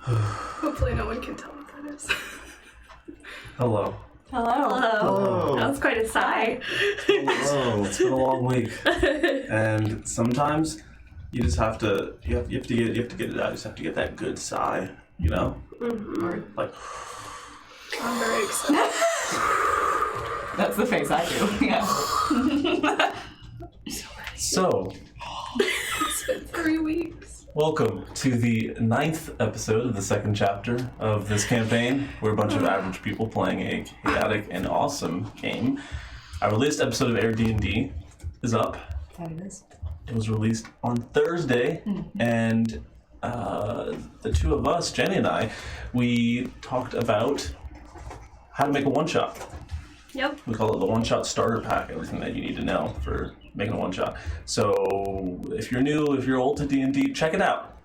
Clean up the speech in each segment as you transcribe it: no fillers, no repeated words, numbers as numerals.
Hopefully no one can tell what that is. Hello. Hello. That was quite a sigh. Hello. It's been a long week, and sometimes you just have to you have to get it out. You just have to get that good sigh, you know. Mm-hmm. Like I'm very excited. That's the face I do. Yeah. So. It's been 3 weeks. Welcome to the 9th episode of the second chapter of this campaign. We're a bunch of average people playing a chaotic and awesome game. Our latest episode of Air D&D is up. That it is. It was released on Thursday, and the two of us, Jenny and I, we talked about how to make a one-shot. Yep. We call it the one-shot starter pack, everything that you need to know for making a one-shot. So if you're new, if you're old to D&D, check it out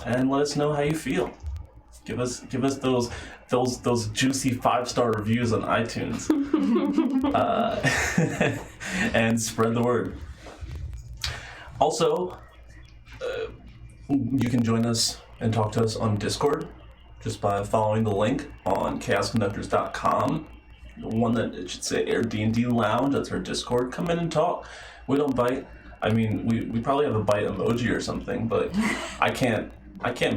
and let us know how you feel. Give us those juicy 5-star reviews on iTunes, and spread the word. Also, you can join us and talk to us on Discord just by following the link on chaosconductors.com. The one that it should say Air D&D Lounge. That's our Discord. Come in and talk. We don't bite. I mean, we probably have a bite emoji or something, but I can't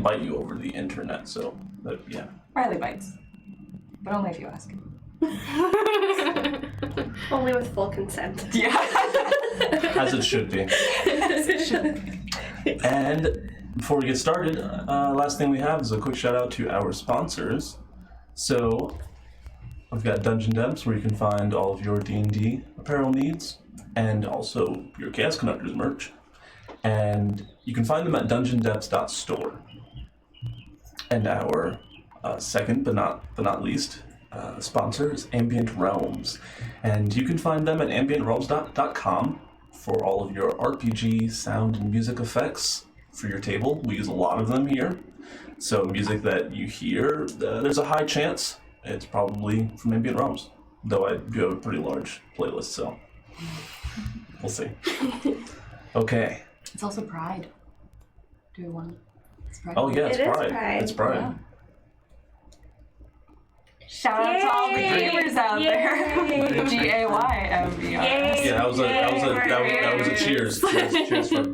bite you over the internet. So, but yeah. Riley bites, but only if you ask. Only with full consent. Yeah. As it should be. And before we get started, last thing we have is a quick shout out to our sponsors. So I've got Dungeon Depths, where you can find all of your D&D apparel needs, and also your Chaos Conductors merch. And you can find them at dungeondepths.store. And our second, but not least, sponsor is Ambient Realms. And you can find them at ambientrealms.com for all of your RPG, sound, and music effects for your table. We use a lot of them here. So music that you hear, there's a high chance it's probably from Ambient Realms, though I do have a pretty large playlist, so we'll see. Okay. It's also Pride. Do we want? It's Pride. Oh yeah, it's It is Pride. Pride. It's Pride. Yeah. Shout out to all the gamers out there. GAYMBR. Yeah, that was a cheers.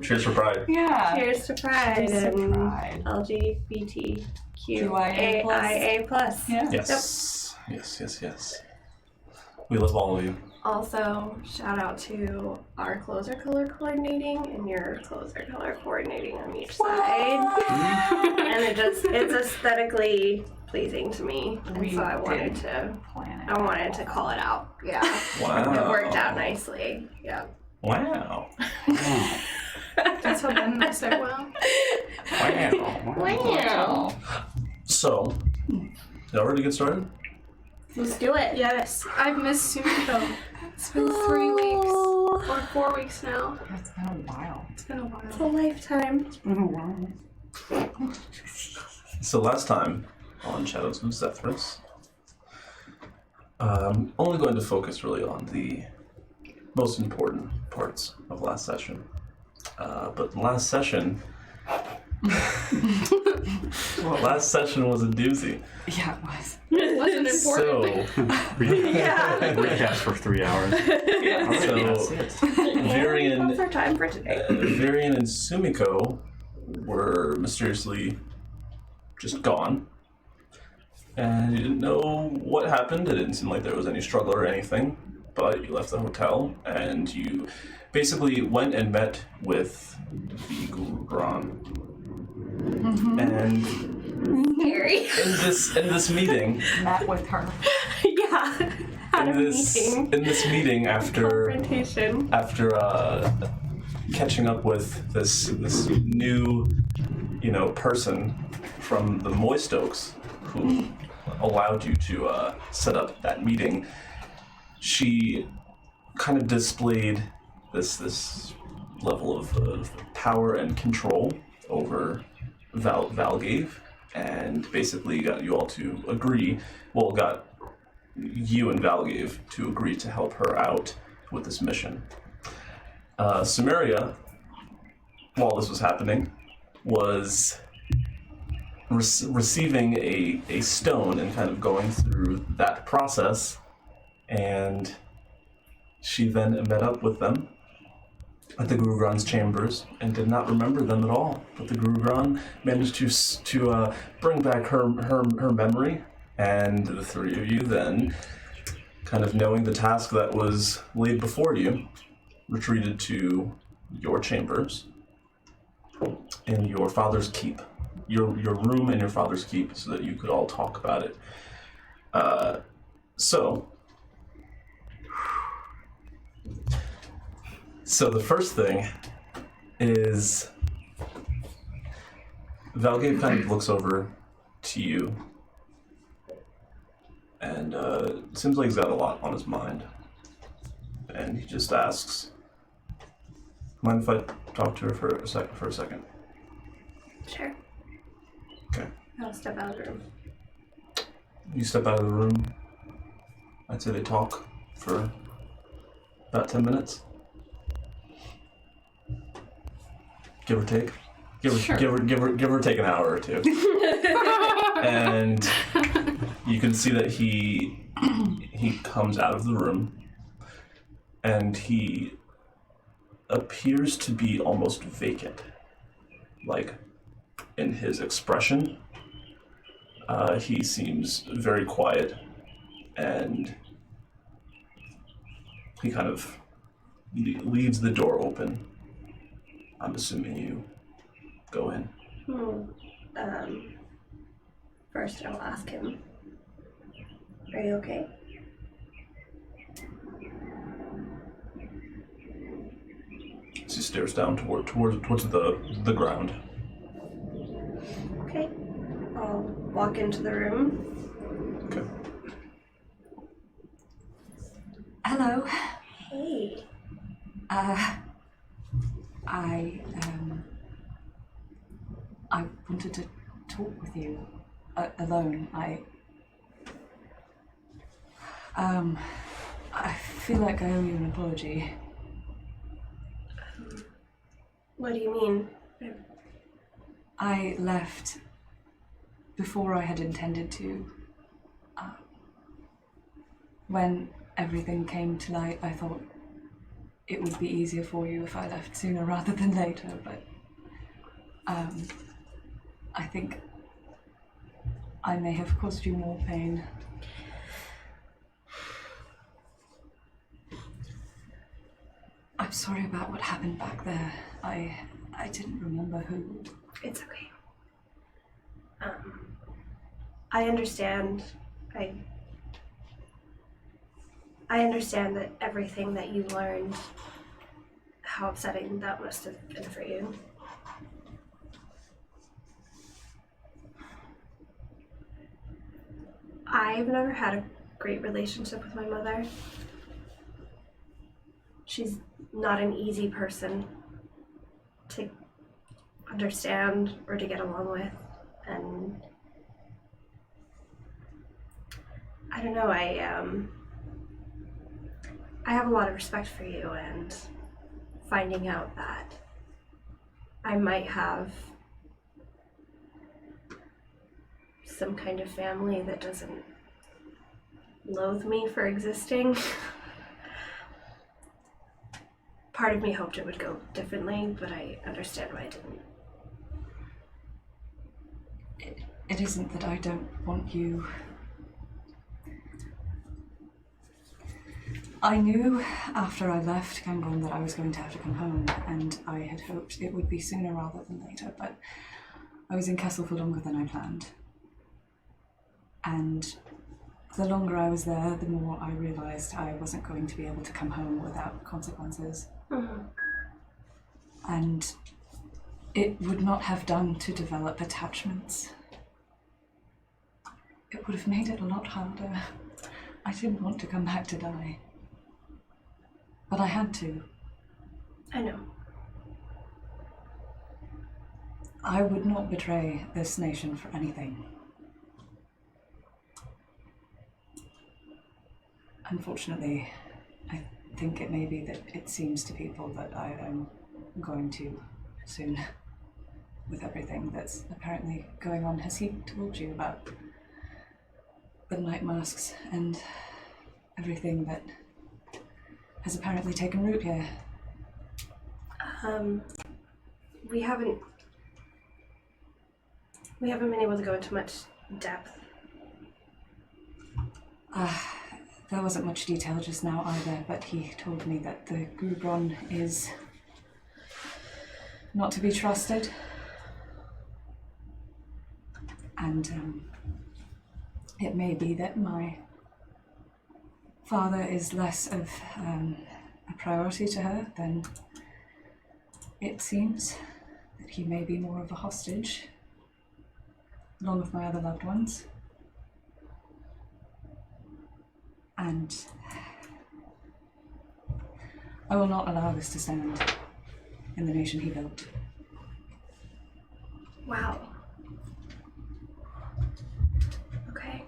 Cheers for Pride. Yeah. Cheers to Pride Cheers to and Pride. LGBTQIA+. Yeah. Yes. Yes. We love all of you. Also, shout out to our closer color coordinating and your closer color coordinating on each side. And it's aesthetically pleasing to me. And so I wanted to call it out. Yeah. Wow. It worked out nicely. Yeah. Wow. That's how Ben knows it well. Wow. So, y'all ready to get started? Let's do it. Yes, I've missed Sumiko. It's been 3 weeks. Or 4 weeks now. It's been a while. It's been a while. It's a lifetime. So last time on Shadows of Zethris, I'm only going to focus really on the most important parts of last session. But last session was a doozy. Yeah, it was. It wasn't important. So, Recast for 3 hours. so Varian, That's our time for today. Varian and Sumiko were mysteriously just gone. And you didn't know what happened. It didn't seem like there was any struggle or anything. But you left the hotel and you basically went and met with the Gurugron. And Scary. in this meeting, Met with her. Yeah. Had a meeting. in this meeting after Confrontation. catching up with this new person from the Moist Oaks who allowed you to set up that meeting, she kind of displayed this level of power and control over Valgave, and basically got you all to agree, got you and Valgave to agree to help her out with this mission. Samaria, while this was happening, was receiving a stone and kind of going through that process, and she then met up with them at the Gurugron's chambers and did not remember them at all. But the Gurugron managed to bring back her memory, and the three of you then, kind of knowing the task that was laid before you, retreated to your chambers in your father's keep, your room in your father's keep, so that you could all talk about it. So the first thing is Valgave kind of looks over to you, and it seems like he's got a lot on his mind. And he just asks, mind if I talk to her for a second? Sure. Okay. I'll step out of the room. You step out of the room. I'd say they talk for about 10 minutes. Give or take. Give or take an hour or two. And you can see that he comes out of the room, and he appears to be almost vacant, like in his expression. He seems very quiet, and he kind of leaves the door open. I'm assuming you go in. First I'll ask him, are you okay? He stares down towards the ground. Okay. I'll walk into the room. Okay. Hello. Hey. I wanted to talk with you alone. I feel like I owe you an apology. What do you mean? I left before I had intended to. When everything came to light, I thought it would be easier for you if I left sooner rather than later, but I think I may have caused you more pain. I'm sorry about what happened back there. I didn't remember who. It's okay. I understand. I understand that everything that you learned, how upsetting that must have been for you. I've never had a great relationship with my mother. she's not an easy person to understand or to get along with, and I don't know, I have a lot of respect for you, and finding out that I might have some kind of family that doesn't loathe me for existing. Part of me hoped it would go differently, but I understand why it didn't. It isn't that I don't want you. I knew after I left Gurugron that I was going to have to come home, and I had hoped it would be sooner rather than later, but I was in Kessel for longer than I planned. And the longer I was there, the more I realized I wasn't going to be able to come home without consequences. Mm-hmm. And it would not have done to develop attachments. It would have made it a lot harder. I didn't want to come back to die. But I had to. I know. I would not betray this nation for anything. Unfortunately, I think it may be that it seems to people that I am going to soon with everything that's apparently going on. Has he told you about the night masks and everything that has apparently taken root here? We haven't been able to go into much depth. There wasn't much detail just now either, but he told me that the Gurugron is not to be trusted. And it may be that my father is less of a priority to her than it seems, that he may be more of a hostage, along with my other loved ones. And I will not allow this to stand in the nation he built. Wow. Okay.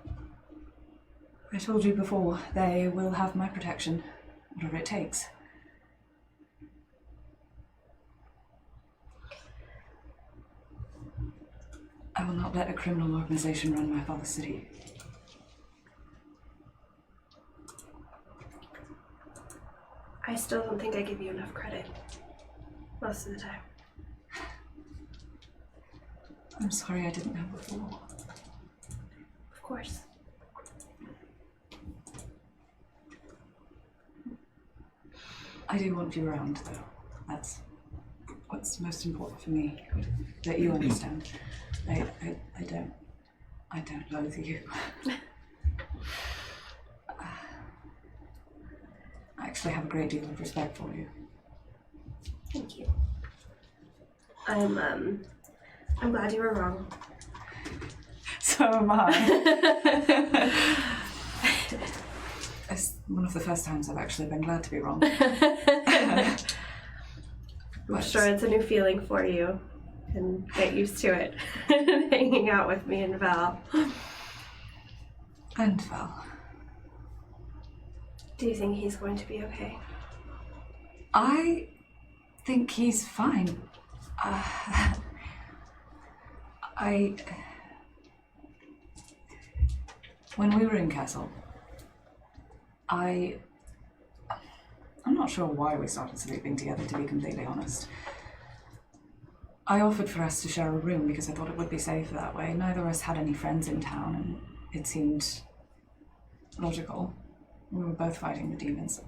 I told you before, they will have my protection, whatever it takes. I will not let a criminal organization run my father's city. I still don't think I give you enough credit. Most of the time. I'm sorry I didn't know before. Of course. I do want you around, though. That's what's most important for me, that you understand. I don't loathe you. I actually have a great deal of respect for you. Thank you. I'm glad you were wrong. So am I. It's one of the first times I've actually been glad to be wrong. I'm sure it's a new feeling for you, and get used to it. Hanging out with me and Val. And Val. Do you think he's going to be okay? I think he's fine. When we were in Castle, I'm not sure why we started sleeping together, to be completely honest. I offered for us to share a room because I thought it would be safer that way. Neither of us had any friends in town, and it seemed logical. We were both fighting the demons.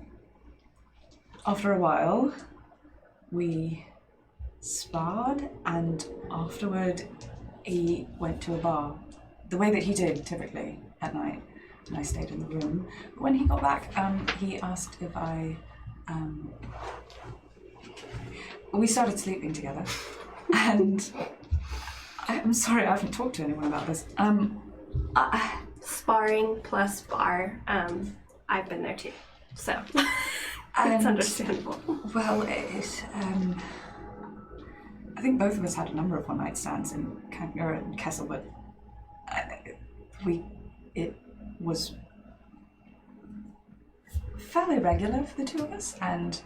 After a while, we sparred, and afterward, he went to a bar. The way that he did, typically, at night, and I stayed in the room. But when he got back, he asked if we started sleeping together, and I'm sorry, I haven't talked to anyone about this. Sparring plus bar. I've been there too, so. That's And, understandable. well, I think both of us had a number of one-night stands in Kessel, but it was fairly regular for the two of us, and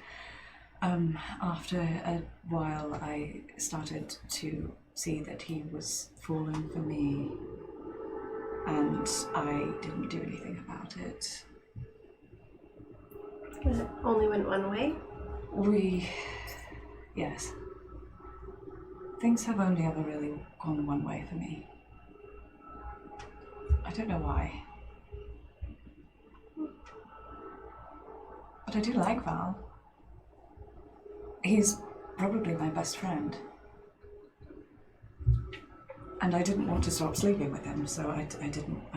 after a while I started to see that he was falling for me, and I didn't do anything about it. It only went one way? Yes. Things have only ever really gone one way for me. I don't know why. But I do like Val. He's probably my best friend. And I didn't want to stop sleeping with him, so I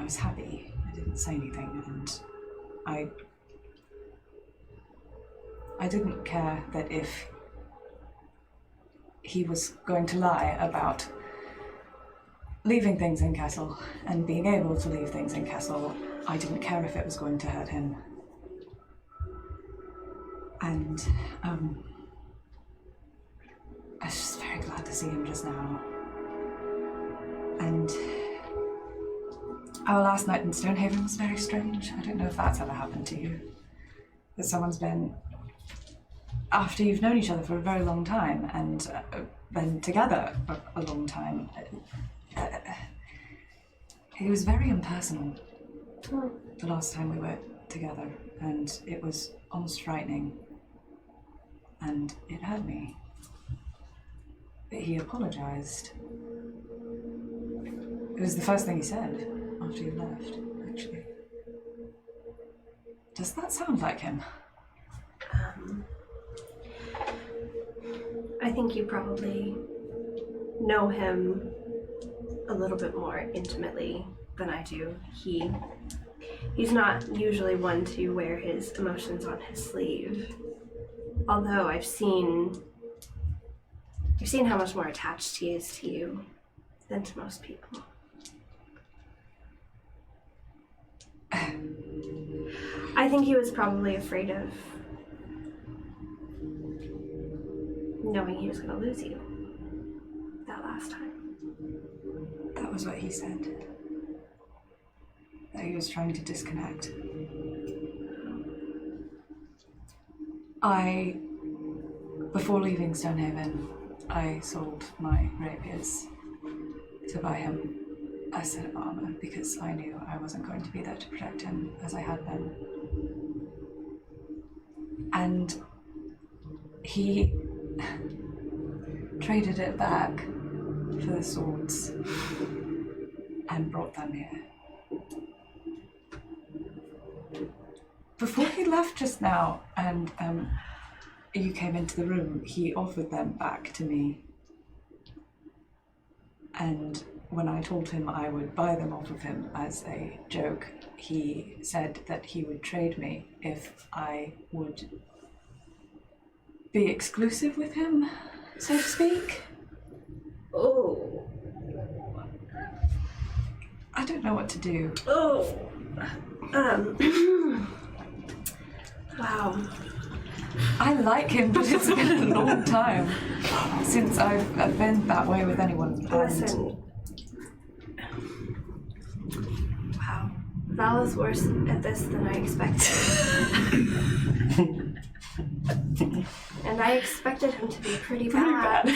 was happy. I didn't say anything, and I didn't care that if he was going to lie about leaving things in Kessel and being able to leave things in Kessel. I didn't care if it was going to hurt him. And I was just very glad to see him just now. And our last night in Stonehaven was very strange. I don't know if that's ever happened to you. That someone's been, after you've known each other for a very long time and been together for a long time, it was very impersonal the last time we were together, and it was almost frightening, and it hurt me. But he apologized. It was the first thing he said after you left, actually. Does that sound like him? I think you probably know him a little bit more intimately than I do. He's not usually one to wear his emotions on his sleeve. Although I've seen how much more attached he is to you than to most people. I think he was probably afraid of knowing he was going to lose you that last time. That was what he said. That he was trying to disconnect. Before leaving Stonehaven, I sold my rapiers to buy him a set of armor because I knew I wasn't going to be there to protect him as I had been. And he traded it back for the swords and brought them here. Before he left just now and you came into the room, he offered them back to me. And when I told him I would buy them off of him as a joke, he said that he would trade me if I would be exclusive with him, so to speak. Oh. I don't know what to do. Oh. Wow. I like him, but it's been a long time since I've been that way with anyone. Listen. Wow. Val is worse at this than I expected. And I expected him to be pretty bad.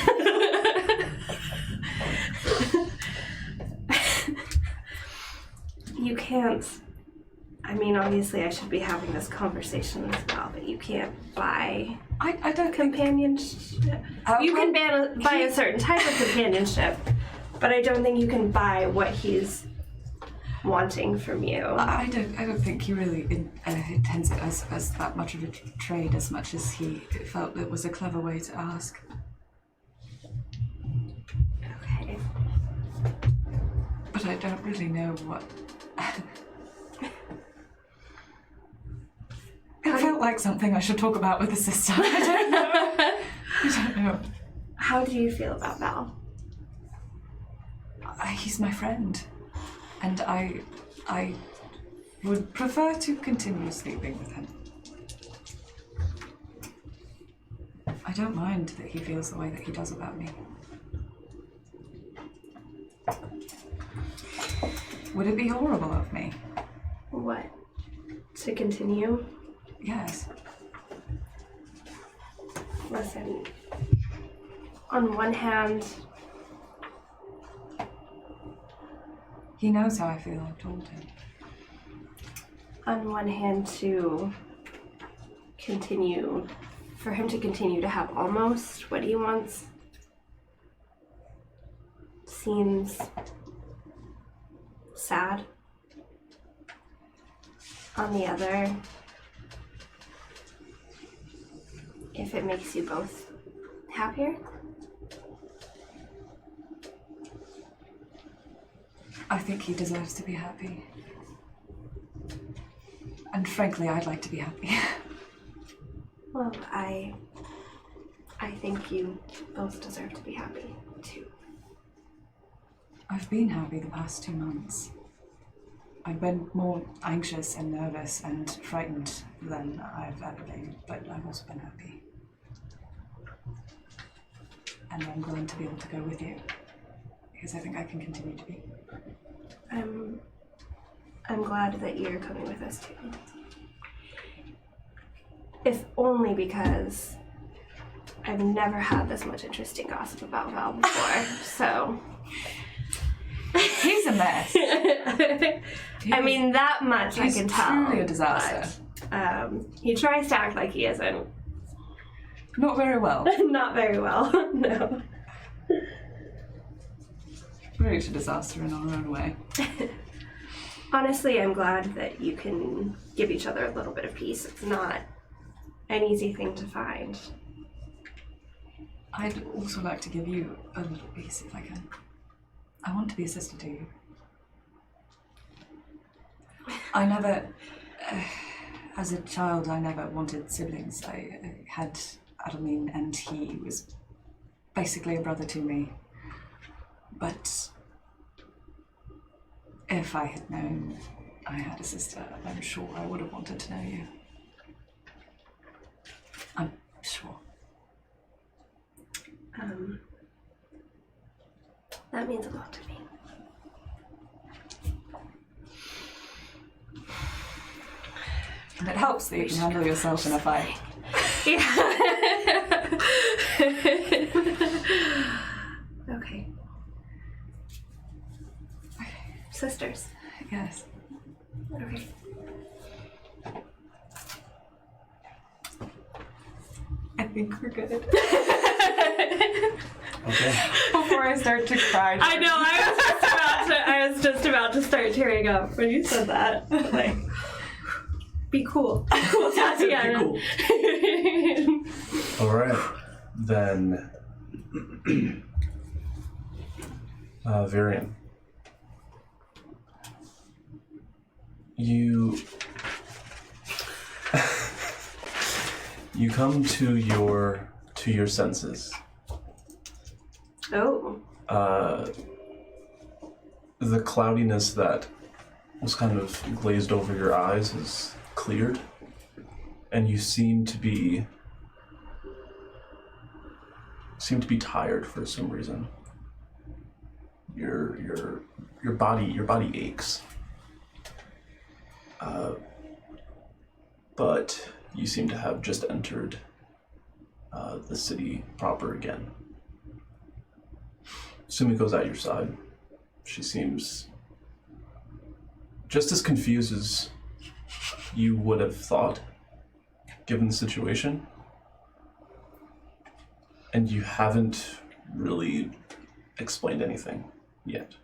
You can't. I mean, obviously, I should be having this conversation as well, but you can't buy I don't companionship. You can buy a certain type of companionship, but I don't think you can buy what he's wanting from you. I don't think he really intends it as that much of a trade as much as he felt it was a clever way to ask. Okay. But I don't really know what... It felt like something I should talk about with a sister. I don't know. How do you feel about Val? He's my friend. And I would prefer to continue sleeping with him. I don't mind that he feels the way that he does about me. Would it be horrible of me? What? To continue? Yes. Listen, on one hand, He knows how I feel, I've told him. on one hand to continue, for him to continue to have almost what he wants seems sad. On the other, if it makes you both happier, I think he deserves to be happy. And frankly, I'd like to be happy. well, I think you both deserve to be happy too. I've been happy the past 2 months. I've been more anxious and nervous and frightened than I've ever been, but I've also been happy. And I'm glad to be able to go with you, because I think I can continue to be. I'm glad that you're coming with us too. If only because I've never had this much interesting gossip about Val before, so. He's a mess. I mean, that much I He's can tell. truly a disaster. But, he tries to act like he isn't. Not very well. Not very well, no. We're each a disaster in our own way. Honestly, I'm glad that you can give each other a little bit of peace. It's not an easy thing to find. I'd also like to give you a little piece if I can. I want to be a sister to you. I never, as a child, I never wanted siblings. I had Adeline and he was basically a brother to me. But if I had known I had a sister, I'm sure I would have wanted to know you. I'm sure. That means a lot to me. And it helps that you can handle yourself in a fight. Yeah. Okay. Sisters. Yes. Okay. I think we're good. Okay. Before I start to cry. I know. I was just about to start tearing up when you said that. Like, be cool. Cool, Tatiana. Be cool. All right, then. Varian. You come to your senses. Oh. The cloudiness that was kind of glazed over your eyes is cleared, and you seem to be tired for some reason. Your body aches. But you seem to have just entered the city proper again. Sumiko's at your side. She seems just as confused as you would have thought, given the situation. And you haven't really explained anything yet.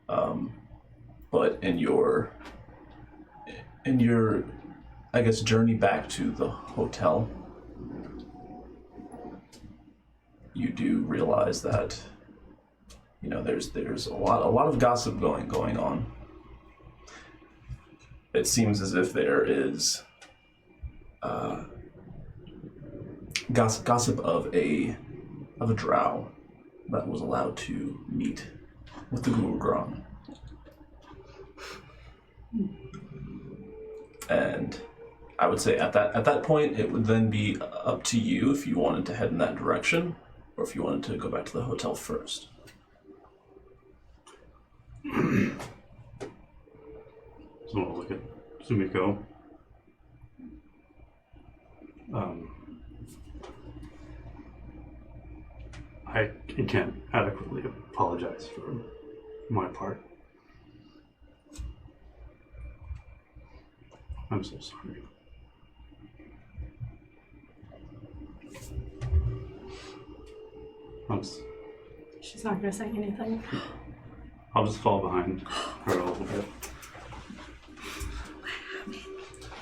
But in your, I guess, journey back to the hotel, you do realize that, you know, there's a lot of gossip going on. It seems as if there is gossip of a drow that was allowed to meet with the Gurugron. And I would say at that point, it would then be up to you if you wanted to head in that direction, or if you wanted to go back to the hotel first. So I'll look at Sumiko. I can't adequately apologize for my part. I'm so sorry. She's not gonna say anything. I'll just fall behind her a little bit.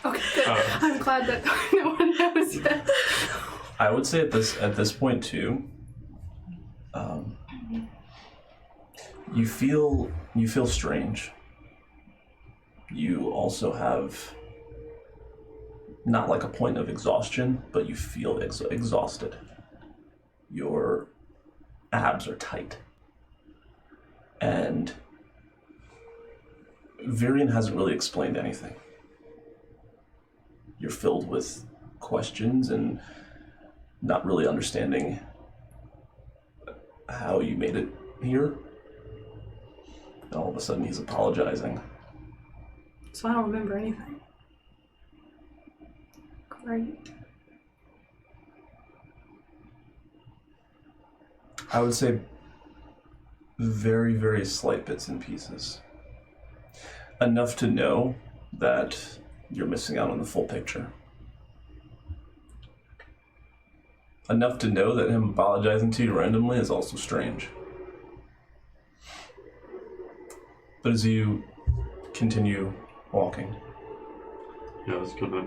Okay, good. I'm glad that no one knows yet. I would say at this point too, you feel strange. You also have not like a point of exhaustion, but you feel exhausted. Your abs are tight. And Virion hasn't really explained anything. You're filled with questions and not really understanding how you made it here. And all of a sudden he's apologizing. So I don't remember anything. Great. I would say very, very slight bits and pieces. Enough to know that you're missing out on the full picture. Enough to know that him apologizing to you randomly is also strange. But as you continue walking, Yeah, I was gonna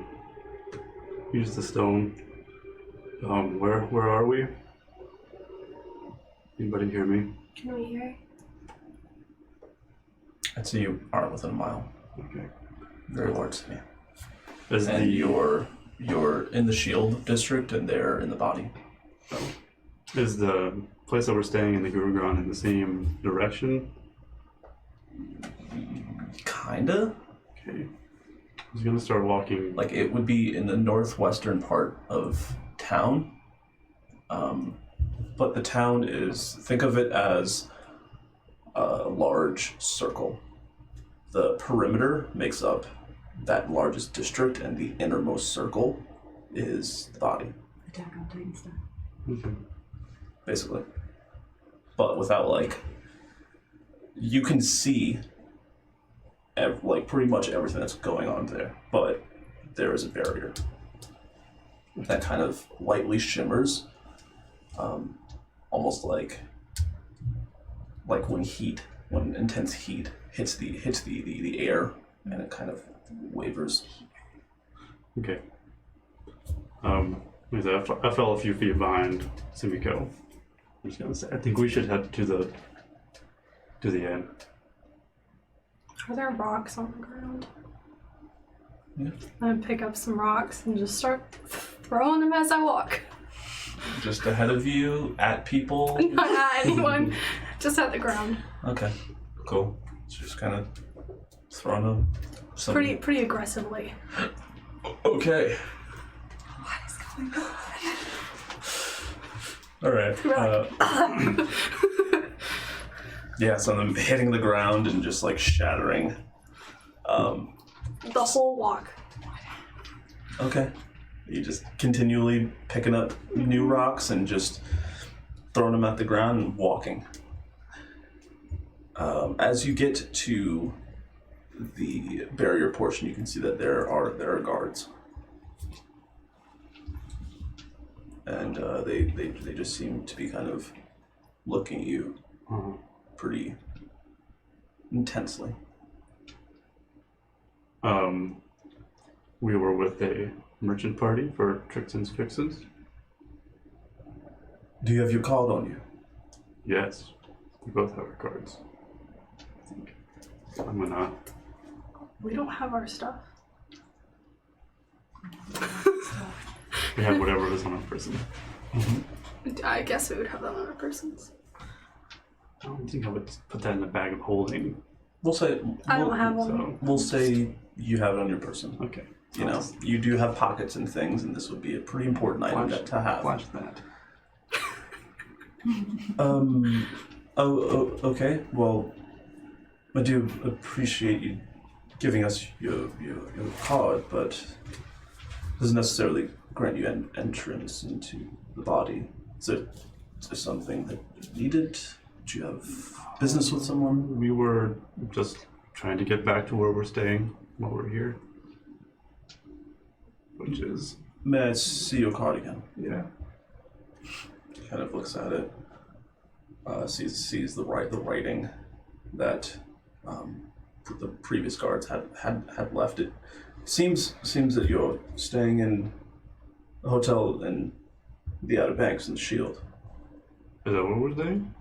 use the stone. Where are we? Anybody hear me? Can we hear? I'd say you aren't within a mile. Okay. Very large city. Is And the you're in the Shield district and they're in the body. is the place that we're staying in the Gurugron in the same direction? Kinda. Okay. I was gonna start walking. Like it would be in the northwestern part of town. But the town is, think of it as a large circle. The perimeter makes up that largest district, and the innermost circle is the body, Attack on Titan stuff. Okay. basically. But without like, you can see like pretty much everything that's going on there, but there is a barrier that kind of lightly shimmers, almost like when intense heat hits the air, and it kind of wavers. Okay. I fell a few feet behind Sumiko. I'm just gonna say, I think we should head to the end. Are there rocks on the ground? Yeah. I'm gonna pick up some rocks and just start throwing them as I walk. Just ahead of you, at people. Not at anyone, just at the ground. Okay, cool. So just kind of throwing them. Pretty aggressively. Okay. What is going on? All right. Yeah, so I'm hitting the ground and just like shattering. The whole walk. Okay. You just continually picking up new rocks and just throwing them at the ground and walking. As you get to the barrier portion, you can see that there are guards, and they just seem to be kind of looking at you pretty intensely. We were with a merchant party for Trixens Fixes. Do you have your card on you? Yes, we both have our cards. I think I'm gonna. We don't have our stuff. We have whatever is on our person. I guess we would have that on our persons. I don't think I would put that in a bag of holding. We'll say I don't have one. So We'll say you have it on your person. okay. you know, you do have pockets and things, and this would be a pretty important item to have. Flash that. Okay. Well, I do appreciate you giving us your card, but doesn't necessarily grant you an entrance into the body. Is there something that you needed? Do you have business with someone? We were just trying to get back to where we're staying while we're here. Which is... May I see your card again? Yeah. He kind of looks at it, sees the writing that the previous guards had left. It seems that you're staying in a hotel in the Outer Banks in the Shield. Is that where we're staying?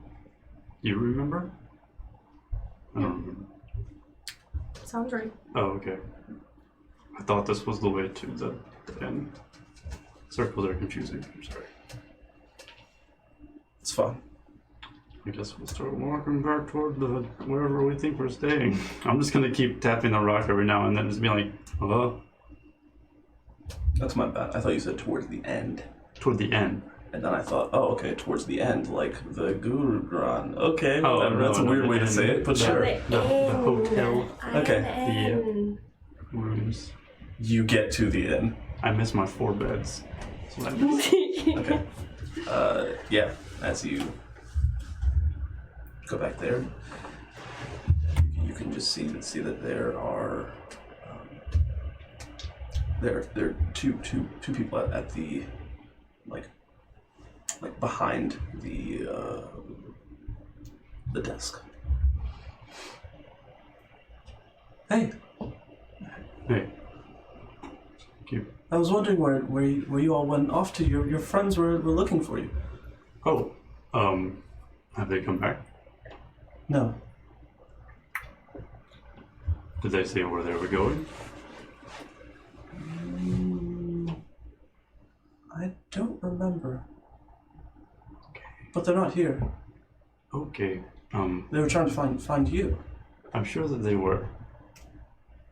You remember? I don't remember. Sounds right. Oh, okay. I thought this was the way to the end. Circles are confusing. I'm sorry. It's fun. I guess we'll start walking back toward wherever we think we're staying. I'm just gonna keep tapping the rock every now and then, just be like, That's my bad. I thought you said towards the end. toward the end. And then I thought, oh, okay, towards the end, like the Gurugron. Okay, Oh, whatever. no, That's a no, weird the way to end. say it, but The- sure. The hotel Okay. rooms. You get to the inn. I miss my 4 beds. That's what I miss. Okay. Yeah, as you go back there, you can just see that there are there are two people at the like behind the desk. Hey, Hey. Thank you. I was wondering where you all went off to. Your friends were looking for you. Oh, have they come back? No. Did they say where they were going? I don't remember. But they're not here. Okay. They were trying to find you. I'm sure that they were.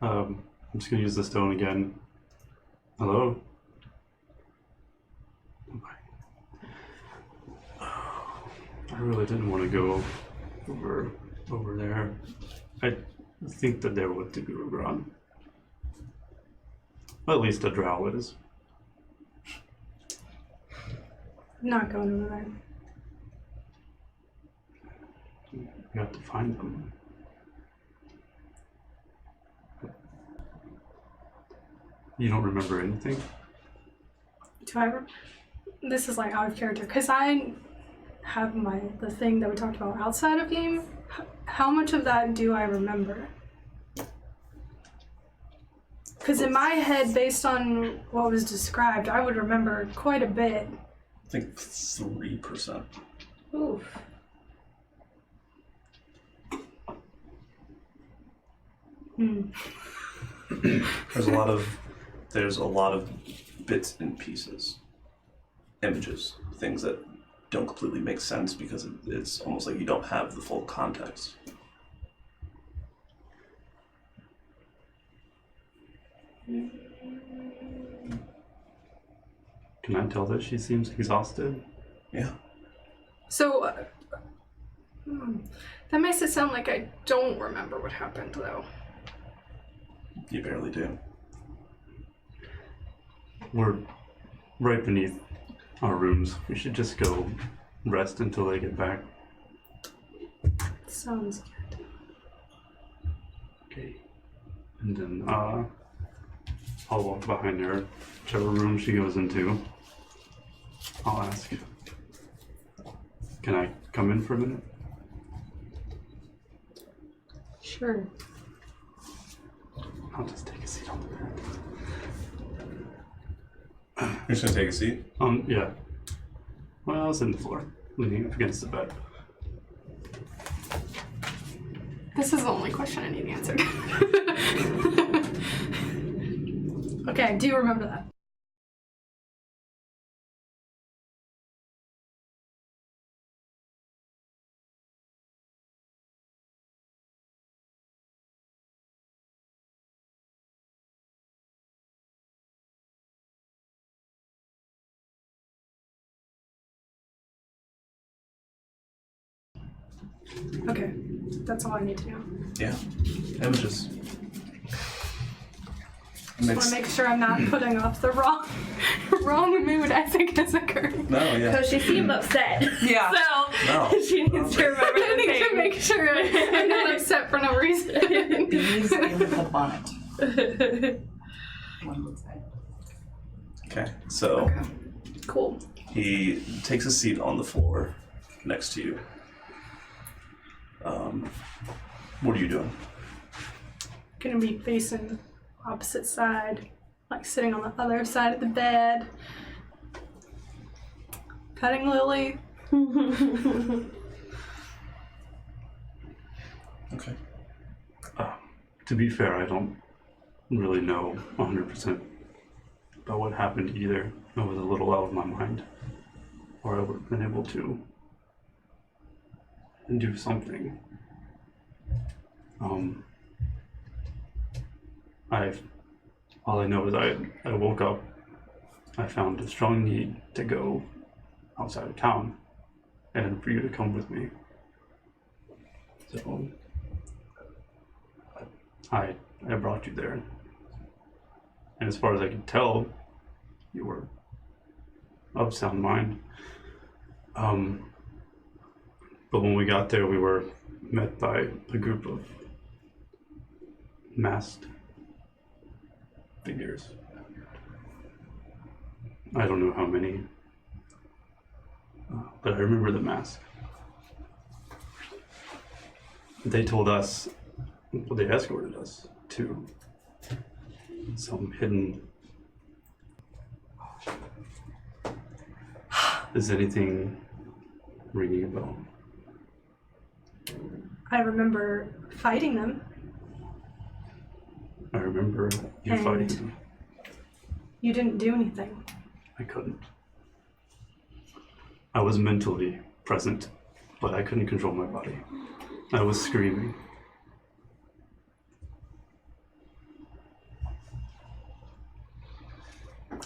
I'm just gonna use the stone again. Hello? I really didn't want to go over there. I think that they're with the Gurugron. Well, at least a drow is. Not going over there. We have to find them. You don't remember anything? Do I ever? This is like out of character because I have the thing that we talked about outside of game. How much of that do I remember? Because in my head, based on what was described, I would remember quite a bit. I think 3%. Oof. There's a lot of bits and pieces, images, things that don't completely make sense because it's almost like you don't have the full context. Can I tell that she seems exhausted? Yeah. So, that makes it sound like I don't remember what happened, though. You barely do. We're right beneath our rooms. We should just go rest until they get back. Sounds good. Okay. And then I'll walk behind her, whichever room she goes into. I'll ask, can I come in for a minute? Sure. I'll just take a seat on the bed. You're just gonna take a seat? Yeah. Well, I was in the floor, leaning up against the bed. This is the only question I need answered. Okay, I do remember that. Okay, that's all I need to know. Yeah. It was just I want to make sure I'm not putting off the wrong mood as it has occurred. No, yeah. Because she seemed upset. Yeah. So No. she needs to remember I the need to thing. make sure I'm not upset for no reason. Bees in the bonnet. One would say. Okay. So Cool. he takes a seat on the floor next to you. What are you doing? Gonna be facing opposite side, like sitting on the other side of the bed. Petting Lily. Okay. To be fair, I don't really know 100% about what happened either. I was a little out of my mind, or I would have been able to do something. All I know is I woke up, I found a strong need to go outside of town and for you to come with me. So I brought you there. And as far as I can tell, you were of sound mind. But when we got there, we were met by a group of masked figures. I don't know how many, but I remember the mask. They told us, well, they escorted us to some hidden... Is anything ringing a bell? I remember fighting them. I remember you And- fighting them. You didn't do anything. I couldn't. I was mentally present, but I couldn't control my body. I was screaming.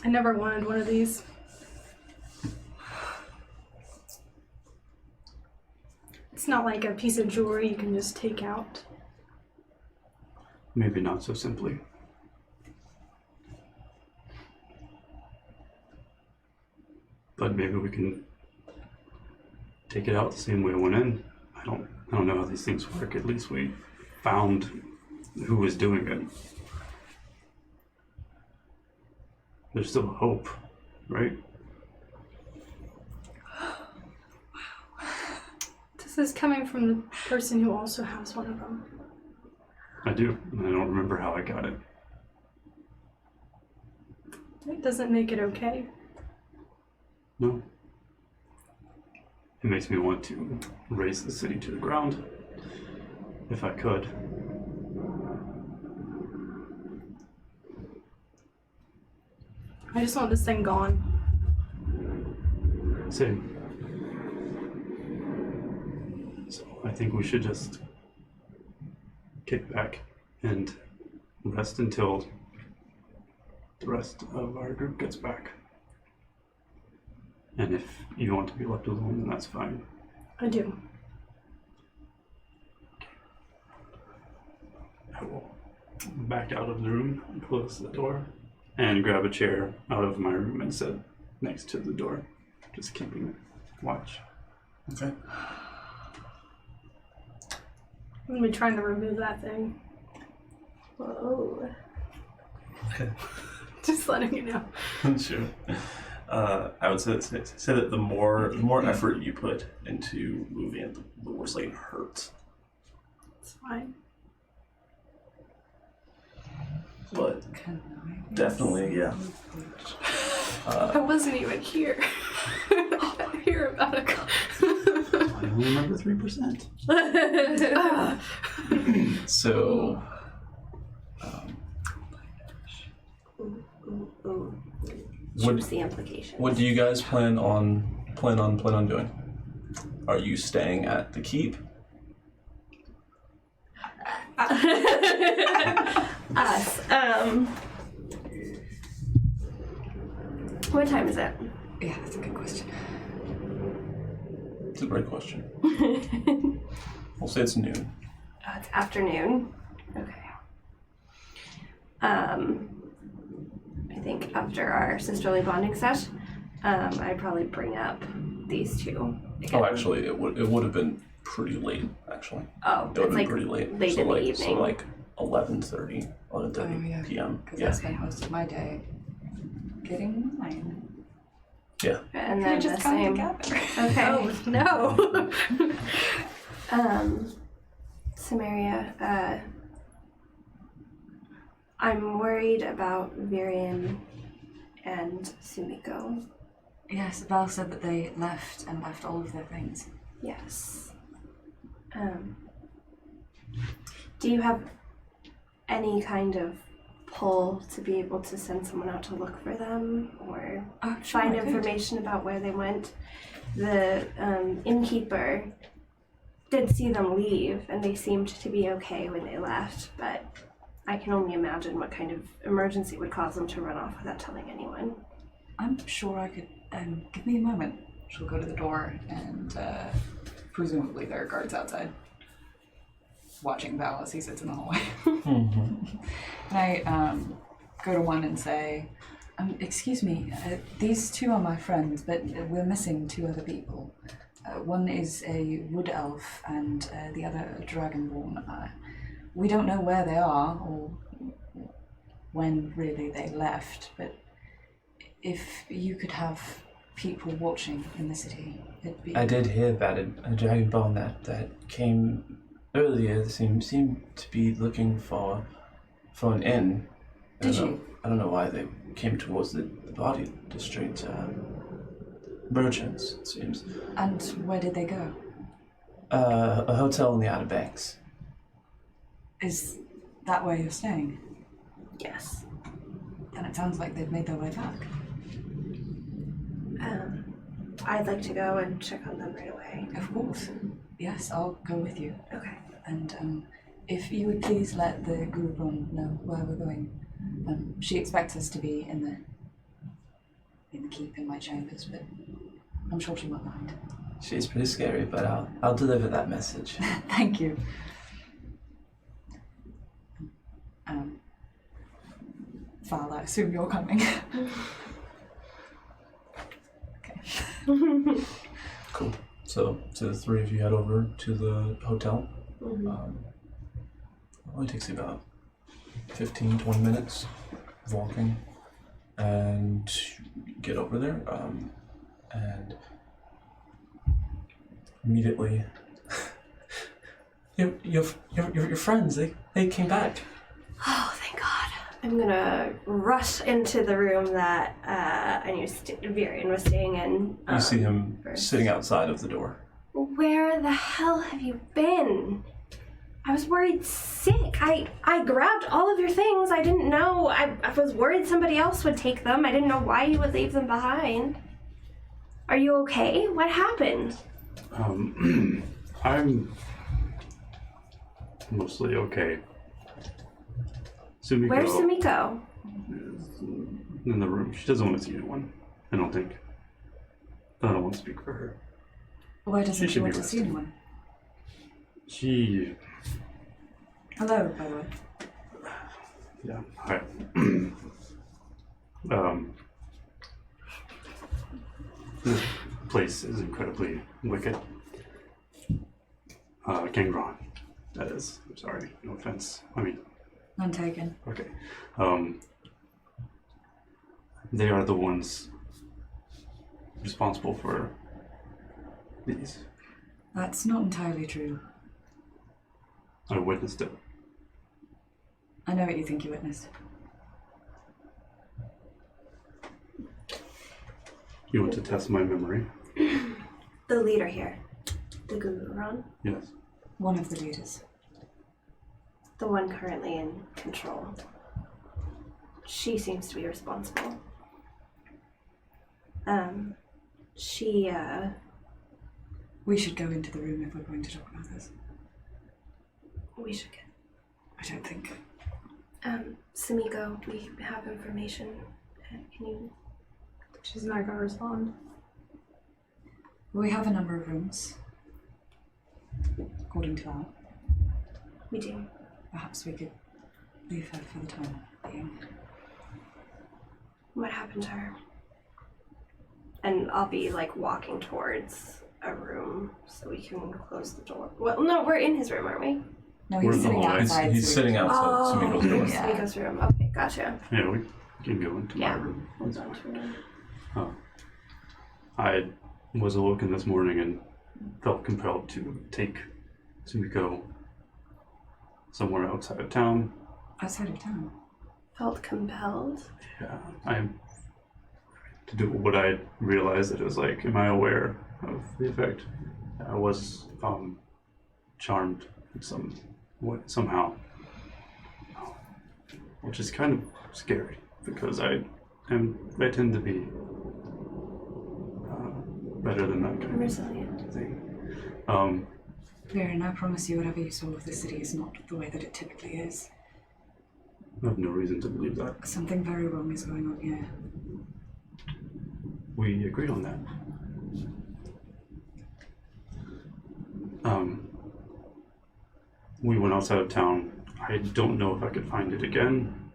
I never wanted one of these. It's not like a piece of jewelry you can just take out. Maybe not so simply. But maybe we can take it out the same way it went in. I don't know how these things work. At least we found who was doing it. There's still hope, right? This is coming from the person who also has one of them. I do, and I don't remember how I got it. It doesn't make it okay. No. It makes me want to raise the city to the ground, if I could. I just want this thing gone. Same. So I think we should just kick back and rest until the rest of our group gets back. And if you want to be left alone, then that's fine. I do. I will back out of the room and close the door and grab a chair out of my room and sit next to the door, just keeping watch. Okay. I'm gonna be trying to remove that thing. Whoa. Okay. Just letting you know. Sure. I would say that the more effort you put into moving it, the worse it hurts. It's fine. But Can I definitely, yeah. I wasn't even here. I hear about it. I only remember 3%. So, Choose the implication. what do you guys plan on doing? Are you staying at the keep? Us. What time is it? Yeah, that's a good question. It's a great question. We'll say it's noon. Oh, it's afternoon. Okay. I think after our sisterly bonding sesh, I'd probably bring up these two. Again. Oh, actually, it would have been pretty late, actually. Oh, It would it's have been like pretty late. late so in the like, evening. So like 11:30 yeah. p.m. Because Yeah. I spent most of my day getting mine. Yeah. And We then just the come same. together. Okay. Oh no. Samaria, I'm worried about Virian and Sumiko. Yes, Val said that they left all of their things. Yes. Do you have any kind of pull to be able to send someone out to look for them or Sure, find I could. information about where they went? The innkeeper did see them leave and they seemed to be okay when they left, but I can only imagine what kind of emergency would cause them to run off without telling anyone. I'm sure I could. Give me a moment. She'll go to the door, and presumably there are guards outside, watching Val as he sits in the hallway. Mm-hmm. And I go to one and say, "Excuse me, these two are my friends, but we're missing two other people. One is a wood elf, and the other a dragonborn. We don't know where they are or when really they left, but if you could have people watching in the city, it'd be..." I did hear about a dragonborn that came earlier. Seemed to be looking for an inn. Did you? I don't know why they came towards the body district. Merchants, it seems. And where did they go? A hotel in the Outer Banks. Is that where you're staying? Yes. Then it sounds like they've made their way back. I'd like to go and check on them right away. Of course. Yes, I'll go with you. Okay. And if you would please let the Gurugron know where we're going. She expects us to be in the keep in my chambers, but I'm sure she won't mind. She's pretty scary, but I'll deliver that message. Thank you. Val, I assume you're coming. Okay. Cool. So the three of you head over to the hotel. Mm-hmm. It only takes you about 15-20 minutes of walking, and you get over there, and immediately your friends they came back. Oh, thank God. I'm gonna rush into the room that I knew Virian was staying in. You see him first. sitting outside of the door. Where the hell have you been? I was worried sick. I grabbed all of your things. I didn't know. I was worried somebody else would take them. I didn't know why you would leave them behind. Are you okay? What happened? I'm mostly okay. Sumiko Where's Sumiko? is in the room. She doesn't want to see anyone, I don't think. I don't want to speak for her. Why doesn't She she should want be to see resting. anyone? She... Hello, by the way. Yeah, hi. This place is incredibly wicked. Gurugron, that is. I'm sorry, no offense. I mean, None taken. okay. They are the ones responsible for these. That's not entirely true. I witnessed it. I know what you think you witnessed. You want to test my memory? The leader here. The Gurugron. Yes. One of the leaders. The one currently in control. She seems to be responsible. We should go into the room if we're going to talk about this. We should get... I don't think. Sumiko, we have information. Can you... She's not gonna respond. We have a number of rooms, according to Al. We do. Perhaps we could leave her for the time being. What happened to her? And I'll be like walking towards a room so we can close the door. Well, no, we're in his room, aren't we? No, We're he's in the sitting hallway. outside. He's so we sitting can- outside Sumiko's door. Yeah. Sumiko's room. Okay, gotcha. Yeah, we can go into Yeah. my room. Hold on to it. I was awoken this morning and felt compelled to take Sumiko somewhere outside of town. Outside of town. Felt compelled. Yeah, to do what I realized that it was like, am I aware of the effect? I was charmed in some way, somehow, which is kind of scary because I tend to be better than that kind Resilient. of thing. Viren, I promise you whatever you saw of the city is not the way that it typically is. I have no reason to believe that. Something very wrong is going on here. We agreed on that. We went outside of town. I don't know if I could find it again.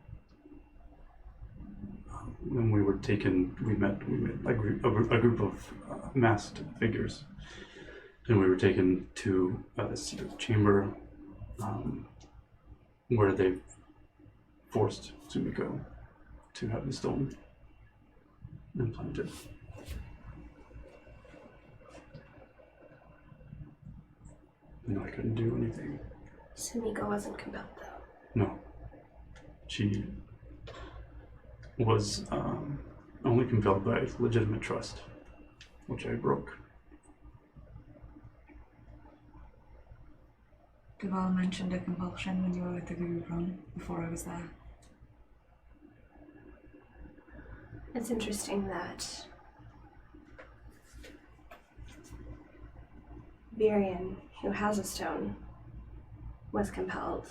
When we were taken, we met a group of masked figures, and we were taken to a secret chamber where they forced Sumiko to have the stone implanted. And I couldn't do anything. Sumiko wasn't compelled though. No. She was only compelled by legitimate trust, which I broke. Duval mentioned a compulsion when you were with the Gurugron before I was there. It's interesting that Virian, who has a stone, was compelled,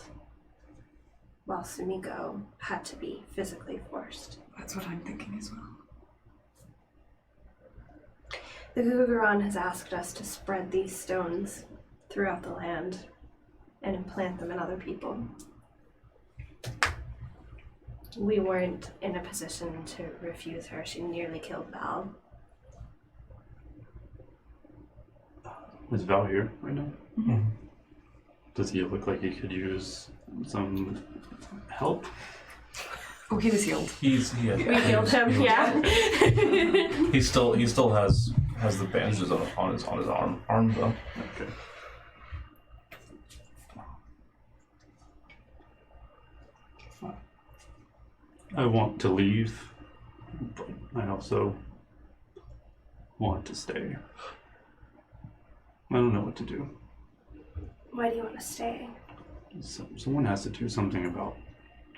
while Sumiko had to be physically forced. That's what I'm thinking as well. The Gurugron has asked us to spread these stones throughout the land and implant them in other people. We weren't in a position to refuse her. She nearly killed Val. Is Val here right now? Mhm. Does he look like he could use some help? Oh, he was healed. We killed him, yeah. He still has the bandages on his arm though. Okay. I want to leave, but I also want to stay. I don't know what to do. Why do you want to stay? Someone has to do something about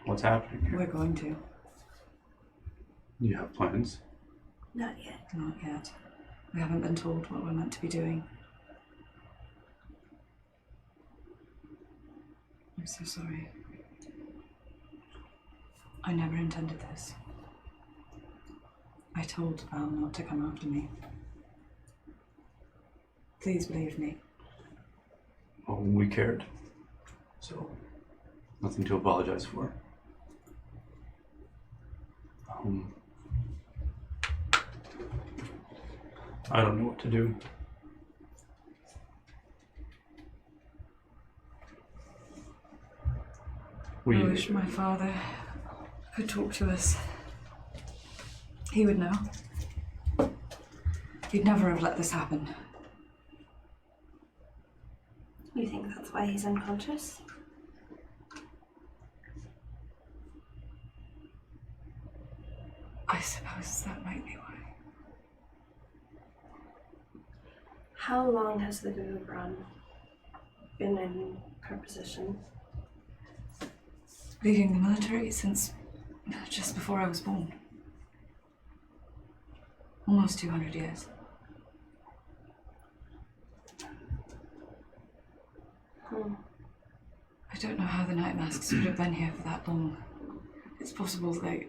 what's happening here. We're going to. You have plans? Not yet. Not yet. We haven't been told what we're meant to be doing. I'm so sorry. I never intended this. I told Val not to come after me. Please believe me. Well, we cared. So, nothing to apologize for. I don't know what to do. I wish my father could talk to us. He would know. He'd never have let this happen. You think that's why he's unconscious? I suppose that might be why. How long has the Gurugron been in her position? Leading the military since just before I was born. Almost 200 years. I don't know how the Night Masks would have been here for that long. It's possible they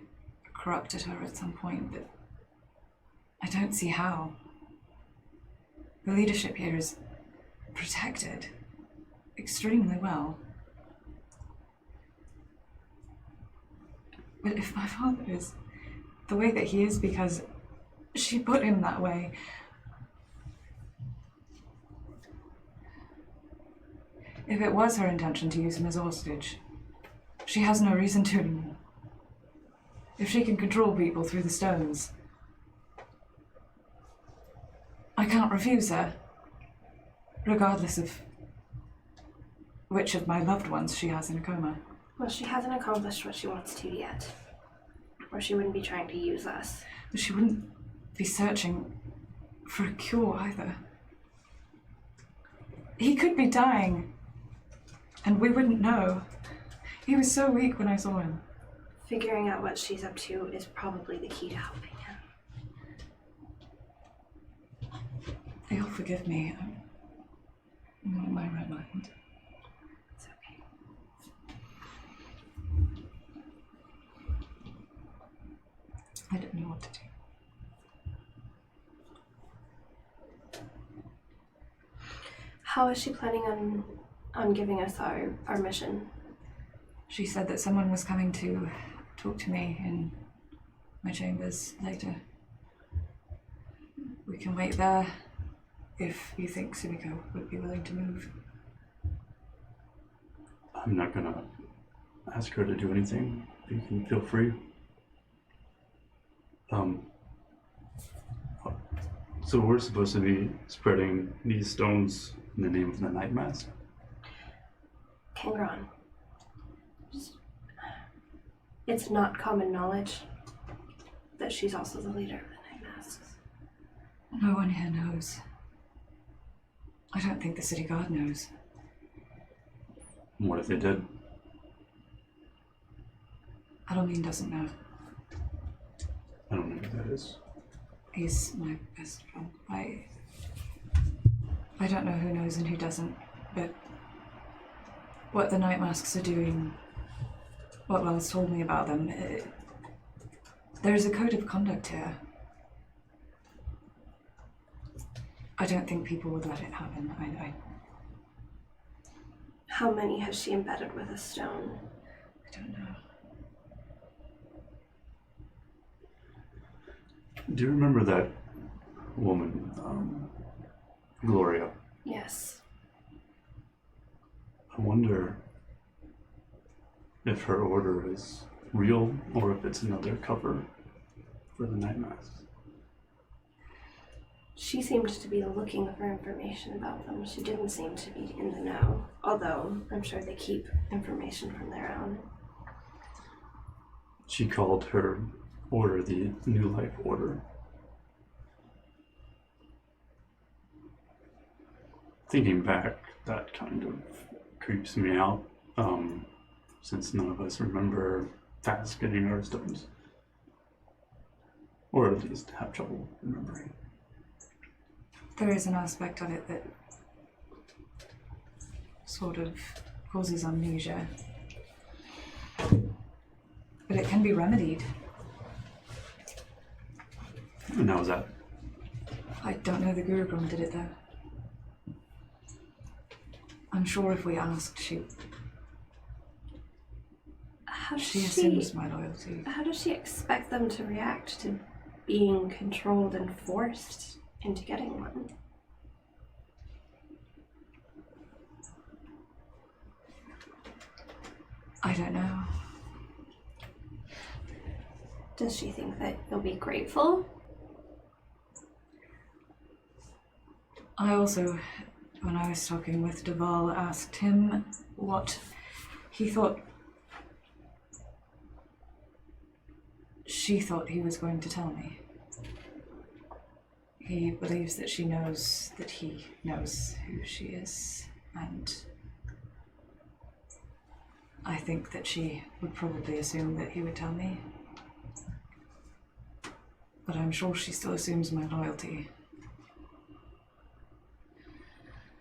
corrupted her at some point, but I don't see how. The leadership here is protected extremely well. But if my father is the way that he is because she put him that way, if it was her intention to use him as a hostage, she has no reason to anymore. If she can control people through the stones, I can't refuse her, regardless of which of my loved ones she has in a coma. Well, she hasn't accomplished what she wants to yet. Or she wouldn't be trying to use us. But she wouldn't be searching for a cure either. He could be dying, and we wouldn't know. He was so weak when I saw him. Figuring out what she's up to is probably the key to helping him. You'll forgive me. I'm not in my right mind. It's okay. I don't know what to do. How is she planning on giving us our mission? She said that someone was coming to talk to me in my chambers later. We can wait there if you think Sumiko would be willing to move. I'm not gonna ask her to do anything. You can feel free. So we're supposed to be spreading these stones in the name of the Night Mask? Gurugron. It's not common knowledge that she's also the leader of the Night Masks. No one here knows. I don't think the city guard knows. What if they did? Adelmine doesn't know. I don't know who that is. He's my best friend. I don't know who knows and who doesn't, but what the Night Masks are doing, what Wells told me about them, there is a code of conduct here. I don't think people would let it happen. How many has she embedded with a stone? I don't know. Do you remember that woman, Gloria? Yes. I wonder if her order is real or if it's another cover for the Night Masks. She seemed to be looking for information about them. She didn't seem to be in the know, although I'm sure they keep information from their own. She called her order the New Life Order. Thinking back, that kind of creeps me out, since none of us remember fast getting our stones. Or at least have trouble remembering. There is an aspect of it that sort of causes amnesia. But it can be remedied. And how was that? I don't know the Gurugron did it though. I'm sure if we asked, she assumes my loyalty. How does she expect them to react to being controlled and forced into getting one? I don't know. Does she think that you'll be grateful? I also, when I was talking with Duval, asked him what he thought she thought he was going to tell me. He believes that she knows that he knows who she is, and I think that she would probably assume that he would tell me. But I'm sure she still assumes my loyalty.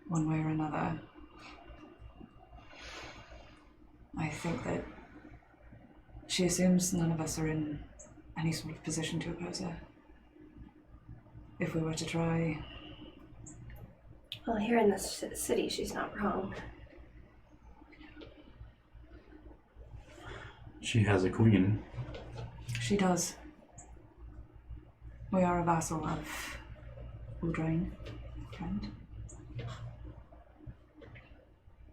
One way or another. I think that she assumes none of us are in any sort of position to oppose her. If we were to try, Well, here in this city, she's not wrong. She has a queen. She does. We are a vassal of Gurugron, friend.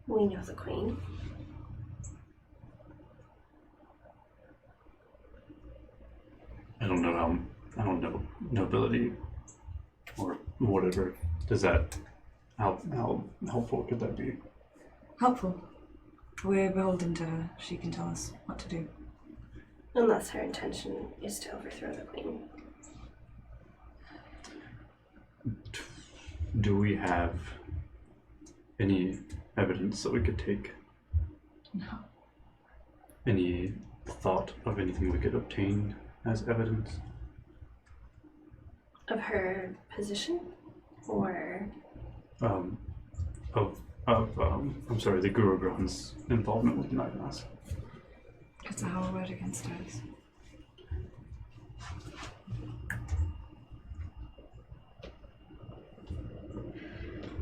We know the queen. I don't know nobility or whatever. Does that, how helpful could that be? Helpful. We're beholden to her. She can tell us what to do. Unless her intention is to overthrow the queen. Do we have any evidence that we could take? No. Any thought of anything we could obtain as evidence? Of her position? Or... I'm sorry, the Gurugron's involvement with Nightmask. It's our word against hers.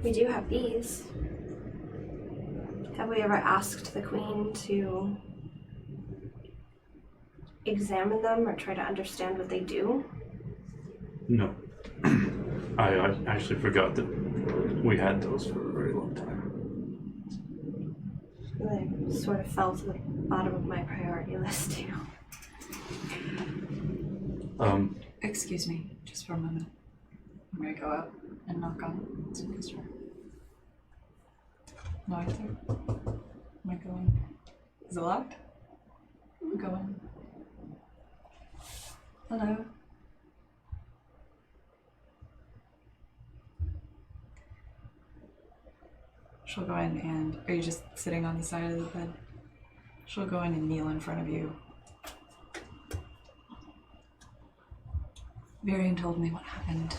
we do have these. Have we ever asked the queen to examine them or try to understand what they do? No. I actually forgot that we had those for a very long time. They sort of fell to the bottom of my priority list too. Excuse me, just for a moment. I'm gonna go out and knock on Cindy's door. No answer. Am I going? Is it locked? I'm going. Hello. She'll go in and... Are you just sitting on the side of the bed? She'll go in and kneel in front of you. Varian told me what happened.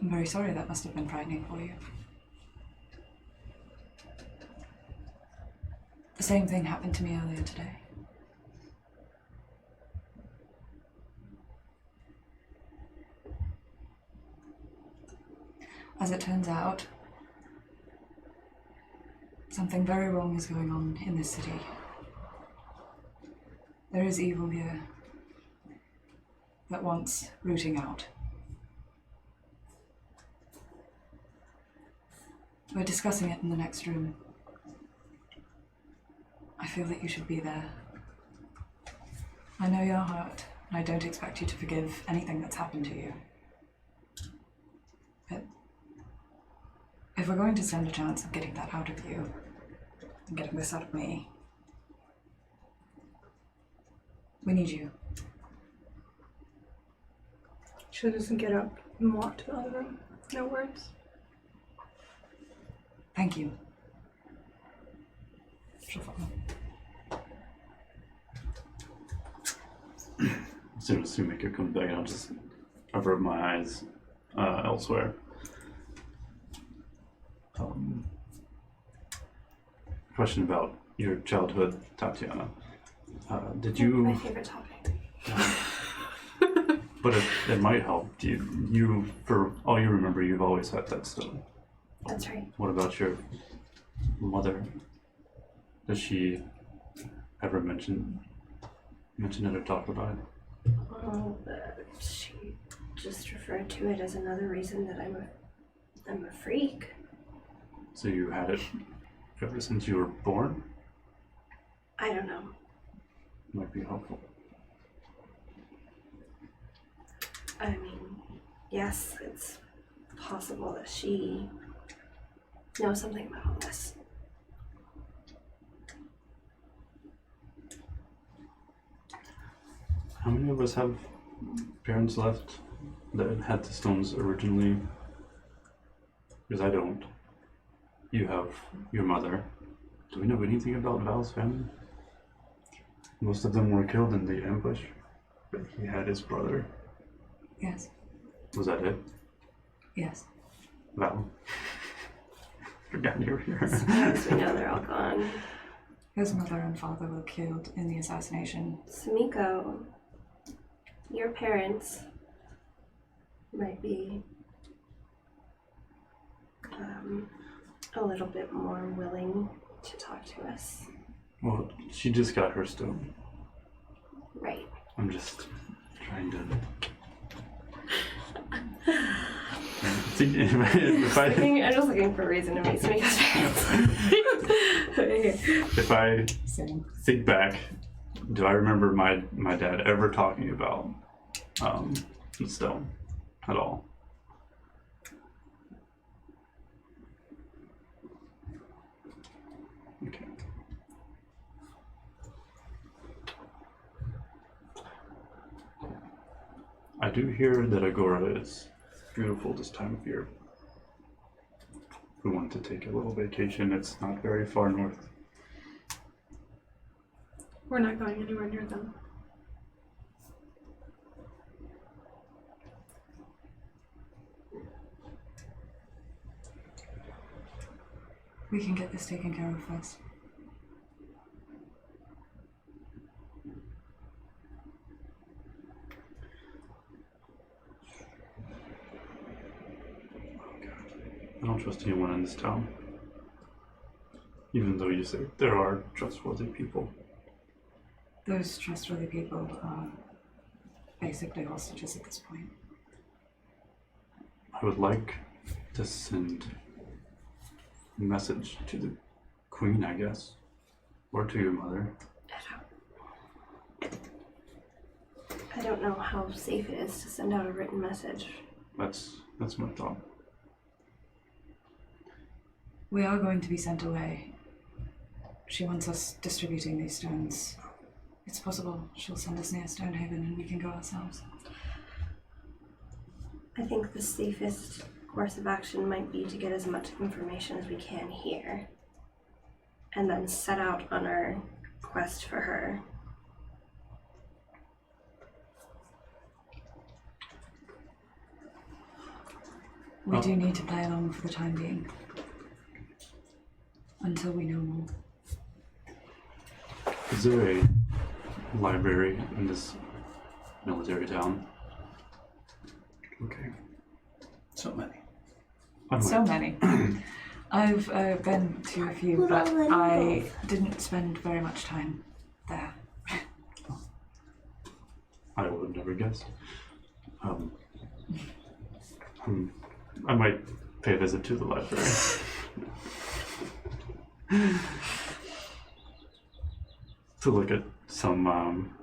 I'm very sorry, that must have been frightening for you. The same thing happened to me earlier today. As it turns out, something very wrong is going on in this city. There is evil here that wants rooting out. We're discussing it in the next room. I feel that you should be there. I know you're hurt, and I don't expect you to forgive anything that's happened to you. But if we're going to stand a chance of getting that out of you, and getting this out of me, we need you. She'll just get up and walk to the other room. No words. Thank you. She'll follow. As soon as Sumika comes back, I'll just avert my eyes elsewhere. Question about your childhood, Tatiana. Did you? My favorite topic. But it might help. You, for all you remember, you've always had that stone. That's right. What about your mother? Does she ever mention it or talk about it? Well, she just referred to it as another reason that I'm a freak. So you had it ever since you were born? I don't know. Might be helpful. I mean, yes, it's possible that she knows something about all this. How many of us have parents left that had the stones originally? Because I don't. You have your mother. Do we know anything about Val's family? Most of them were killed in the ambush, but he had his brother. Yes. Was that it? Yes. Val? Forgot you were here. As far as we know, they're all gone. His mother and father were killed in the assassination. Sumiko, your parents might be a little bit more willing to talk to us. Well, she just got her stone. Right. I'm just trying to. I'm just looking for a reason to make Sneaker's pants. If I Same. think back, do I remember my dad ever talking about the stone at all? Okay. I do hear that Agora is beautiful this time of year. If we want to take a little vacation, it's not very far north. We're not going anywhere near them. We can get this taken care of first. I don't trust anyone in this town. Even though you say there are trustworthy people. Those trustworthy people are basically hostages at this point. I would like to send a message to the Queen, I guess. Or to your mother. I don't know how safe it is to send out a written message. That's my thought. We are going to be sent away. She wants us distributing these stones. It's possible she'll send us near Stonehaven and we can go ourselves. I think the safest course of action might be to get as much information as we can here, and then set out on our quest for her. We do need to play along for the time being. Until we know more. Is there a library in this military town? Okay. So many. So many. I've been to a few, but I didn't spend very much time there. I would have never guessed. I might pay a visit to the library. To look at some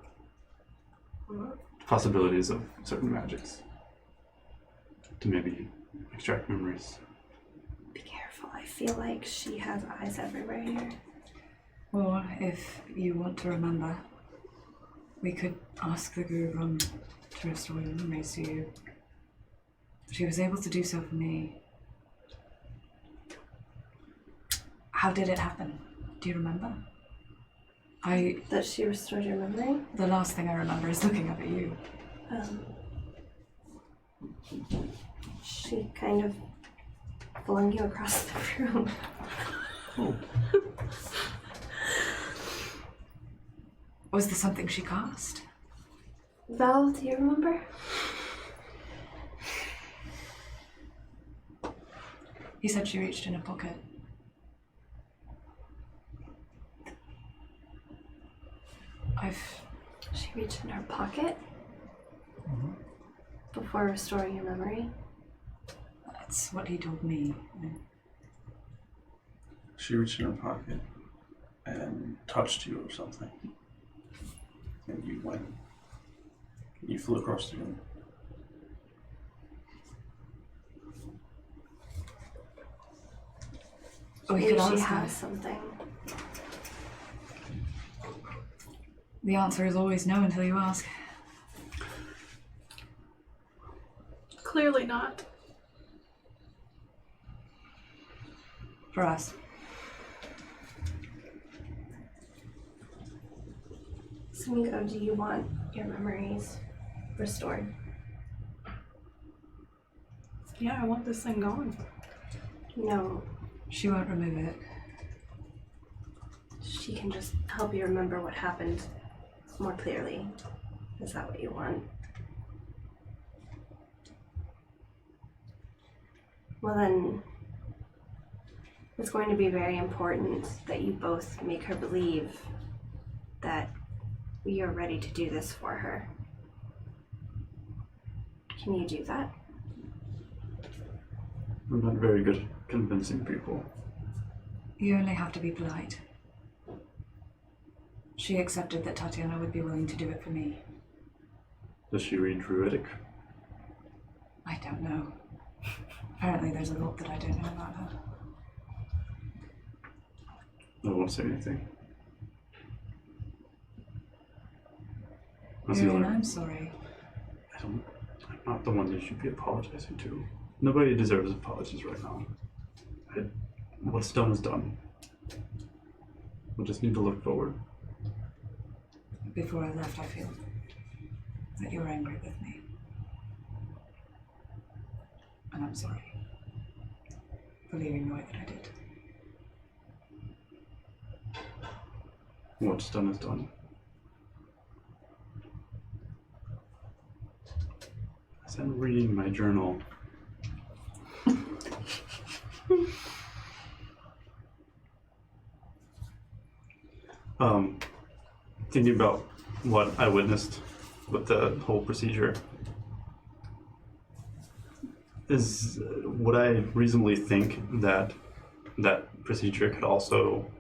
possibilities of certain magics. To maybe extract memories. Be careful, I feel like she has eyes everywhere here. Or if you want to remember, we could ask the Gurugron to restore your memories to you. She was able to do so for me. How did it happen? Do you remember? That she restored your memory? The last thing I remember is looking up at you. She kind of flung you across the room. Oh. Was there something she cast? Val, do you remember? He said she reached in a pocket. She reached in her pocket? Before restoring your memory? That's what he told me. She reached in her pocket and touched you or something. And you went. You flew across the room. We Maybe could she ask her. has something. The answer is always no until you ask. Clearly not. For us. Sumiko, do you want your memories restored? Yeah, I want this thing gone. No, She won't remove it. she can just help you remember what happened more clearly. Is that what you want? Well then, it's going to be very important that you both make her believe that we are ready to do this for her. Can you do that? I'm not very good at convincing people. You only have to be polite. She accepted that Tatiana would be willing to do it for me. Does she read Druidic? I don't know. Apparently there's a lot that I don't know about her. I won't say anything. Erin, I'm sorry. I'm not the one you should be apologizing to. Nobody deserves apologies right now. What's done is done. We'll just need to look forward. Before I left, I feel that you were angry with me. And I'm sorry for leaving the way that I did. What's done is done. As I'm reading my journal, thinking about what I witnessed with the whole procedure, would I reasonably think that that procedure could also,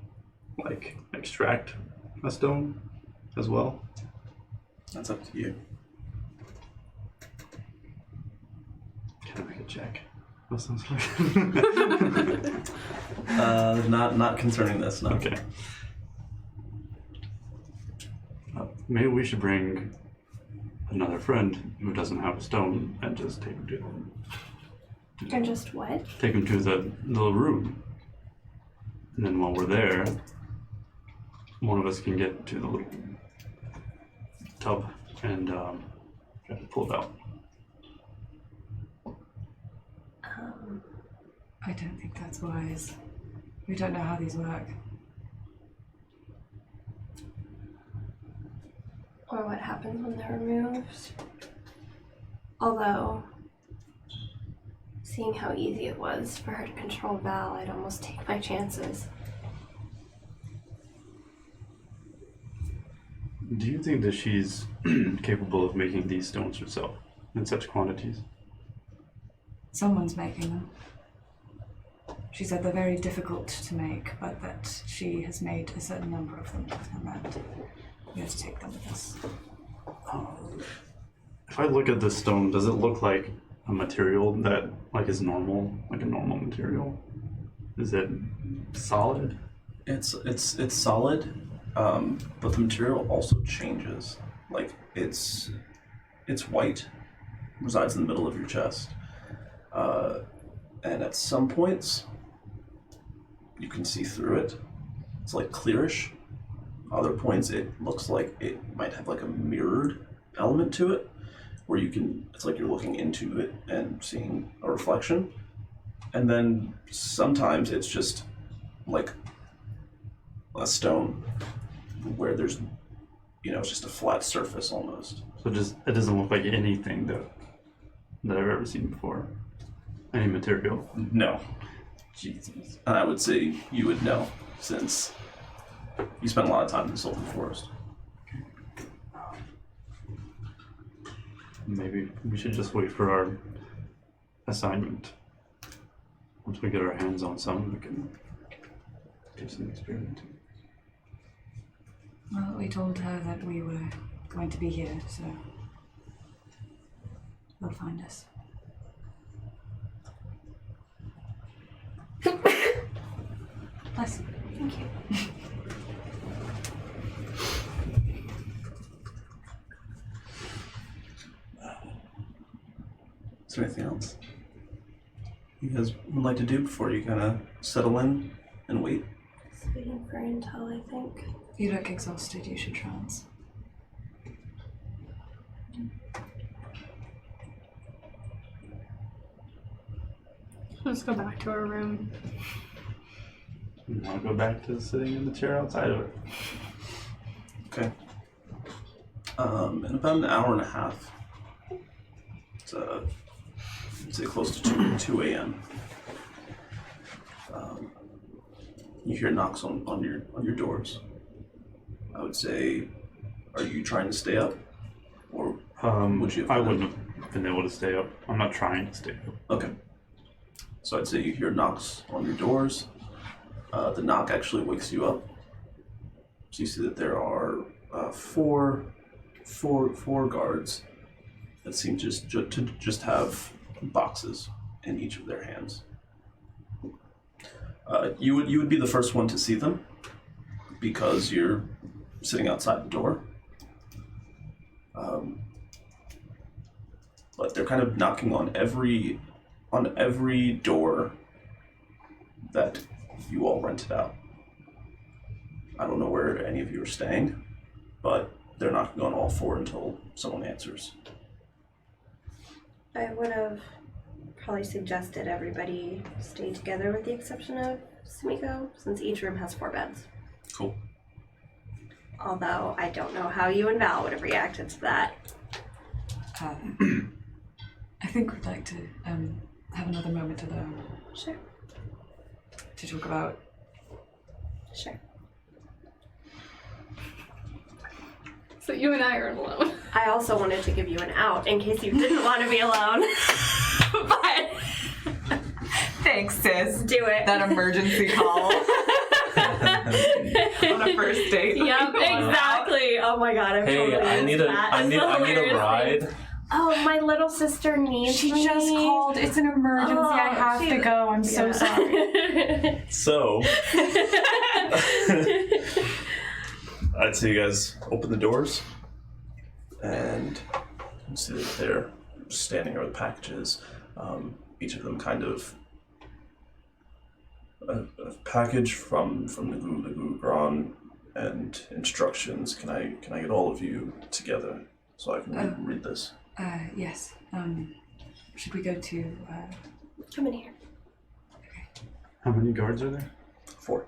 like, extract a stone as well? That's up to you. Can I make a check? That sounds right. Not concerning this, no. Okay. Maybe we should bring another friend who doesn't have a stone and just take him to Or just what? take him to the little room. And then while we're there, one of us can get to the little tub and try to pull it out. I don't think that's wise. We don't know how these work. Or what happens when they're removed. Although, seeing how easy it was for her to control Val, I'd almost take my chances. Do you think that she's capable of making these stones herself in such quantities? Someone's making them. She said they're very difficult to make, but that she has made a certain number of them, and that we have to take them with us. If I look at this stone, does it look like a material that is normal, like a normal material? Is it solid? It's solid, but the material also changes. Like it's white, resides in the middle of your chest, and at some points you can see through it. It's like clearish. Other points it looks like it might have like a mirrored element to it, where it's like you're looking into it and seeing a reflection. And then sometimes it's just like a stone where there's, it's just a flat surface almost. So it doesn't look like anything that I've ever seen before. Any material. No. Jesus. And I would say you would know, since you spent a lot of time in the Sylvan Forest. Maybe we should just wait for our assignment. Once we get our hands on some, we can do some experimenting. Well, we told her that we were going to be here, so they'll find us. Bless you. Thank you. Is there anything else you guys would like to do before you kind of settle in and wait? Just waiting for intel, I think. You look exhausted, you should trance. Let's go back to our room. I'll go back to sitting in the chair outside of it. Okay. In about an hour and a half, I'd say close to 2 a.m. You hear knocks on your doors. I would say, are you trying to stay up, or would you? I wouldn't have been able to stay up. I'm not trying to stay up. Okay. So I'd say you hear knocks on your doors. The knock actually wakes you up. So you see that there are four guards that seem to just have boxes in each of their hands. You would be the first one to see them because you're sitting outside the door. But they're kind of knocking on every door that you all rented out. I don't know where any of you are staying, but they're knocking on all four until someone answers. I would have probably suggested everybody stay together with the exception of Sumiko, since each room has 4 beds. Cool. Although I don't know how you and Val would have reacted to that. I think we'd like to have another moment alone Sure. to talk about. Sure. So you and I are alone. I also wanted to give you an out in case you didn't want to be alone. But Thanks, sis. do it. That emergency call on a first date. Yep, exactly. Oh my god, I'm Hey, totally I need into that. I need a ride. Oh, my little sister needs She me. just called. It's an emergency. Oh, I have to go. I'm so sorry. So, I'd say you guys open the doors, and you see that they're standing there with packages. Each of them kind of a package from the Gurugron and instructions. Can I get all of you together so I can read this? Yes. Should we go to? Come in here. How many guards are there? 4.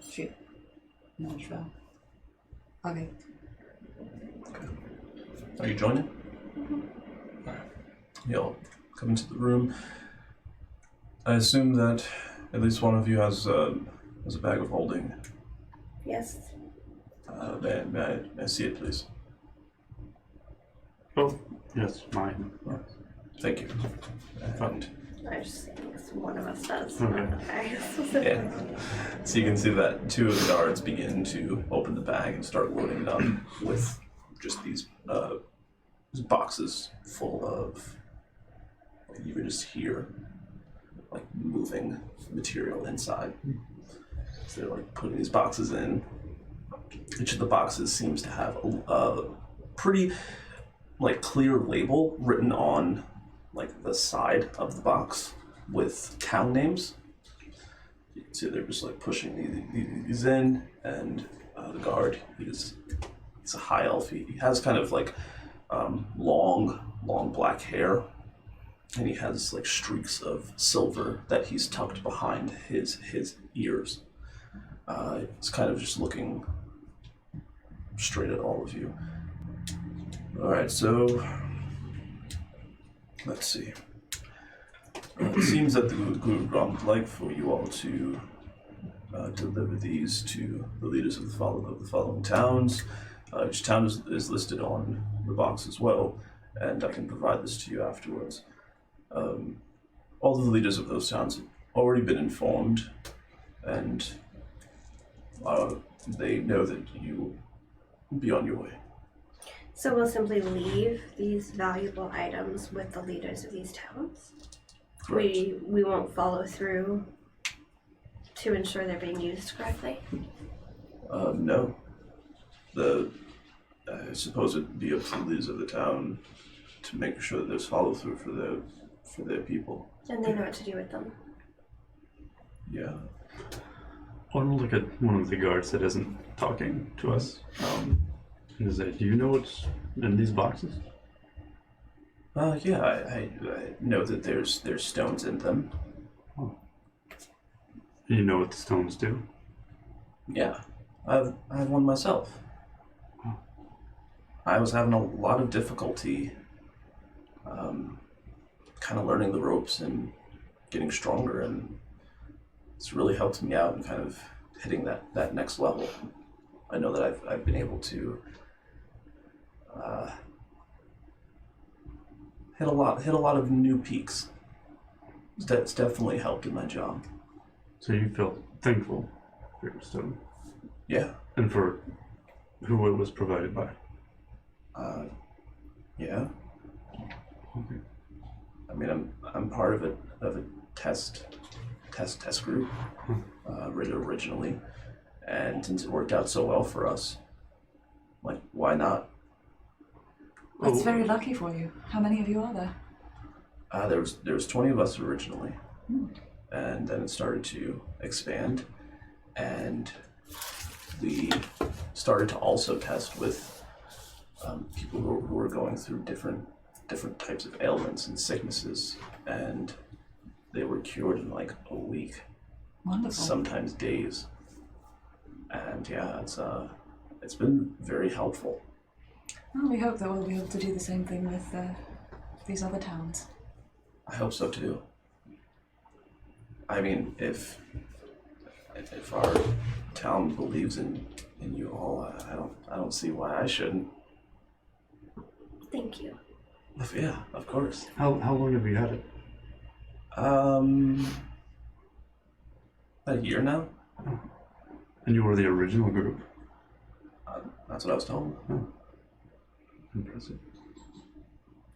Shoot. Nashville. Okay. Are you joining? Alright. You'll come into the room. I assume that at least one of you has a bag of holding. Yes. May I see it, please? Oh, yes, mine. Thank you. And I just think one of us does. Okay. yeah. So you can see that 2 of the guards begin to open the bag and start loading it up with just these boxes full of, you can just hear like moving material inside. So they're like putting these boxes in. Each of the boxes seems to have a pretty like clear label written on like the side of the box with town names. You can see they're just like pushing these in, and the guard, he's a high elf. He has kind of like long black hair, and he has like streaks of silver that he's tucked behind his ears. He's kind of just looking straight at all of you. All right, so let's see. It seems that the Gurugron would like for you all to deliver these to the leaders of the following towns. Each town is listed on the box as well, and I can provide this to you afterwards. All of the leaders of those towns have already been informed, and they know that you will be on your way. So we'll simply leave these valuable items with the leaders of these towns? Correct. We won't follow through to ensure they're being used correctly? No. I suppose it'd be up to the leaders of the town to make sure that there's follow through for their people. And they know what to do with them. Yeah. I want to look at one of the guards that isn't talking to us. Is that, do you know what's in these boxes? Yeah, I know that there's stones in them. Oh. You know what the stones do? Yeah, I have one myself. Oh. I was having a lot of difficulty kind of learning the ropes and getting stronger, and it's really helped me out in kind of hitting that next level. I know that I've been able to hit a lot of new peaks. That's definitely helped in my job. So you feel thankful for your stone? Yeah. And for who it was provided by? Yeah. Okay. I mean, I'm part of a test group originally, and since it worked out so well for us, like, why not? That's very lucky for you. How many of you are there? There was 20 of us originally, and then it started to expand, and we started to also test with people who were going through different types of ailments and sicknesses, and they were cured in like a week. Wonderful. Sometimes days. And yeah, it's been very helpful. Well, we hope that we'll be able to do the same thing with these other towns. I hope so too. I mean, if our town believes in you all, I don't see why I shouldn't. Thank you. Yeah, of course. How long have you had it? About a year now. And you were the original group? That's what I was told. Oh. Impressive.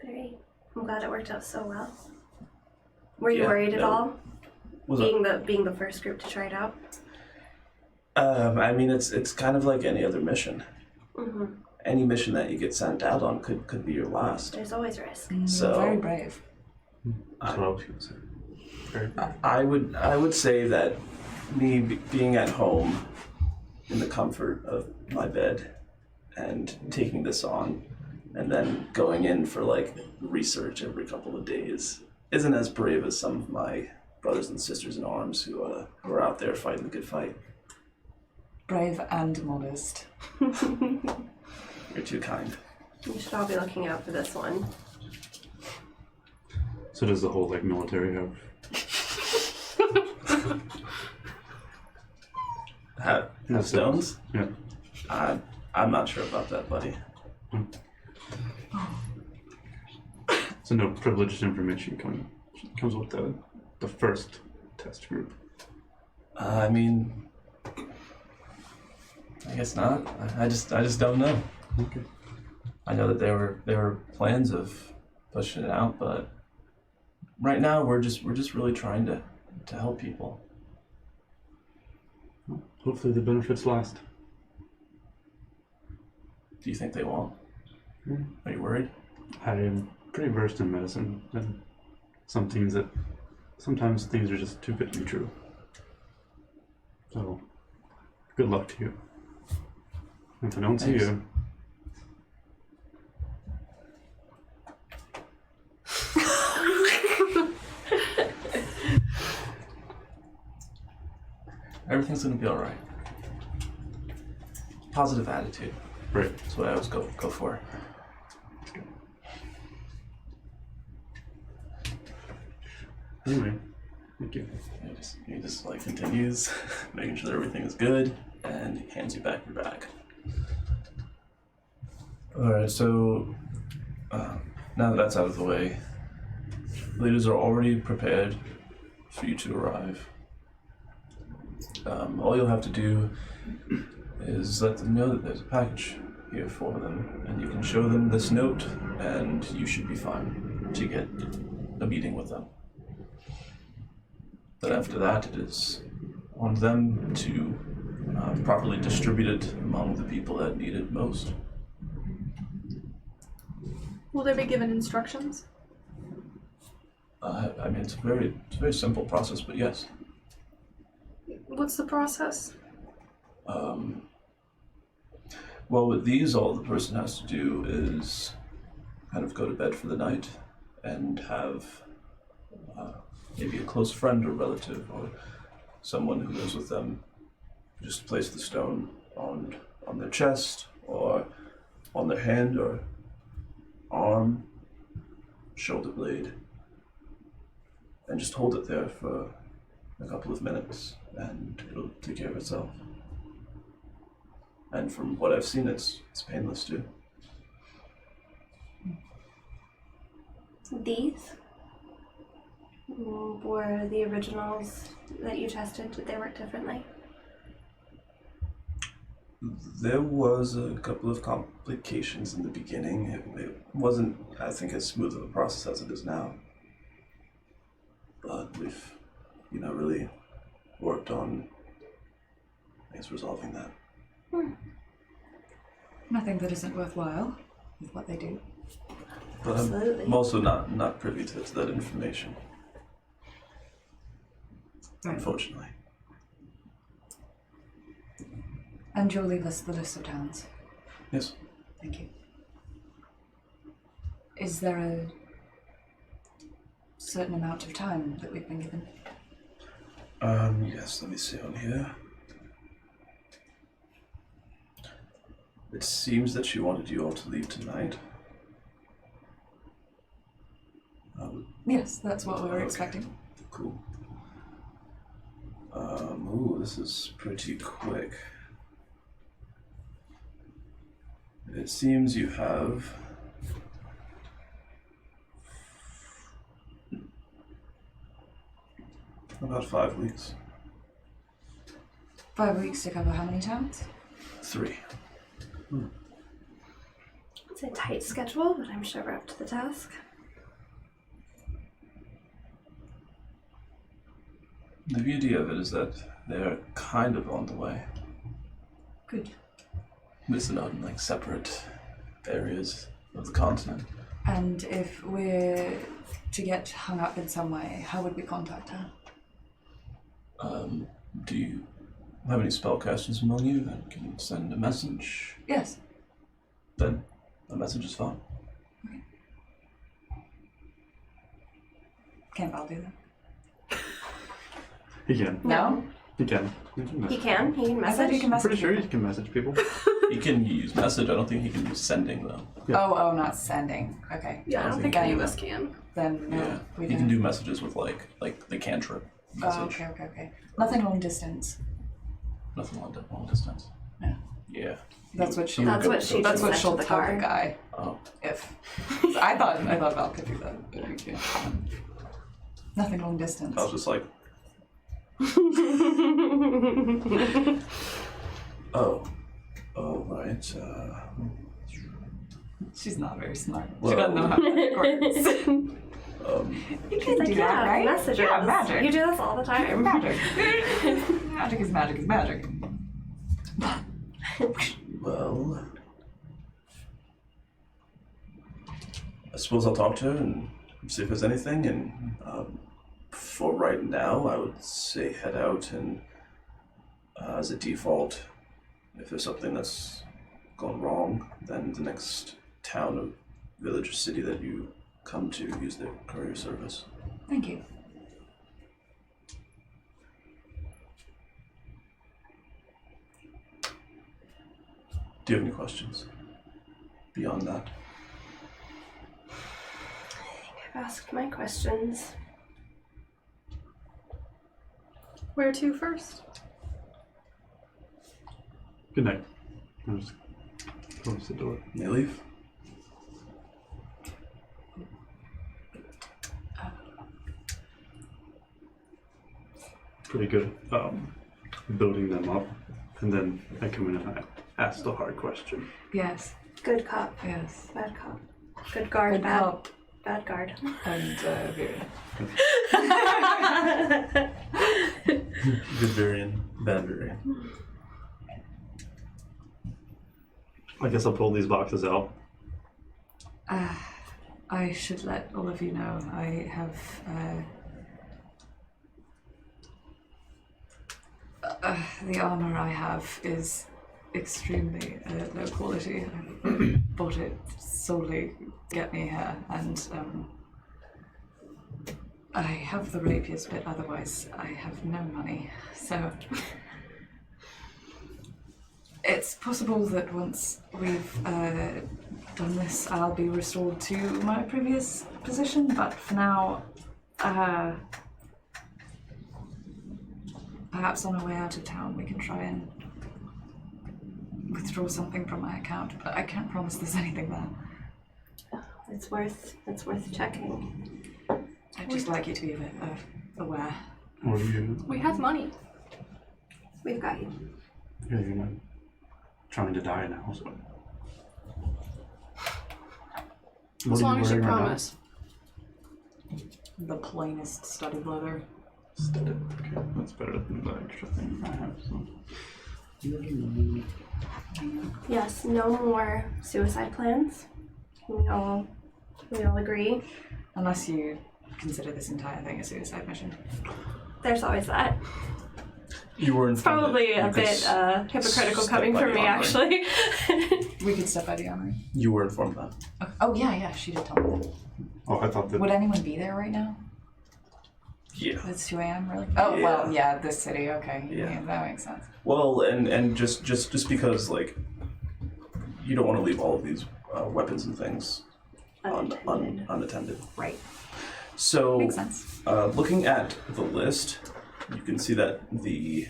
Very. I'm glad it worked out so well. Were you Yeah, worried at no. all? Was Being the first group to try it out? I mean, it's kind of like any other mission. Mm-hmm. Any mission that you get sent out on could be your last. There's always risk. So- Very brave. That's what I was going to say. Very brave. I would say that me being at home in the comfort of my bed and taking this on and then going in for like research every couple of days isn't as brave as some of my brothers and sisters in arms who are out there fighting the good fight. Brave and modest. You're too kind. You should all be looking out for this one. So does the whole like military have? Have stones? Yeah. I'm not sure about that, buddy. So no privileged information comes with the first test group. I mean, I guess not. I just don't know. Okay. I know that there were plans of pushing it out, but right now we're just really trying to help people. Hopefully the benefits last. Do you think they won't? Hmm. Are you worried? I am pretty versed in medicine, and sometimes things are just too good to be true. So, good luck to you. If I don't see Thanks. you, Everything's gonna be all right. Positive attitude. right. That's what I always go for. Anyway, thank you. He just like continues, making sure that everything is good, and he hands you back your bag. All right, so now that that's out of the way, leaders are already prepared for you to arrive. All you'll have to do is let them know that there's a package here for them, and you can show them this note, and you should be fine to get a meeting with them. But after that, it is on them to properly distribute it among the people that need it most. Will they be given instructions? I mean, it's a very simple process, but yes. What's the process? Well, with these, all the person has to do is kind of go to bed for the night and have maybe a close friend or relative or someone who lives with them just place the stone on their chest or on their hand or arm, shoulder blade and just hold it there for a couple of minutes and it'll take care of itself. And from what I've seen, it's painless too. These were the originals that you tested. Did they work differently? There was a couple of complications in the beginning. It wasn't, I think, as smooth of a process as it is now. But we've, really worked on, I guess, resolving that. Nothing that isn't worthwhile with what they do. But Absolutely. I'm also not privy to that information, Right. unfortunately. And you'll leave us the list of towns. Yes. Thank you. Is there a certain amount of time that we've been given? Yes, let me see on here. It seems that she wanted you all to leave tonight. Yes, that's what we were Okay. expecting. Cool. This is pretty quick. It seems you have about 5 weeks. 5 weeks to cover how many towns? 3. It's a tight schedule, but I'm sure we're up to the task. The beauty of it is that they're kind of on the way. Good. They're not in separate areas of the continent. And if we're to get hung up in some way, how would we contact her? Do you have any spellcasters among you that can send a message? Yes. Then a message is fine. Can't Val do that? He can. No? He can. He can He message. can. He can I message. thought you can I'm message. pretty sure he can message people. He can use message. I don't think he can use sending though. Oh, not sending. Okay. Yeah, I don't think any of us can. Then no, Yeah, we he don't. can do messages with like the cantrip Oh, message. okay. Nothing long distance. Nothing long distance. No. Yeah. That's what she. That's what she That's what just she'll sent to the tell the card. guy. Oh. If I thought Val could do that, but we can't. Nothing long distance. I was just like, oh, right. She's not very smart. She Well- doesn't know how magic works. You guys do that, right? messages. Yeah, magic. You do this all the time. Magic. Magic is magic is magic. Well, I suppose I'll talk to her and see if there's anything. And for right now, I would say head out and, as a default, if there's something that's gone wrong, then the next town or village or city that you come to, use their courier service. Thank you. Do you have any questions beyond that? I've asked my questions. Where to first? Good night. I'll just close the door. May I leave? Pretty good building them up. And then I come in and I ask the hard question. Yes. Good cop, Yes. bad cop. Good guard, Good bad, cop. bad guard. And very. Good variant, bad variant. I guess I'll pull these boxes out. I should let all of you know I have the armor I have is extremely low quality. I bought it solely to get me here, and I have the rapiers, but otherwise I have no money. So It's possible that once we've done this, I'll be restored to my previous position, but for now, perhaps on our way out of town we can try and withdraw something from my account, but I can't promise there's anything there. It's worth checking. I'd just like you to be a bit aware. What are you? We have money. We've got you. Yeah, you're not trying to die now, so. As long as you promise. The plainest studded leather. Studded. Okay, that's better than the extra thing I have. So. Yes, no more suicide plans. We all agree. Unless you consider this entire thing a suicide mission. There's always that. You were It's probably a bit hypocritical coming from me, actually. We could step by the armory. You were informed of that. Oh, yeah, she did tell me that. Oh, I thought that. Would anyone be there right now? Yeah. It's 2 a.m. really? Oh, Yeah. well, yeah, this city, okay. Yeah. That makes sense. Well, and just because like you don't want to leave all of these weapons and things unattended. Right. So, Makes sense. Looking at the list, you can see that the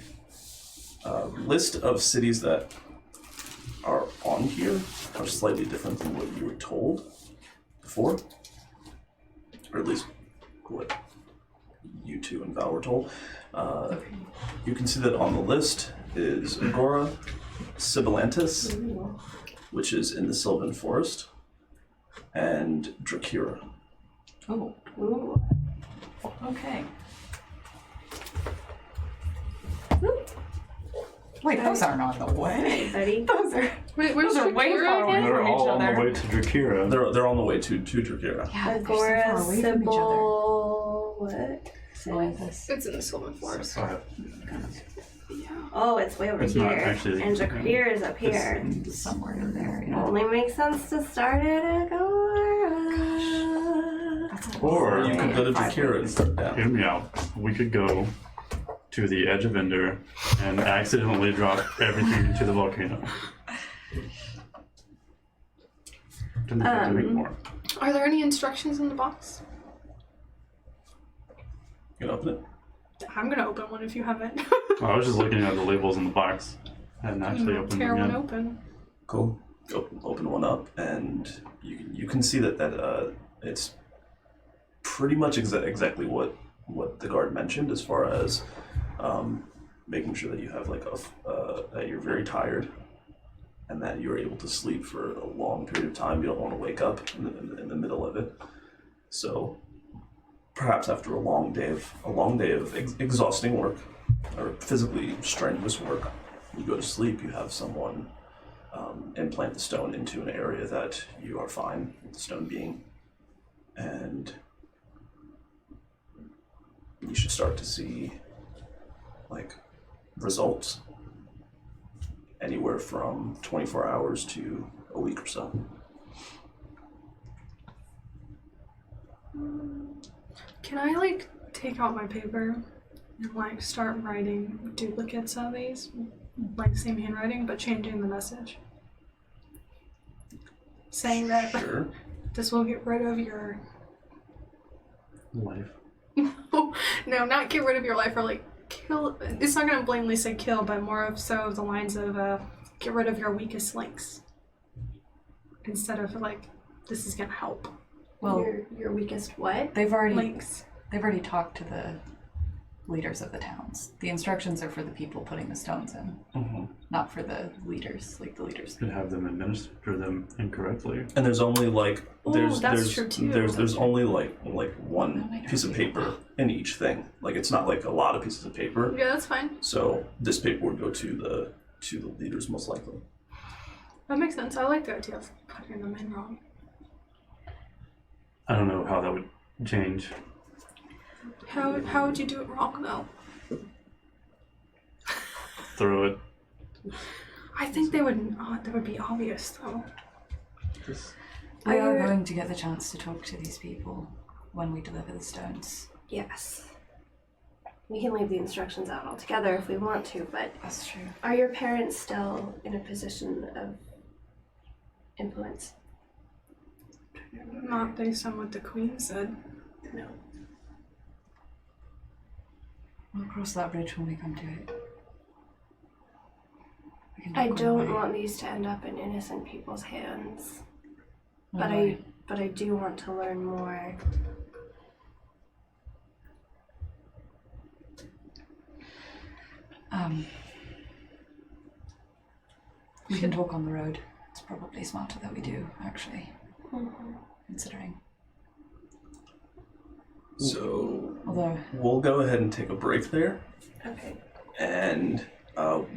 list of cities that are on here are slightly different than what you were told before, or at least what you two and Val were told. You can see that on the list is Agora, Sibilantis, which is in the Sylvan Forest, and Drakira. Oh, Ooh. okay. Wait, those aren't on the way. Buddy. Those are. Wait, where's Those are way Drakira far away again? They're from each all on other. the way to Drakira. They're on the way to Drakira. Yeah, they're so Agora, far away from each other. Sybil, what? Silanthus. It's in the Sylvan Forest. Oh, it's way over It's here. not actually- And Drakira is up here. Somewhere in there, yeah. Only makes sense to start at Agora. That's a Or You could go to Drakira and start down. Hear me out. We could go to the edge of Ender and accidentally drop everything into the volcano. Didn't have to make more. Are there any instructions in the box? You can open it. I'm gonna open one if you haven't. I was just looking at the labels in the box and actually opened Tear them one yet. open. Cool. Open one up, and you can see that it's pretty much exactly what the guard mentioned as far as making sure that you have like that you're very tired and that you're able to sleep for a long period of time. You don't want to wake up in the middle of it. So perhaps after a long day of exhausting work or physically strenuous work, you go to sleep. You have someone implant the stone into an area that you are fine with the stone being, and you should start to see like results anywhere from 24 hours to a week or so. Can I like take out my paper and like start writing duplicates of these, like same handwriting, but changing the message, saying that Sure. this will get rid of your Life. no, not get rid of your life, or like kill. It's not gonna blatantly say kill, but more of so the lines of get rid of your weakest links, instead of like this is gonna help Well, Your weakest what? they've already links. talked to the leaders of the towns. The instructions are for the people putting the stones in, not for the leaders, like the leaders. Could have them administer them incorrectly. And there's only like that's true too. there's only like one piece of paper in each thing. Like it's not like a lot of pieces of paper. Yeah, that's fine. So this paper would go to the leaders most likely. That makes sense. I like the idea of putting them in wrong. I don't know how that would change. How would you do it wrong though? Throw it. I think they would. That would be obvious though. Just We are going to get the chance to talk to these people when we deliver the stones. Yes. we can leave the instructions out altogether if we want to, but That's true. are your parents still in a position of influence? Not based on what the queen said. No. We'll cross that bridge when we come to it. We can I talk on the don't way. want these to end up in innocent people's hands. No But way. I do want to learn more. We can talk on the road. It's probably smarter that we do, actually, considering. So Although, we'll go ahead and take a break there, Okay. and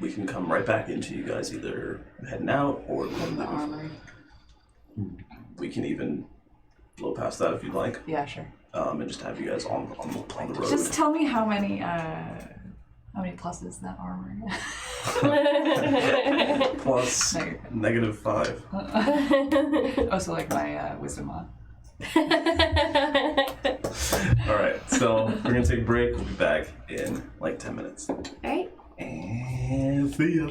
we can come right back into you guys either heading out or in the armory. we can even blow past that if you'd like, Yeah, sure. and just have you guys on the road. Just tell me how many pluses that armory. Plus -5. Also, like my wisdom on. All right, so we're gonna take a break. We'll be back in like 10 minutes. Right? And see ya.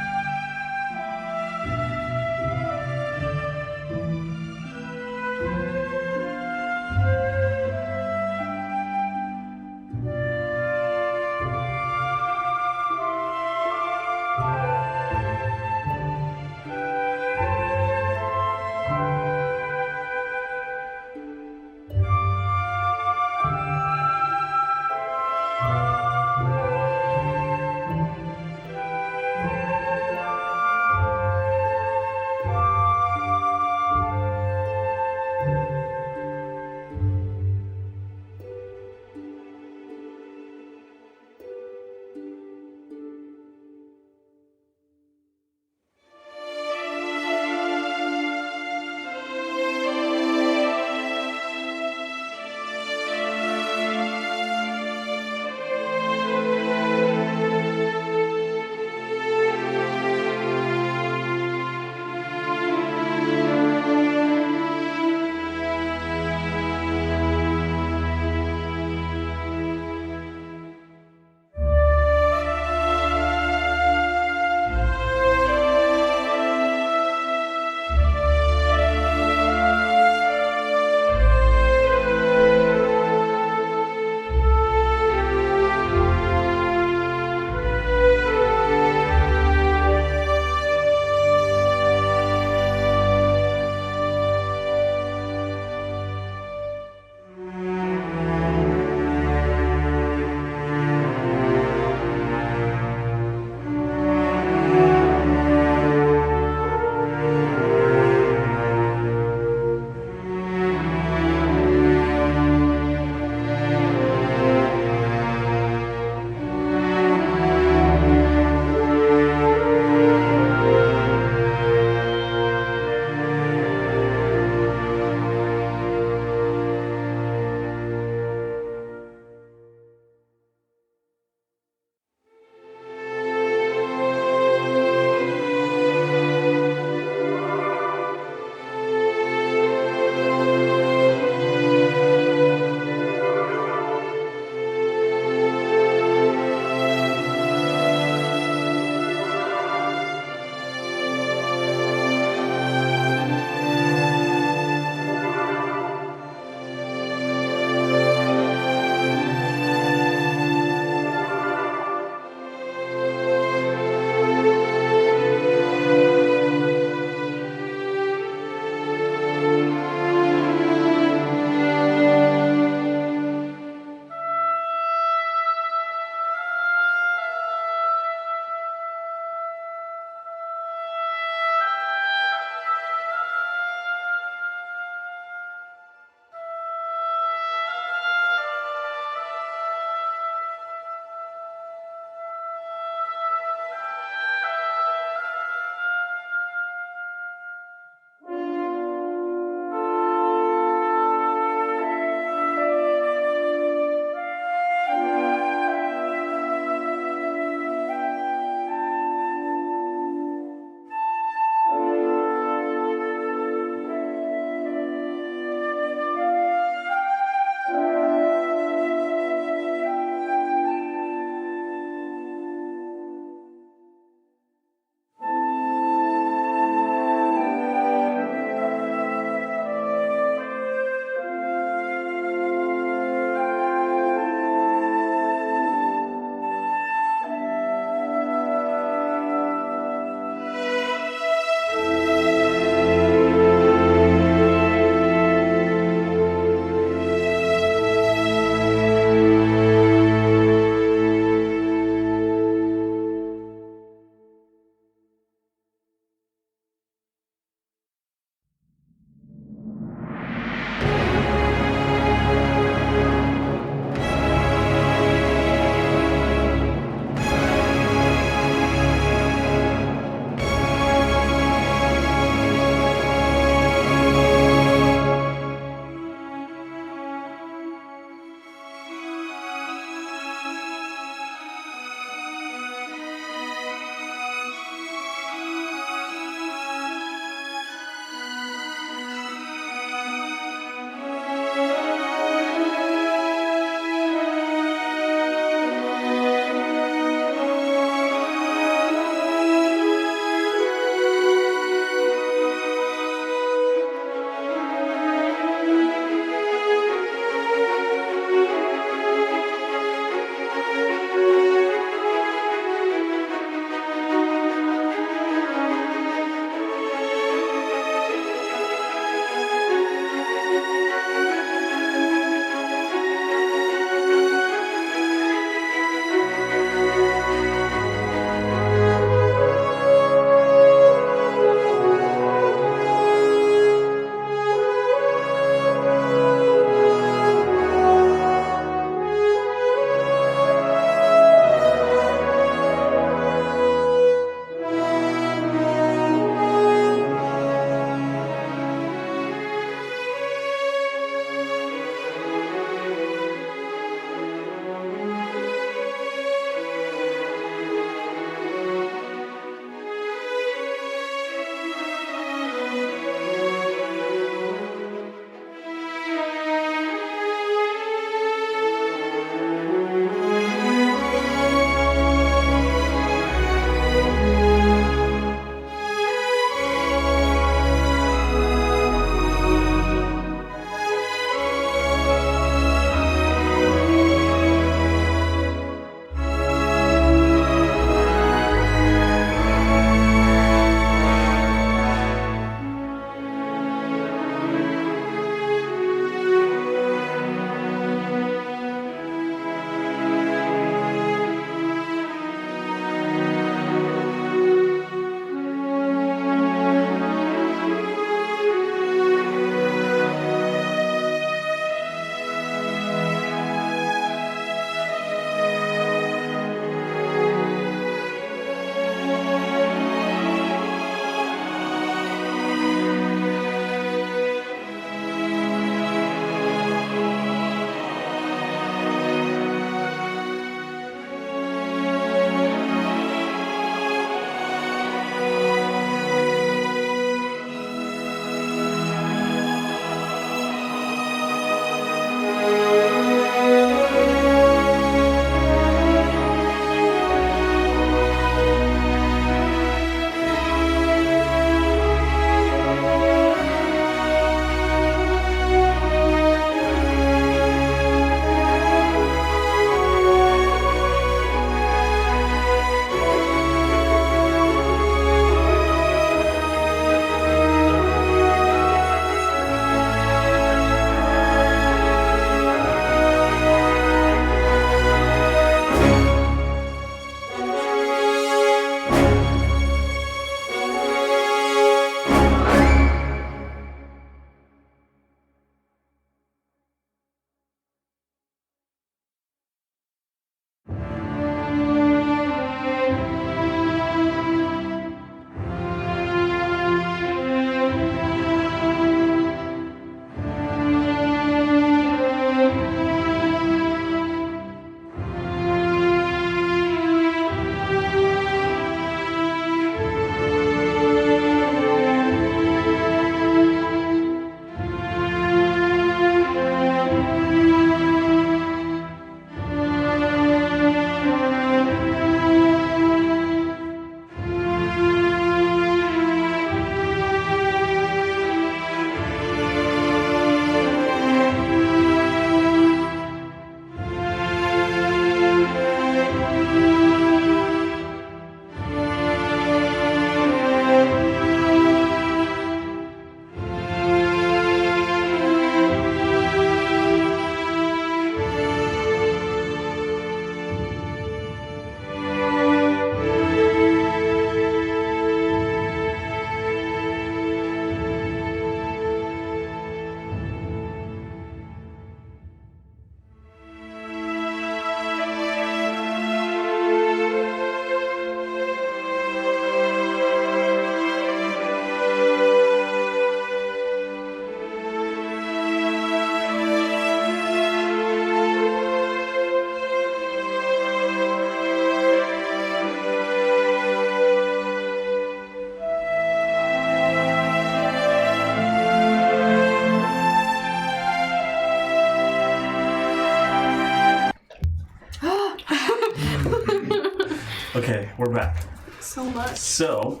Okay, we're back. So much. So,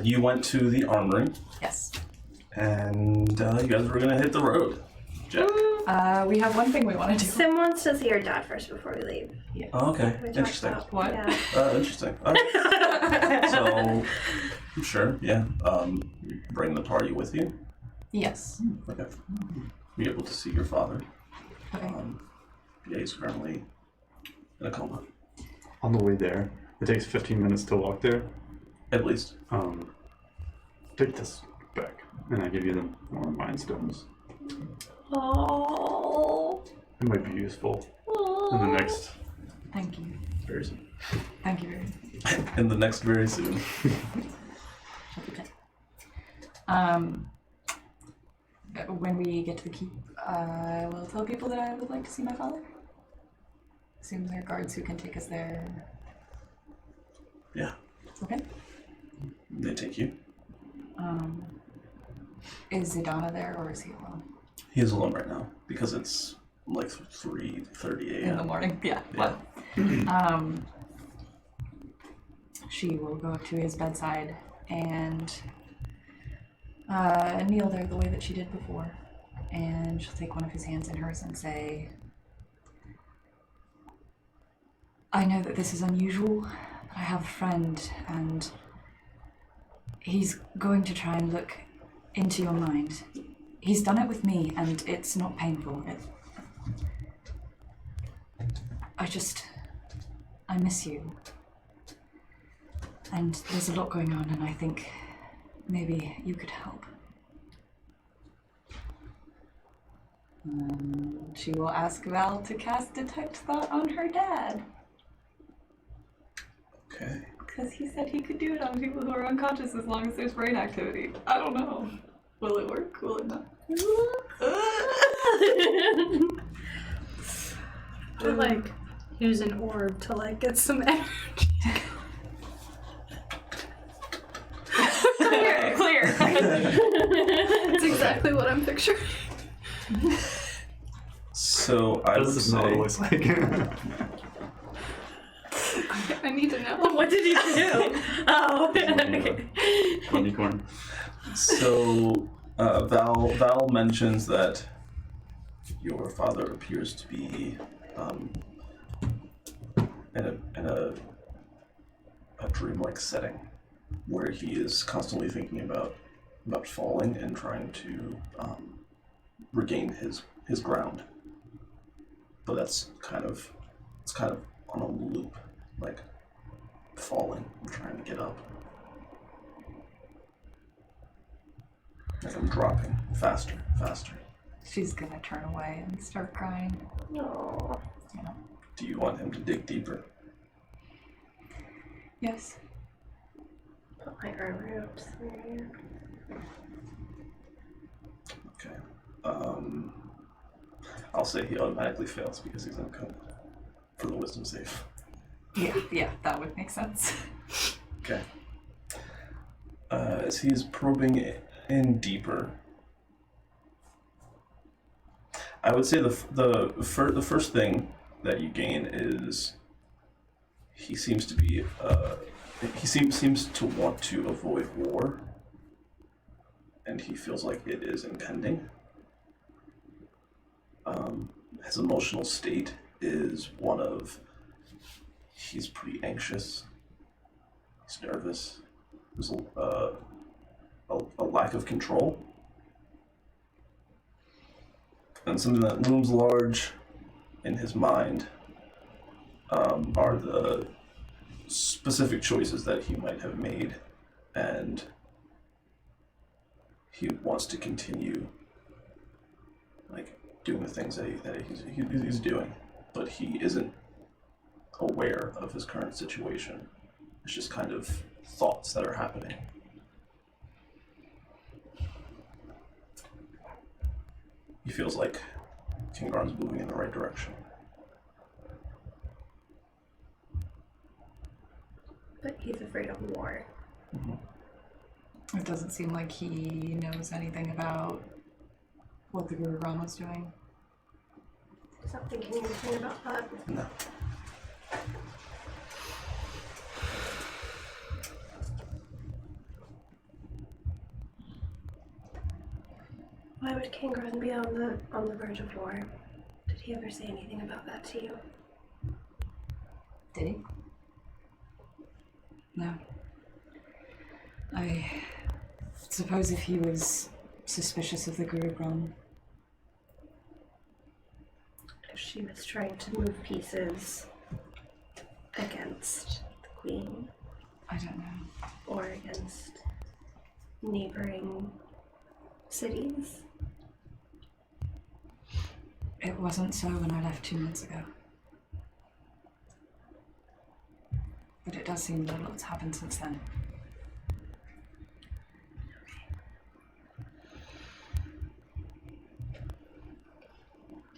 you went to the armory, Yes. and you guys were gonna hit the road. Jack. We have one thing we want to do. Sim wants to see your dad first before we leave. Oh, okay, We talked interesting. about- What? Yeah. Interesting. So, sure, yeah. You bring the party with you. Yes. Okay. Be able to see your father. Okay. Yeah, he's currently in a coma, On the way there, it takes 15 minutes to walk there. at least. Take this back, and I give you them more mind stones. Oh. It might be useful in the next Thank you. Very soon. Thank you very much. In the next very soon. When we get to the keep, I will tell people that I would like to see my father. Assume there are guards who can take us there. Yeah, Okay. they take you. Is Zidana there or is he alone? He is alone right now because it's like 3:30 In the a.m. morning? Yeah. Yeah. She will go up to his bedside and kneel there the way that she did before. And she'll take one of his hands in hers and say, I know that this is unusual, but I have a friend and he's going to try and look into your mind. He's done it with me and it's not painful. I miss you. And there's a lot going on and I think maybe you could help. She will ask Val to cast Detect Thought on her dad. Okay. Because he said he could do it on people who are unconscious as long as there's brain activity. I don't know. Will it work? Will it not? To like use an orb to like get some energy. Clear. That's exactly what I'm picturing. So I would This is not what it say looks like. I need to know. What did he do? Oh. Okay. Unicorn. so. Val mentions that your father appears to be in a dreamlike setting where he is constantly thinking about falling and trying to regain his ground. But it's kind of on a loop, like falling and trying to get up. Like I'm dropping faster. She's gonna turn away and start crying. No. Yeah. Do you want him to dig deeper? Yes. Put my arm around sleeve. Okay. I'll say he automatically fails because he's in a coma for the wisdom save. Yeah, that would make sense. Okay. As he's probing in deeper, I would say the first thing that you gain is he seems to be he seems to want to avoid war, and he feels like it is impending. His emotional state is one of he's pretty anxious, he's nervous, there's a lack of control. And something that looms large in his mind are the specific choices that he might have made, and he wants to continue like doing the things that he's doing, but he isn't aware of his current situation. It's just kind of thoughts that are happening. He feels like Gurugron's moving in the right direction. But he's afraid of war. It doesn't seem like he knows anything about what the Gurugron was doing. Stop thinking anything about that. No. King Gurugron be on the verge of war? Did he ever say anything about that to you? Did he? No. I suppose if he was suspicious of the Gurugron, If she was trying to move pieces against the Queen I don't know. or against neighboring cities. It wasn't so when I left 2 months ago. But it does seem that a lot's happened since then.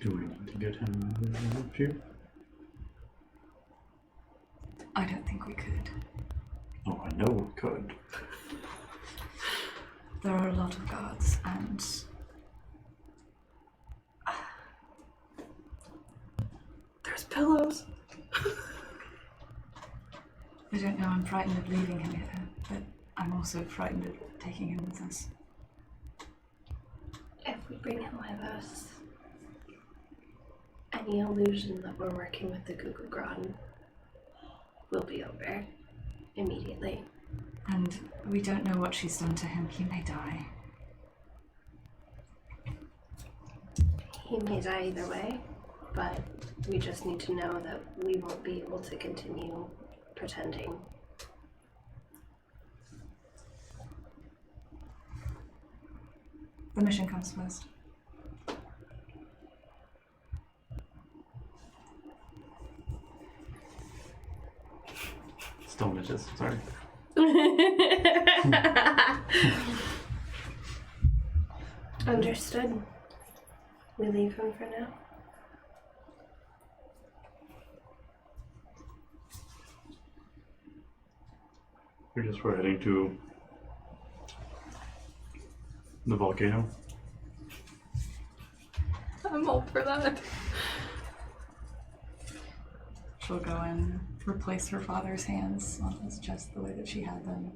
Do we need to get him up here? I don't think we could. Oh, I know we could. There are a lot of guards, and There's pillows. I don't know, I'm frightened of leaving him here, but I'm also frightened of taking him with us. If we bring him with us, any illusion that we're working with the Gurugron will be over immediately. And we don't know what she's done to him. He may die. He may die either way, but we just need to know that we won't be able to continue pretending. The mission comes first. Stone edges, sorry. Understood. We leave him for now. We're heading to the volcano. I'm all for that. She'll go and replace her father's hands on his chest the way that she had them,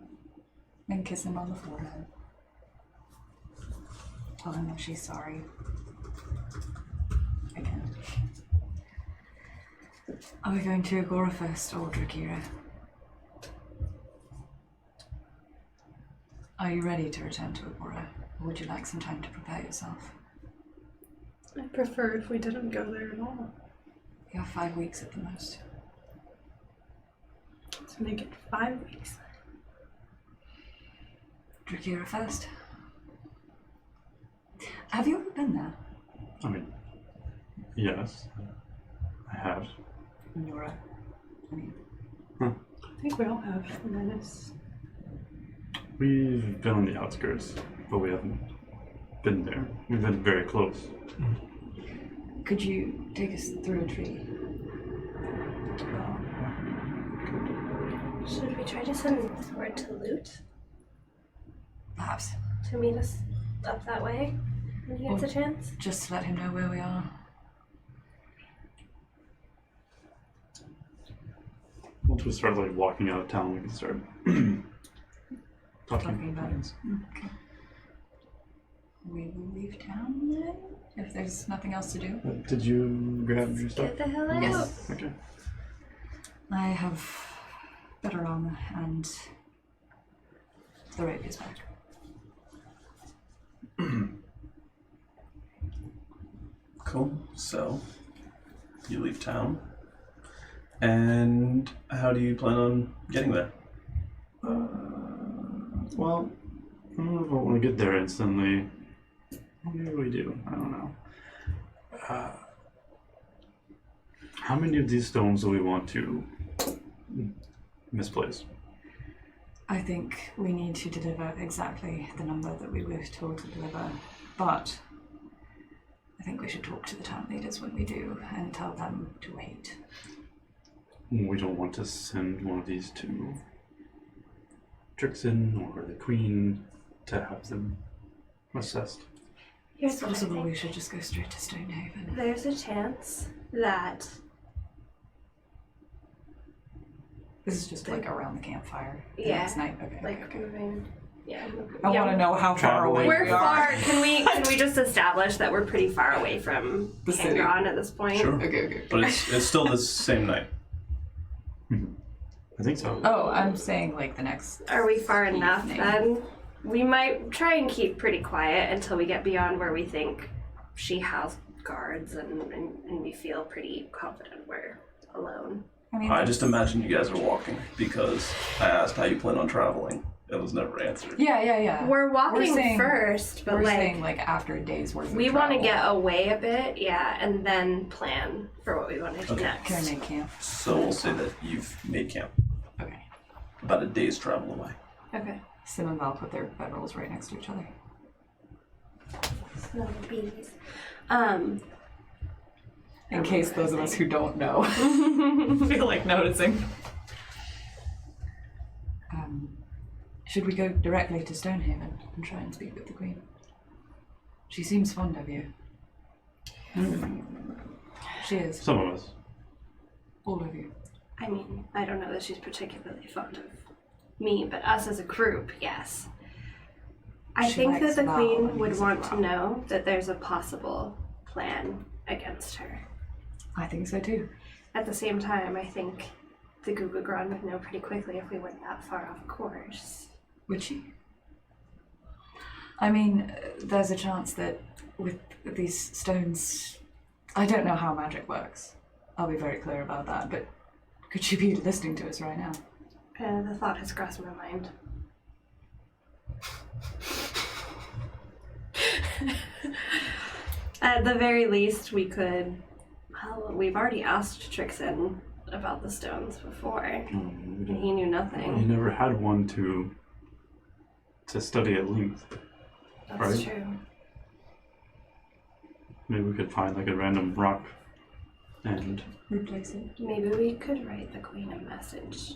and kiss him on the forehead. Tell him that she's sorry. Again. Are we going to Agora first or Drakira? Are you ready to return to Agora, or would you like some time to prepare yourself? I'd prefer if we didn't go there at all. You have 5 weeks at the most. Let's make it 5 weeks. Drakira first. Have you ever been there? I mean, yes, I have. Nora? I mean, I think we all have. Menace. We've been on the outskirts, but we haven't been there. We've been very close. could you take us through a tree? Should we try to send word to Loot Perhaps. to meet us up that way when he gets a chance? Just to let him know where we are. Once we start like walking out of town, we can start Talking about it. Okay. We will leave town then, if there's nothing else to do. Did you grab your stuff? Get the hell out. Yes. Okay. I have better armor and the rape is back. Cool. So, you leave town. And how do you plan on getting there? Well, I don't know if I want to get there instantly. Maybe we do. I don't know. How many of these stones do we want to misplace? I think we need to deliver exactly the number that we were told to deliver, but I think we should talk to the town leaders when we do and tell them to wait. We don't want to send one of these to Trixon or the Queen to have them assessed. Here's It's what I possible think. we should just go straight to Stonehaven. There's a chance that This is just like around the campfire. the Yeah, next night. Okay. like okay. moving Yeah. I want to know how far away We're we are. far. Can we just establish that we're pretty far away from The city. Gurugron at this point? Sure. Okay. But it's still the same night. I think so. Oh, I'm saying like the next. Are we far enough evening. then? We might try and keep pretty quiet until we get beyond where we think she has guards and we feel pretty confident we're alone. I mean, I just imagine you guys are walking because I asked how you plan on traveling. It was never answered. Yeah. We're walking saying- first, but We're like saying like after a day's worth of we want to travel. get away a bit, yeah, and then plan for what we want to do Okay. next. Can I make camp? So we'll say that you've made camp. Okay. About a day's travel away. Okay. Sim and Val put their bedrolls right next to each other. Smell the bees. In case those of us who don't know feel like noticing. Should we go directly to Stonehaven and try and speak with the Queen? She seems fond of you. She is. Some of us. All of you. I mean, I don't know that she's particularly fond of me, but us as a group, yes. I She think likes that the Val Queen and would he's want to Val. know that there's a possible plan against her. I think so too. At the same time, I think the Gurugron would know pretty quickly if we went that far off course. Would she? I mean, there's a chance that with these stones, I don't know how magic works. I'll be very clear about that, but could she be listening to us right now? The thought has crossed my mind. At the very least, we could. Well, we've already asked Trixon about the stones before, and he knew You nothing. never had one to study at length. That's right. true. Maybe we could find like a random rock and Replace it. Maybe we could write the Queen a message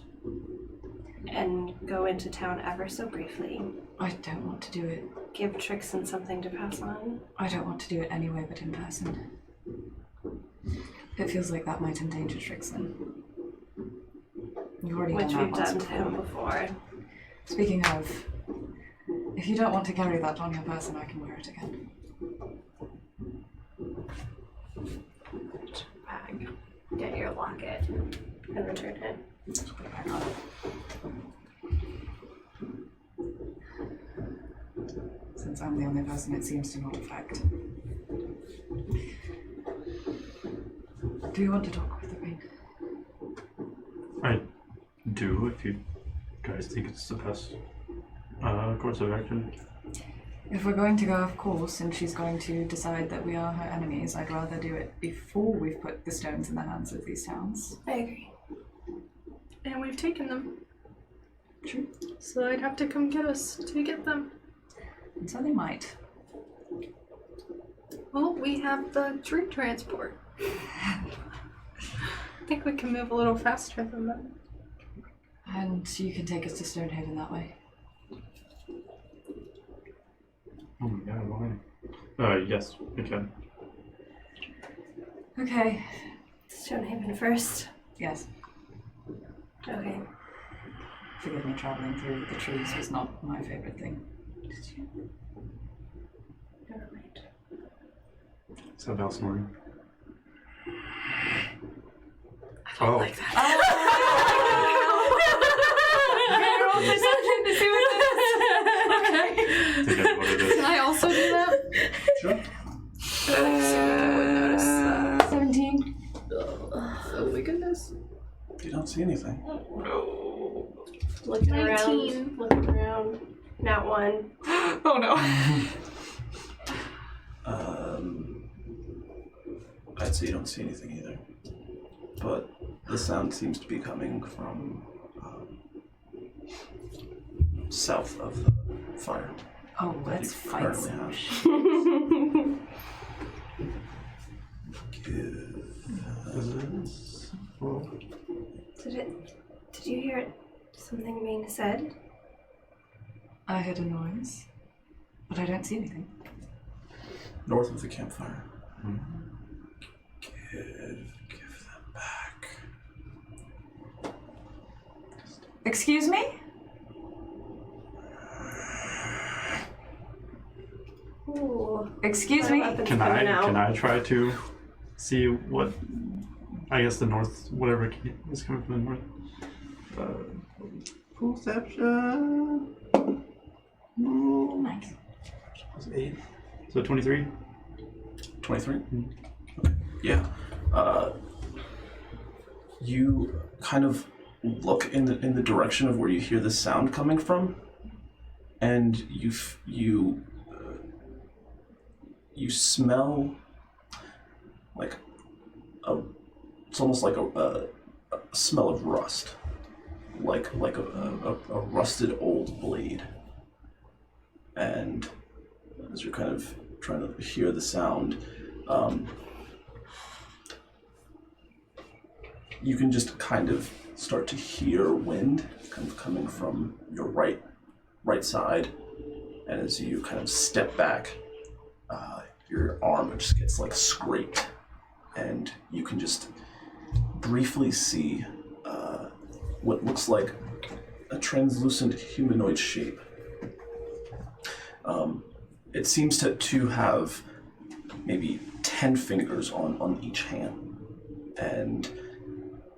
and go into town ever so briefly. I don't want to do it. Give Trixon something to pass on. I don't want to do it anyway, but in person. It feels like that might endanger Trixon. You've already Which done we've that once done to him before. before. Speaking of, if you don't want to carry that on your person, I can wear it again. Bag. Get your locket and return it. Just put it back on. Since I'm the only person it seems to not affect. Do you want to talk with the Queen? I do if you guys think it's the best course of action. If we're going to go off course and she's going to decide that we are her enemies, I'd rather do it before we've put the stones in the hands of these towns. I agree. And we've taken them. True. So they'd have to come get us to get them. And so they might. Well, we have the tree transport. I think we can move a little faster than them. And you can take us to Stonehaven that way. Oh my god, why? Yes, we can. Okay. Stonehaven first. Yes. Okay. Forgive me, traveling through the trees was not my favorite thing. Never mind. Is that Val snoring? Oh, Like that. I think I know what it is. Can I also do that? Sure. 17. Oh my goodness. You don't see anything. Looking 19. around. Looking around. Not one. Oh no. I'd say you don't see anything either. But the sound seems to be coming from south of the fire. Oh, that let's you fight currently some have. shit. Did you hear something being said? I heard a noise, but I don't see anything. North of the campfire. Give them back. Excuse me? Excuse My me? weapon's Can coming out. I try to see what? I guess the north, whatever is coming from the north. Perception. Nice. Plus 8. So 23. 23? Okay. Yeah. You kind of look in the direction of where you hear the sound coming from, and you smell like it's almost like a smell of rust, like a rusted old blade. And as you're kind of trying to hear the sound, you can just kind of start to hear wind kind of coming from your right side, and as you kind of step back, your arm just gets like scraped, and you can just briefly see what looks like a translucent humanoid shape. It seems to have maybe 10 fingers on each hand, and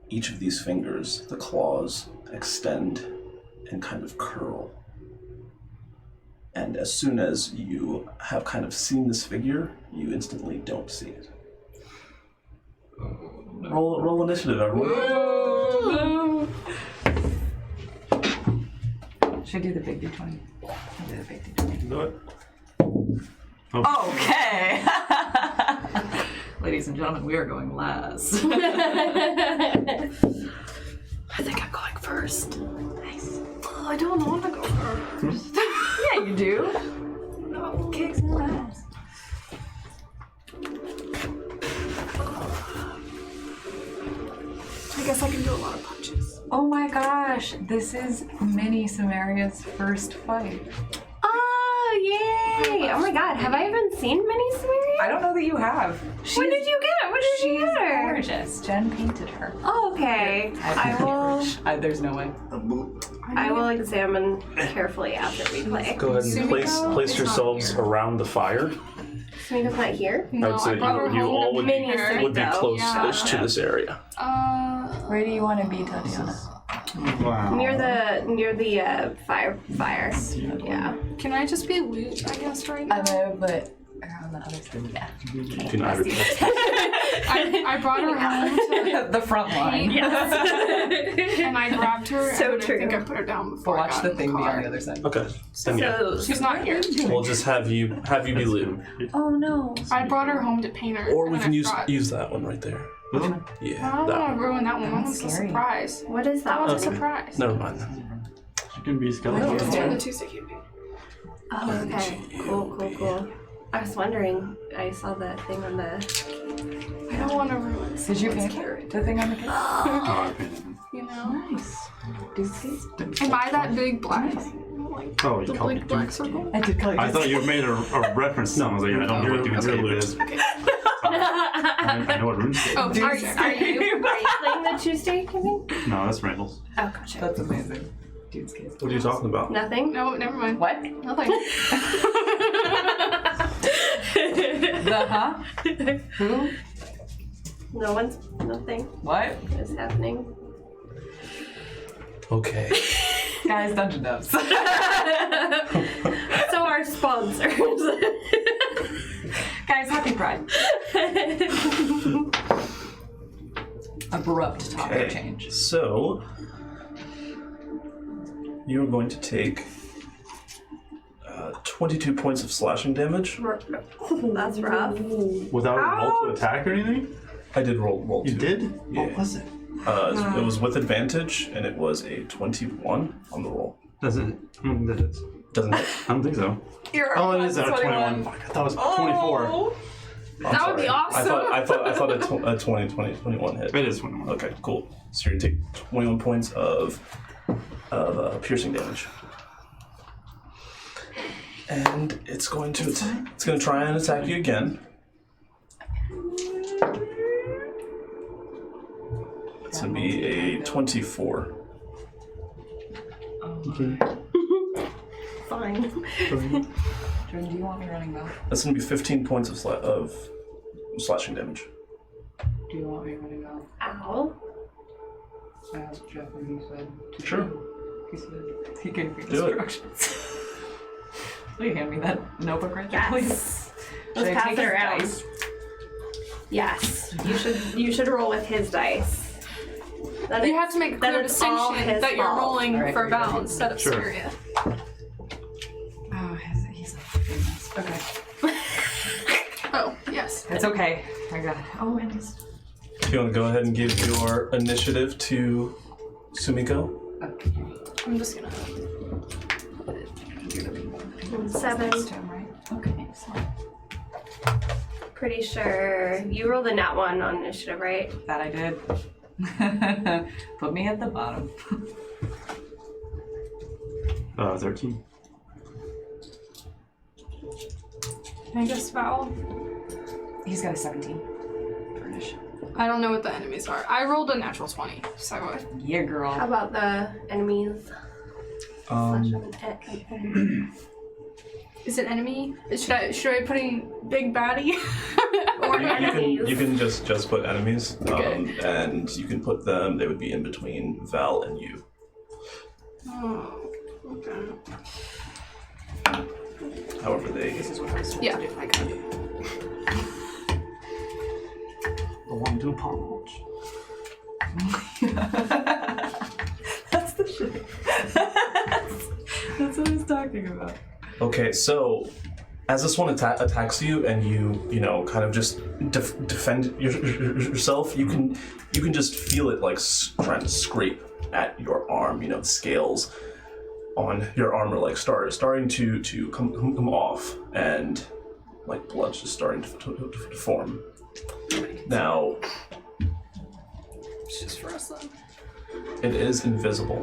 each of these fingers, the claws, extend and kind of curl. And as soon as you have kind of seen this figure, you instantly don't see it. Roll initiative, everyone. Should I do the big D20? I'll do the big D20. Do it. Okay. Ladies and gentlemen, we are going last. I think I'm going first. Nice. Oh, I don't want to go first. Yeah, you do. No. Kicks and ass. I guess I can do a lot of punches. Oh my gosh, this is Mini Samaria's first fight. Oh, yay! Oh my god, have I even seen Mini Samaria? I don't know that you have. When did you get it? When did you She's get her? gorgeous. Jen painted her. Oh, okay. There's no way. I will examine carefully after we play. Go ahead and place yourselves around the fire. Sumiko's not here? I would say you all would Mini be Sumiko. close to this area. Where do you want to be, Tatiana? Wow. Near the fire. Yeah. Can I just be loot, I guess, right now? I know, but around the other side. Yeah. You can either. I brought her home to The front line. and I grabbed her So and true. I think I put her down before I Watch got the in thing be car. on the other side. Okay. Then yeah. So, She's not here. We'll just have you be Lou. oh no. I brought her home to paint her. Or we and can I use thought, that one right there. Which one? Yeah. I don't That want one. to ruin that one. That That's one's a scary. surprise. What is that That one's one? a surprise. Never mind then. She can be skeleton. Oh. Doing the Tuesday campaign. Oh, okay. Cool. I was wondering. I saw that thing on the. I don't want to ruin it. Did you paint the thing on the cake? Oh, I painted them. You know? Nice. Dude, please. And by that big black thing. Like, Oh, you the called big it black Duke. circle. I did call you. I thought you made a reference. No, I was like, I don't know what RuneScape is. I know what RuneScape Oh, is. Are you playing the Tuesday campaign? No, that's Randall's. Oh, gotcha. That's amazing. Dude's case. What are you talking about? Nothing? No, never mind. What? Nothing. The huh? Who? No one's. Nothing What? is happening. Okay. Guys, Dungeon Devs. So our sponsors. Guys, happy Pride. Abrupt topic change. So you're going to take 22 points of slashing damage. That's rough. Without a roll to attack or anything? I did roll You two. did? Yeah. What was it? It was with advantage, and it was a 21 on the roll. Does it? I don't think that is. Doesn't it? I don't think so. Oh, it is out of 21. Fuck, I thought it was 24. I'm That would be sorry. awesome. I thought a 21 hit. It is 21. Okay, cool. So you're gonna take 21 points of piercing damage, and it's going to try and attack you again. It's gonna be a 24. Okay. Fine. Jordan, do you want me running Val? That's gonna be 15 points of slashing damage. Do you want me running Val? Ow. I asked Jeff and he said to Sure. He said he gave me Do it. instructions. Will you hand me that notebook right there, Yes. please? Let's Should I pass take it his around. dice? Yes. You should roll with his dice. Then You it's- have to make a then clear it's all distinction his that you're fault. rolling Alright, for here we go. Val instead of Sure. Syria. Oh, he's a fucking mess. Okay. Oh, yes. It's okay. I got it. Oh, and he's... Do you want to go ahead and give your initiative to Sumiko? Okay. I'm just gonna. 7. Next to him, right? Okay, so Pretty sure you rolled a nat 1 on initiative, right? that I did. Put me at the bottom. 13. I guess Val. He's got a 17. British. I don't know what the enemies are. I rolled a natural 20, so Yeah, girl. How about the enemies? is it enemy? Should I put in big baddie? Or enemies? You can just put enemies, Okay. and you can put them. They would be in between Val and you. Oh, okay. However, they. This is what I was supposed Yeah, to do. I got it. Belong to a punch. That's the shit. That's what I was talking about. Okay, so as this one attacks you, and you know, kind of just defend yourself, you can just feel it like trying to scrape at your arm. You know, the scales on your arm are like starting to come off, and like blood's just starting to form. Now, It's just for us then. it is invisible,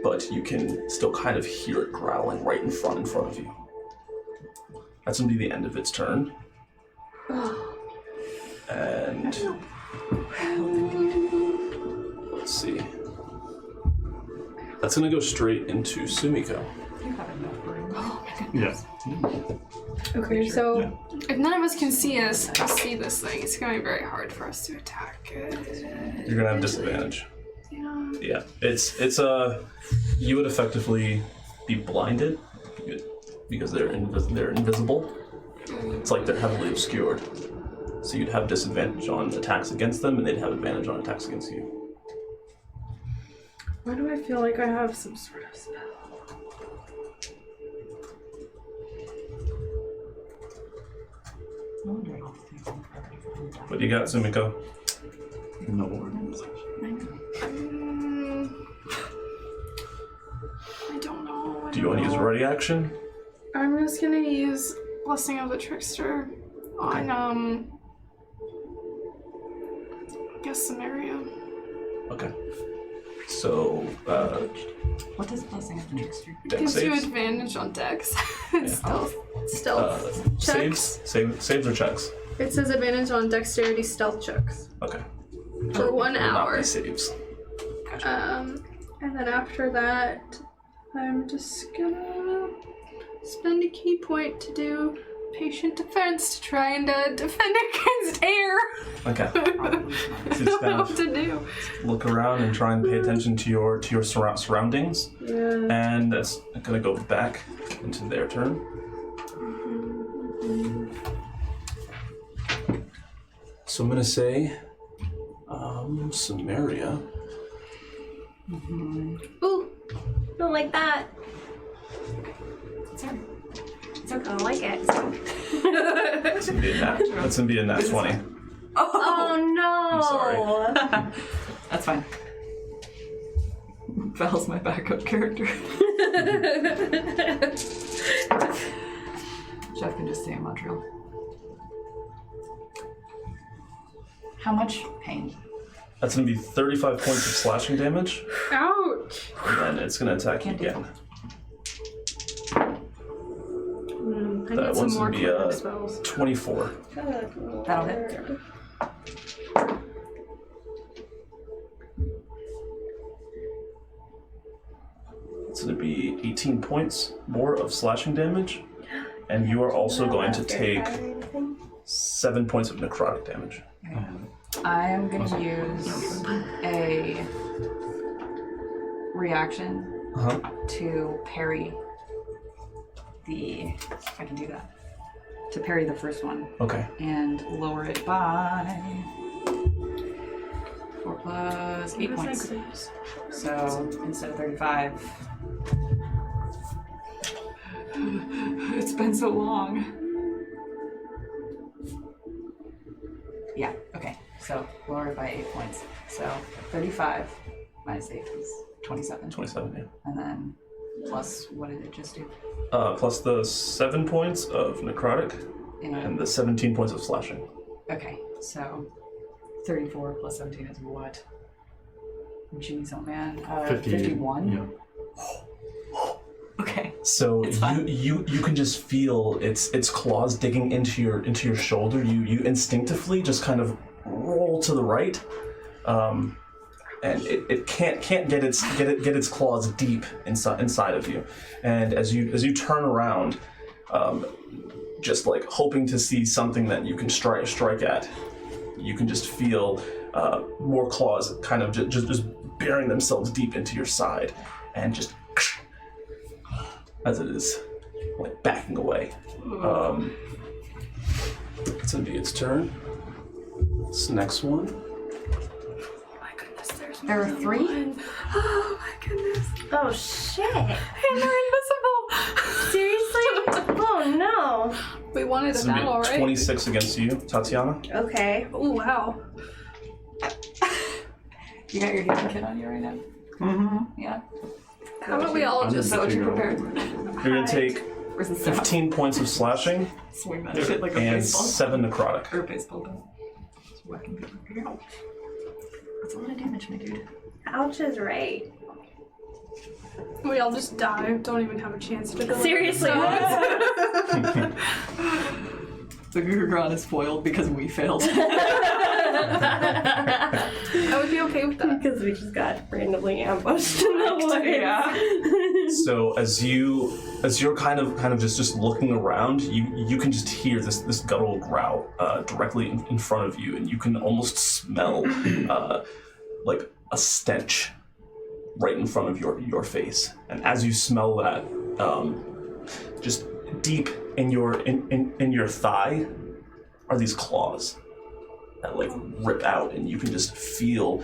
but you can still kind of hear it growling right in front of you. That's gonna be the end of its turn. And let's see. That's gonna go straight into Sumiko. You have enough room. Yes. Okay, so Yeah. if none of us can see this thing, it's gonna be very hard for us to attack it. You're gonna have disadvantage. Yeah. Yeah, it's you would effectively be blinded because they're invisible. It's like they're heavily obscured, so you'd have disadvantage on attacks against them, and they'd have advantage on attacks against you. Why do I feel like I have some sort of spell? I wonder if I'll take some priority for him. What do you got, Sumiko? No worries. I don't know. Do you want to use ready action? I'm just gonna use Blessing of the Trickster on I guess Samaria. Okay. So, What does Blessing of the Trickster do? dex Gives you saves. advantage on dex. Stealth checks. Saves or checks? It says advantage on dexterity stealth checks Okay. for 1 Will not hour. be saves. And then after that, I'm just gonna spend a key point to do patient defense to try and defend against air. Okay. I Just don't kind know of what to do. look around and try and pay attention to your surroundings, Yeah. and that's gonna go back into their turn. So I'm gonna say, Samaria. Ooh, don't like that. It's alright. I don't like it. That's gonna be a nat 20. Oh no! I'm sorry. That's fine. Val's my backup character. Jeff can just stay in Montreal. How much pain? That's gonna be 35 points of slashing damage, Ouch! and then it's gonna attack you Can't do again. I That need some one's more gonna be clever spells. 24. That'll hit. It's gonna be 18 15 points more of slashing damage, and you are also going to take 7 points of necrotic damage. I am going to use a reaction to parry if I can do that, to parry the first one. Okay. And lower it by 4 plus 8 points. So instead of 35. It's been so long. Yeah, okay. So lower it by 8 points. So 35 minus 8 is 27. 27, yeah. And then plus, what did it just do? Plus the 7 points of necrotic and the 17 points of slashing. Okay, so 34 plus 17 is what? Jeez, oh man. 51? Yeah. Okay. So you can just feel its claws digging into your shoulder. You instinctively just kind of roll to the right, and it can't get its claws deep inside of you. And as you turn around, just like hoping to see something that you can strike at, you can just feel more claws kind of just burying themselves deep into your side, and just as it is like backing away. It's gonna be its turn. This next one. Oh my goodness, There are 3? Oh my goodness. Oh shit! And they're invisible! Seriously? Oh no! We wanted This a is battle, gonna be right? 26 against you, Tatiana. Okay. Oh wow. You got your healing kit on you right now? Mm-hmm. Yeah. How about we all just So you prepared? You're gonna take Where's the 15 points of slashing Swing that shit like a and baseball. 7 necrotic. Or a baseball bat. Just whacking people. Ow. That's a lot of damage, my dude. Ouch is right. We all just die. Don't even have a chance to go. Seriously, The Gurugron is foiled because we failed. I would be okay with that. because we just got randomly ambushed in the woods. Yeah. So as you're kind of just looking around, you can just hear this guttural growl directly in front of you, and you can almost smell like a stench right in front of your face. And as you smell that, just deep in your thigh are these claws that like rip out, and you can just feel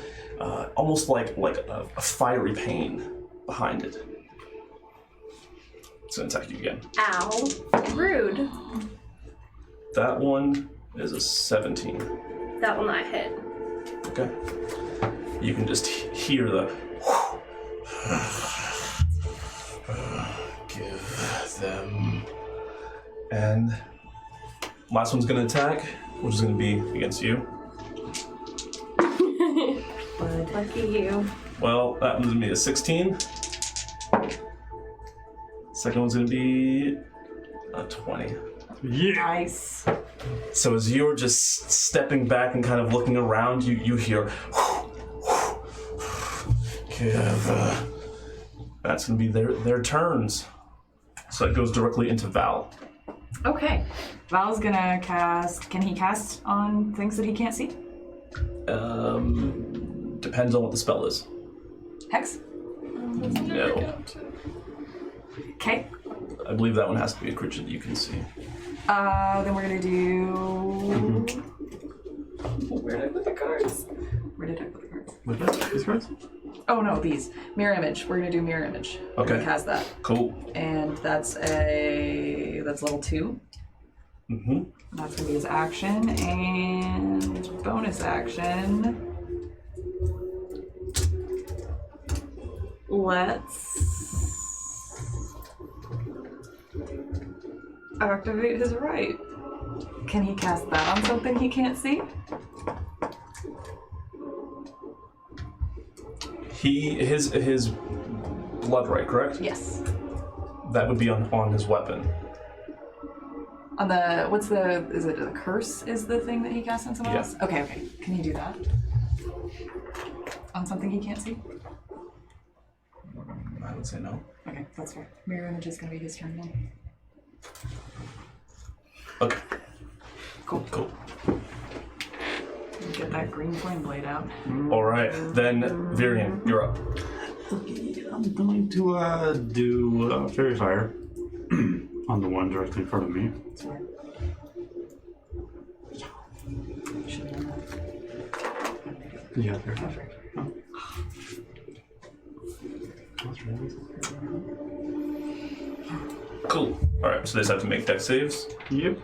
almost like a fiery pain behind it. It's gonna attack you again. Ow. Rude. That one is a 17. That will not hit. Okay. You can just hear the give them. And last one's gonna attack, which is gonna be against you. Lucky you. Well, that one's gonna be a 16. Second one's gonna be a 20. Yeah. Nice. So as you're just stepping back and kind of looking around, you hear that's gonna be their turns. So it goes directly into Val. Okay. Val's gonna cast. Can he cast on things that he can't see? Depends on what the spell is. Hex? No. Okay. I believe that one has to be a creature that you can see. Then we're gonna do. Where did I put the cards? What about these cards? Oh no, these. Mirror image. We're gonna do mirror image. We're Okay. gonna cast that. Cool. And that's level 2. Mm-hmm. That's gonna be his action. And bonus action. Let's activate his right. Can he cast that on something he can't see? His blood right, correct? Yes. That would be on his weapon. On the is it a curse is the thing that he casts on someone else? Okay. Can he do that? On something he can't see? I would say no. Okay, that's fair. Mirror image is gonna be his turn then. Okay. Cool. Cool. Get that green flame blade out. All right, then Virian, you're up. Okay, I'm going to do Fairy Fire on the one directly in front of me. Sorry. Should be on that. Yeah, Fairy Fire. Oh. That's right. Cool. All right, so they just have to make dex saves. Yep.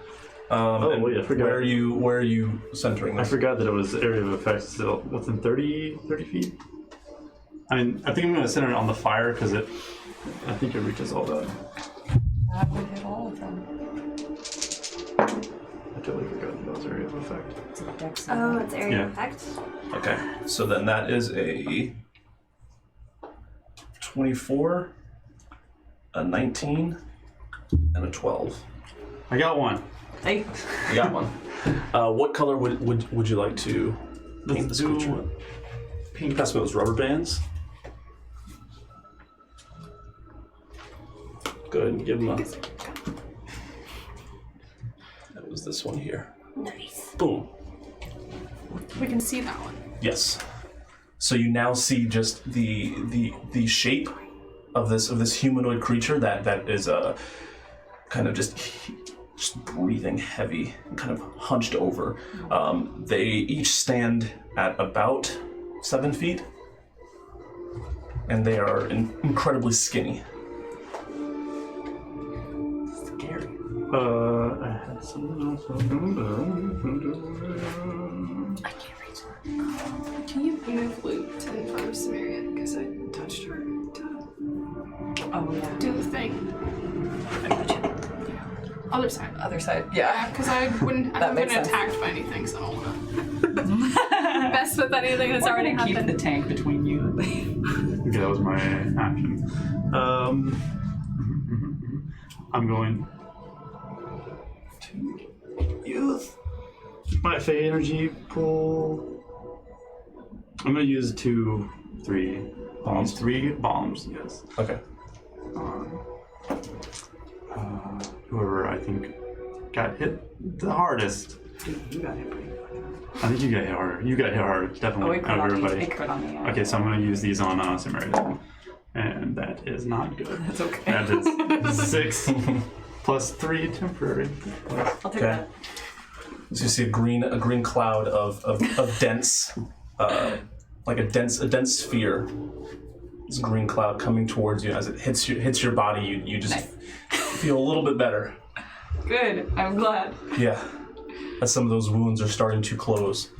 And wait, I forgot. Where are you centering I this? forgot that it was area of effect still within 30 feet. I mean, I think I'm going to center it on the fire because I think it reaches all that. That would hit all of them. I totally forgot that was area of effect. It's a dex. Oh, it's area Yeah. effect. Okay, so then that is a 24, a 19, and a 12. I got one. Hey. You got one. What color would you like to paint this creature with? Pink. Pass me those rubber bands. Go ahead and give him a... That was this one here. Nice. Boom. We can see that one. Yes. So you now see just the shape of this humanoid creature that is kind of just breathing heavy and kind of hunched over. They each stand at about 7 feet, and they are incredibly skinny. Scary. I had something else. I can't reach her. Can you move Luke to in front of Samaria? Because I touched her to Oh, yeah. do the thing. Other side. Other side. Yeah. Because I wouldn't That have been makes sense. attacked by anything, so I don't want to mess with anything that's We're already gonna keep happened. the tank between you. Okay, that was my action. I'm going to use my Fey energy pool. I'm going to use 3 bombs. 3 bombs, yes. Okay. Whoever I think got hit the hardest. Dude, you got hit pretty fucking hard. I think you got hit harder. You got hit harder, Oh, definitely, it out of crit everybody. on me. Yeah. Okay, so I'm going to use these on Samaria. And that is not good. That's okay. That is 6 plus 3 temporary. I'll take Okay. that. So you see a green cloud of dense, like a dense sphere. This green cloud coming towards you as it hits your body. You just Nice. feel a little bit better. Good. I'm glad. Yeah, as some of those wounds are starting to close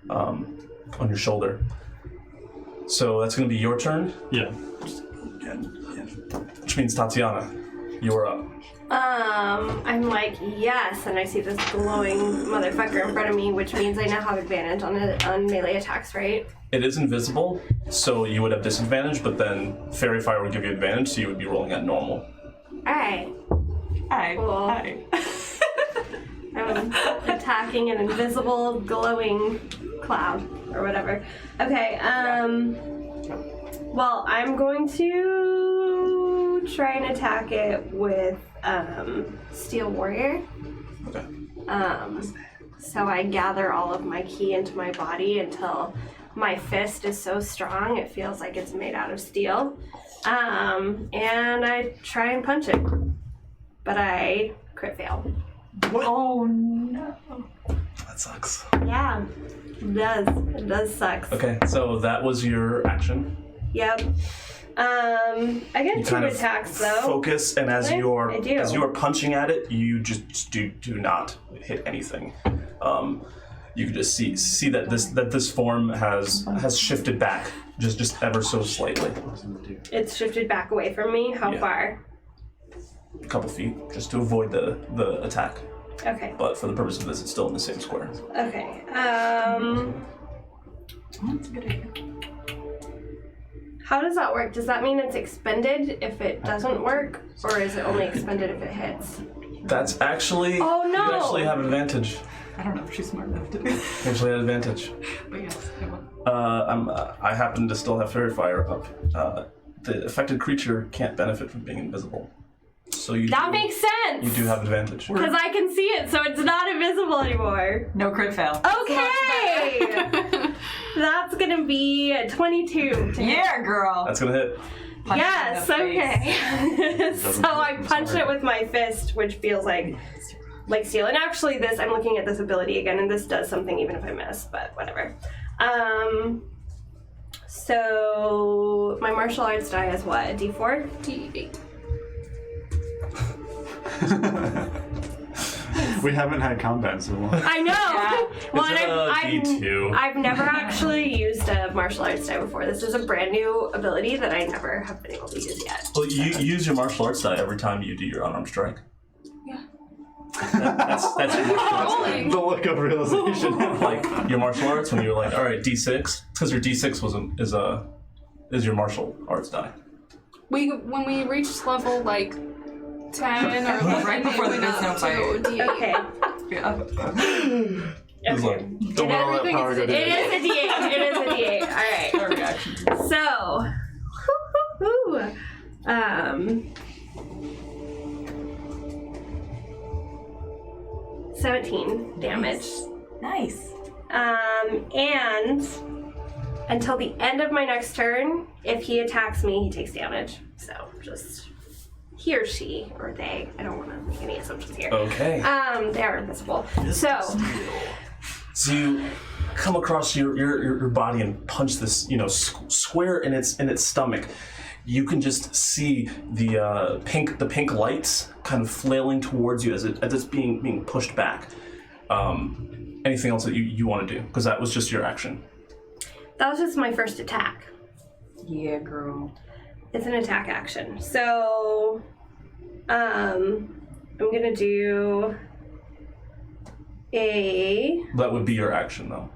on your shoulder. So that's going to be your turn, Yeah. which means Tatiana, you are up. I'm like, yes, and I see this glowing motherfucker in front of me, which means I now have advantage on melee attacks, right? It is invisible, so you would have disadvantage, but then Fairy Fire would give you advantage, so you would be rolling at normal. Alright. Hi. Cool. Hi. I'm attacking an invisible glowing cloud or whatever. Okay, well, I'm going to try and attack it with Steel Warrior. Okay. So I gather all of my ki into my body until my fist is so strong it feels like it's made out of steel. And I try and punch it. But I crit fail. Oh no. That sucks. Yeah, it does. It does suck. Okay, so that was your action. Yep. I get You 2 kind of attacks though. focus, and as Really? you're I do. as you are punching at it, you just do not hit anything. You can just see that this form has shifted back, just ever so slightly, It's shifted back away from me. How Yeah. far? a couple feet, just to avoid the attack. Okay. But for the purpose of this, it's still in the same square. Okay. That's a good idea. How does that work? Does that mean it's expended if it doesn't work, or is it only expended if it hits? That's actually Oh, no! You actually have advantage. I don't know if she's smart enough to do You actually have advantage. but yes, it will. I happen to still have Fairy Fire up. the affected creature can't benefit from being invisible. So That makes sense. You do have advantage. Because I can see it, so it's not invisible anymore. No crit fail. Okay! That's gonna be a 22. Yeah, girl. That's gonna hit. Punch Yes, it in the okay. So I punch it with my fist, which feels like steel. And actually I'm looking at this ability again, and this does something even if I miss, but whatever. So my martial arts die is what? A D4? D8. We haven't had combat in so long. I know! Well, Is it a D2? I've never actually used a martial arts die before. This is a brand new ability that I never have been able to use yet. Well, you use your martial arts die every time you do your unarmed strike. Yeah. That's your martial arts die. The look of realization. Like your martial arts when you're like, all right, D6, because your D6 is your martial arts die. When we reached level like 10 or 11, Right before the went no up fight. to D8. Okay. Yeah. It's like, Don't let all that power go It to is a D8. It is a D8. Alright. Our reaction. So, 17 damage. Nice. And until the end of my next turn, if he attacks me, he takes damage. So, just he or she or they. I don't want to make any assumptions here. okay. They are invisible. So So you come across your body and punch this, square in its stomach. You can just see the pink lights kind of flailing towards you as it's being pushed back. Anything else that you want to do? Because that was just your action. that was just my first attack. Yeah, girl. It's an attack action. So, I'm gonna do a. That would be your action, though.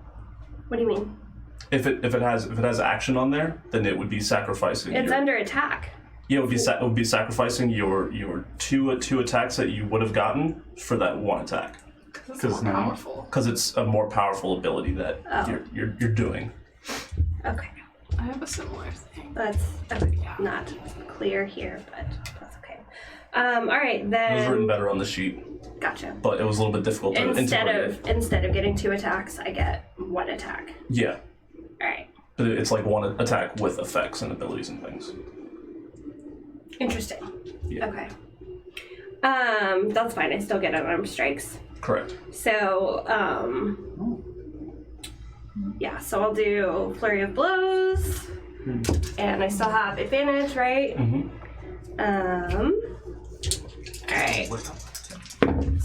What do you mean? If it has action on there, then it would be sacrificing. It's under attack. Yeah, it would be sacrificing your two attacks that you would have gotten for that one attack. Because now, Powerful. Because it's a more powerful ability that you're doing. Okay, I have a similar thing. that's not clear here, but that's okay. All right It was written then. better on the sheet, Gotcha. but it was a little bit difficult to integrate. Instead of getting 2 attacks, I get 1 attack. Yeah, All right. but it's like one attack with effects and abilities and things. Interesting. Yeah. Okay. That's fine. I still get unarmed strikes. Correct. So, yeah, so I'll do Flurry of Blows. And I still have advantage, right? Alright.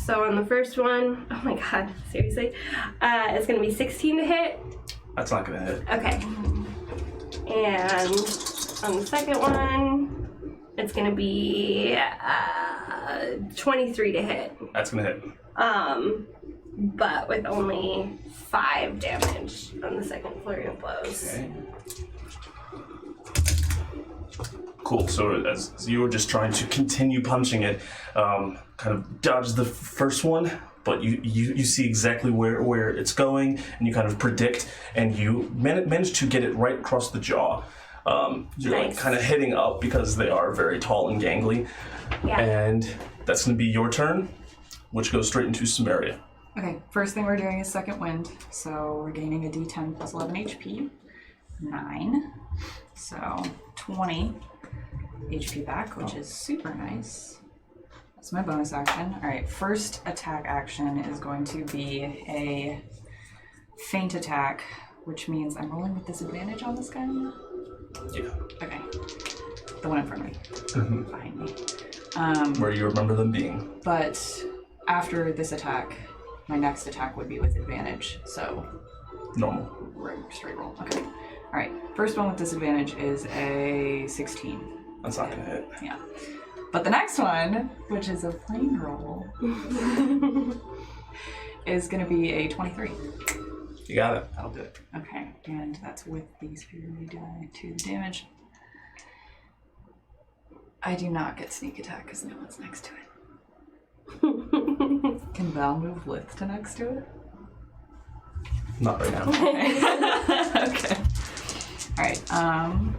So on the first one, oh my god, seriously? It's gonna be 16 to hit. That's not gonna hit. Okay. And on the second one, it's gonna be 23 to hit. That's gonna hit. But with only 5 damage on the second Flurry of Blows. Okay. Cool. So as you were just trying to continue punching it, kind of dodge the first one, but you see exactly where it's going, and you kind of predict, and you manage to get it right across the jaw. You're like Nice. kind of hitting up because they are very tall and gangly, Yeah. and that's going to be your turn, which goes straight into Samaria. Okay, first thing we're doing is second wind. So we're gaining a d10 plus 11 HP. 9. So 20 HP back, which is super nice. That's my bonus action. Alright, first attack action is going to be a feint attack, which means I'm rolling with disadvantage on this guy. Yeah. Okay. The one in front of me. Behind me. Where you remember them being. But after this attack, my next attack would be with advantage, so Normal. right, straight roll. Okay. Alright, first one with disadvantage is a 16. That's not going to hit. Yeah. But the next one, which is a plain roll, is going to be a 23. You got it. That'll do it. Okay, and that's with the superiority die to the damage. I do not get sneak attack because no one's next to it. Can Val move Lith to next to it? Not right now. Okay. Alright, trying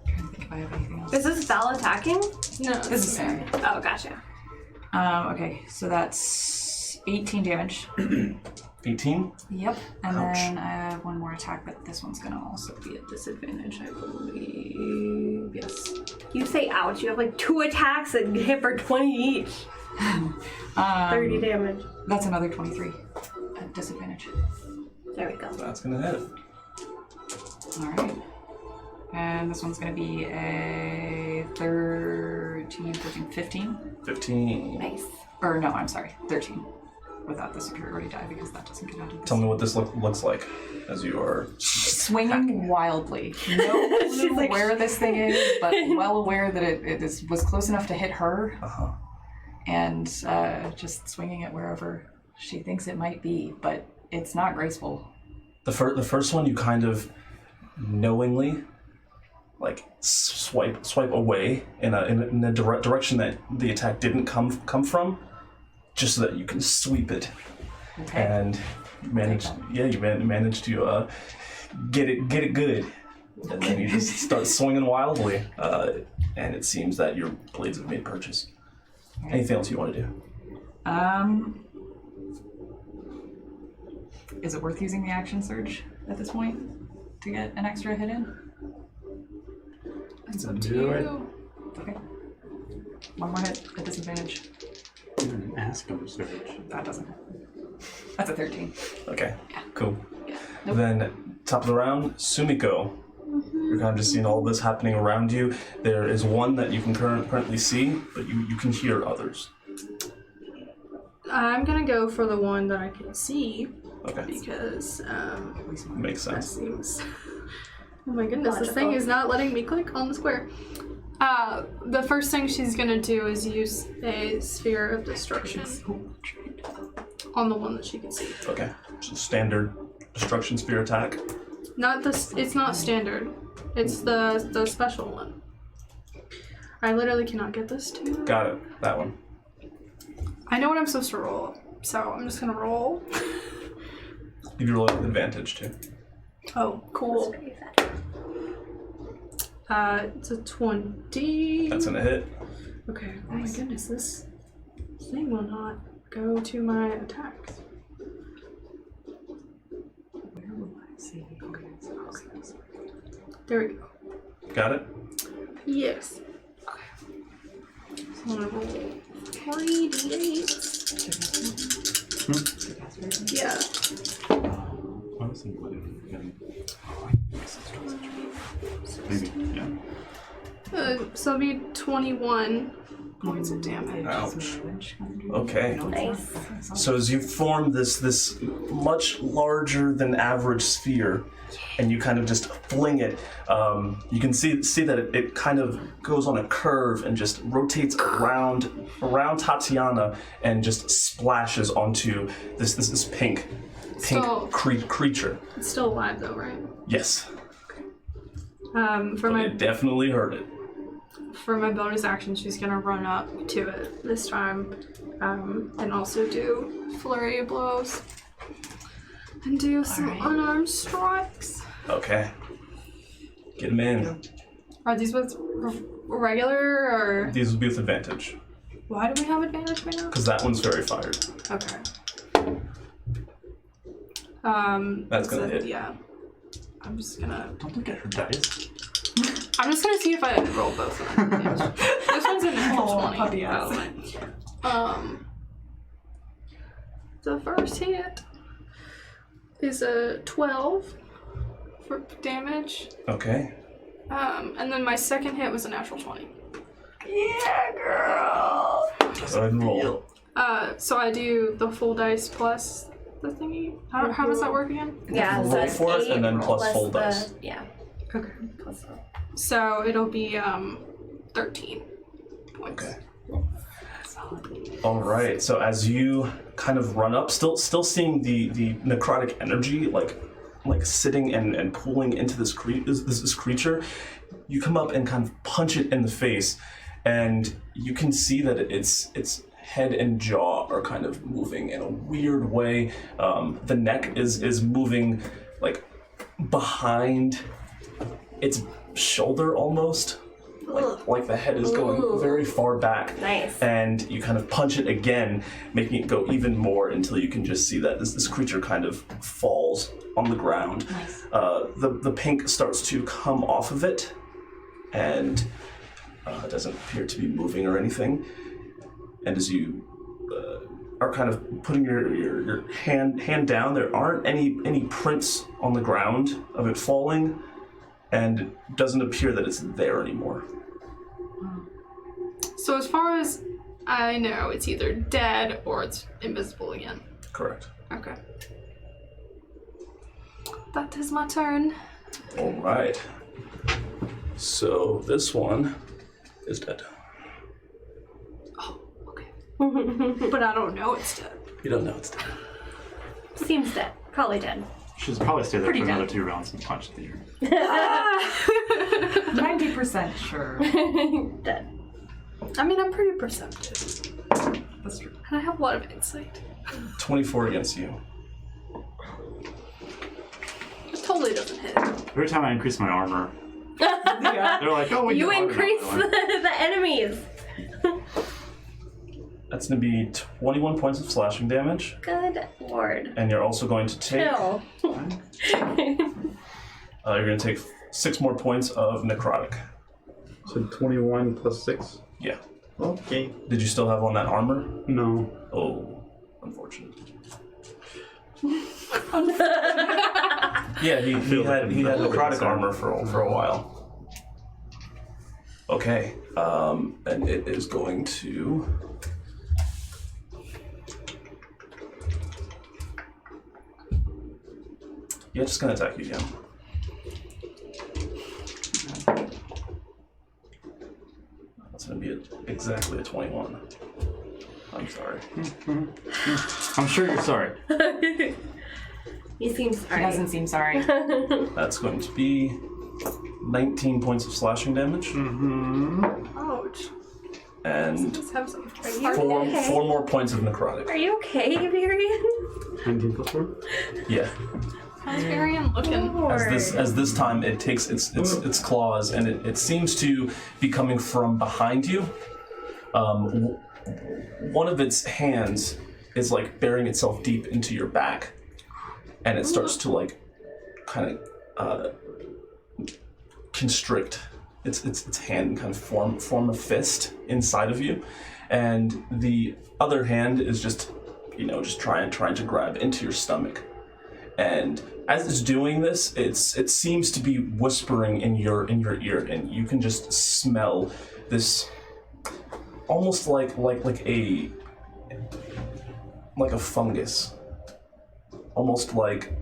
to think if if I have anything else. Is this Val attacking? No, This is Mary. Oh, gotcha. Okay, so that's 18 damage. 18? Yep. And Ouch. then I have one more attack, but this one's gonna also be at disadvantage, I believe. Yes. You say ouch. You have like 2 attacks that hit for 20 each. 30 damage. That's another 23 at disadvantage. There we go. That's gonna hit. Alright. And this one's gonna be a 13, 14, 15. 15. Nice. Or no, I'm sorry, 13. Without the superiority die because that doesn't get out of this. Tell me what this looks like as you are Swinging wildly. No clue like- where this thing is, but well aware that it was close enough to hit her. Uh-huh. And just swinging it wherever she thinks it might be, but it's not graceful. The first one you kind of knowingly like swipe away in a direction that the attack didn't come from, just so that you can sweep it. Okay. And manage to get it good. And then you just start swinging wildly. And it seems that your blades have made purchase. Anything else you want to do? Is it worth using the action surge at this point to get an extra hit in? It's up to Do it. you. Okay. One more hit at disadvantage. Ask him, Surge. That doesn't hit. That's a 13. Okay, cool. Nope. Then, top of the round, Sumiko. You're kind of just seeing all this happening around you. There is one that you can currently see, but you can hear others. I'm gonna go for the one that I can see Okay, because makes that sense. seems. Oh my goodness, this thing is not letting me click on the square. The first thing she's gonna do is use a sphere of destruction on the one that she can see. Okay, so standard destruction sphere attack. Not this. It's not standard. It's the special one. I literally cannot get this to. Got it, that one. I know what I'm supposed to roll, so I'm just gonna roll. Give you roll with advantage too. Oh, cool. It's a 20. That's gonna hit. Okay. Oh my goodness, this thing will not go to my attacks. Where will I see? Okay. There we go. Got it? Yes. Okay. So I'm gonna roll 3d8s. Yeah. I was thinking about it. Maybe, yeah. So it'll be 21 points of damage. Ouch. Okay. Nice. So as you form this much larger than average sphere, and you kind of just fling it, you can see that it kind of goes on a curve and just rotates around Tatiana and just splashes onto this pink So- creature. It's still alive though, right? Yes, For but my it definitely hurt it. For my bonus action, she's gonna run up to it this time, and also do flurry of blows, and do some unarmed strikes. Okay. Get him in. Are these with regular or? These will be with advantage, Why do we have advantage right now? because that one's very fired. Okay. That's gonna hit. Yeah. I'm just gonna Don't look at her dice. see if I roll both of them. This one's a natural 20. puppy by the way. The first hit is a 12 for damage. Okay. And then my second hit was a natural 20. Yeah, girl. Go ahead and roll. So I do the full dice plus the thingy. How does that work again? Yeah, Roll so it's for it, 8 and then plus full the, dice. Yeah. Okay. Plus the. So it'll be 13 points. Okay. All right. So as you kind of run up, still seeing the necrotic energy like sitting and pulling into this creature, you come up and kind of punch it in the face, and you can see that its head and jaw are kind of moving in a weird way. The neck is moving like behind its shoulder almost, like the head is going very far back. Nice. And you kind of punch it again, making it go even more until you can just see that this creature kind of falls on the ground. Nice. The pink starts to come off of it, and it doesn't appear to be moving or anything. And as you are kind of putting your hand down, there aren't any prints on the ground of it falling, and it doesn't appear that it's there anymore. So as far as I know, it's either dead or it's invisible again. Correct. Okay. That is my turn. All right. So this one is dead. Oh, okay. But I don't know it's dead. You don't know it's dead. Seems dead. Probably dead. Should probably stay there Pretty for another dead. 2 rounds and punch the ear. 90% sure. Dead. I mean, I'm pretty perceptive. That's true. And I have a lot of insight. 24 against you. It totally doesn't hit. Every time I increase my armor, Yeah. they're like, oh, we You can increase the enemies. That's going to be 21 points of slashing damage, Good lord. and you're also going to take. Chill. You're going to take 6 more points of necrotic. So 21 plus 6. Yeah. Okay. Did you still have on that armor? No. Oh, unfortunate. Yeah, he had necrotic armor for a while. Okay, and it is going to. Yeah, just gonna attack you again. That's gonna be exactly a 21. I'm sorry. I'm sure you're sorry. He seems He sorry. doesn't seem sorry. That's going to be 19 points of slashing damage, Ouch. and Just have some. Are you four okay? more points of necrotic. Are you okay, Virian? 19 plus 4? Yeah. How's Varian looking? As this time it takes its claws, and it seems to be coming from behind you. One of its hands is like burying itself deep into your back, and it starts to like kind of constrict its hand and kind of form a fist inside of you, and the other hand is just trying to grab into your stomach. And as it's doing this, it seems to be whispering in your ear, and you can just smell this almost like a fungus, almost like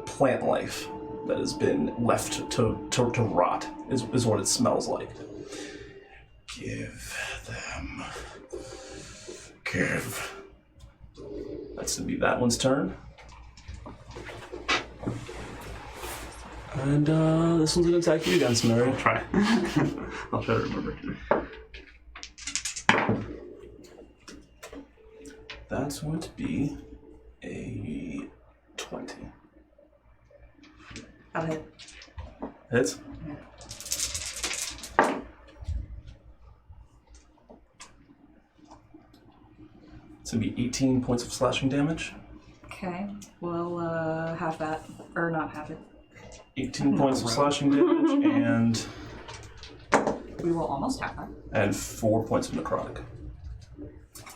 plant life that has been left to rot is what it smells like. Give. That's gonna be that one's turn. And this one's gonna attack you again, Smery. I'll try. I'll try to remember. That's going to be a 20. That'll hit. Hits? It's gonna be 18 points of slashing damage. Okay. Well, half that. Or not half it. 18 points of slashing damage and We will almost have that. 4 points of necrotic.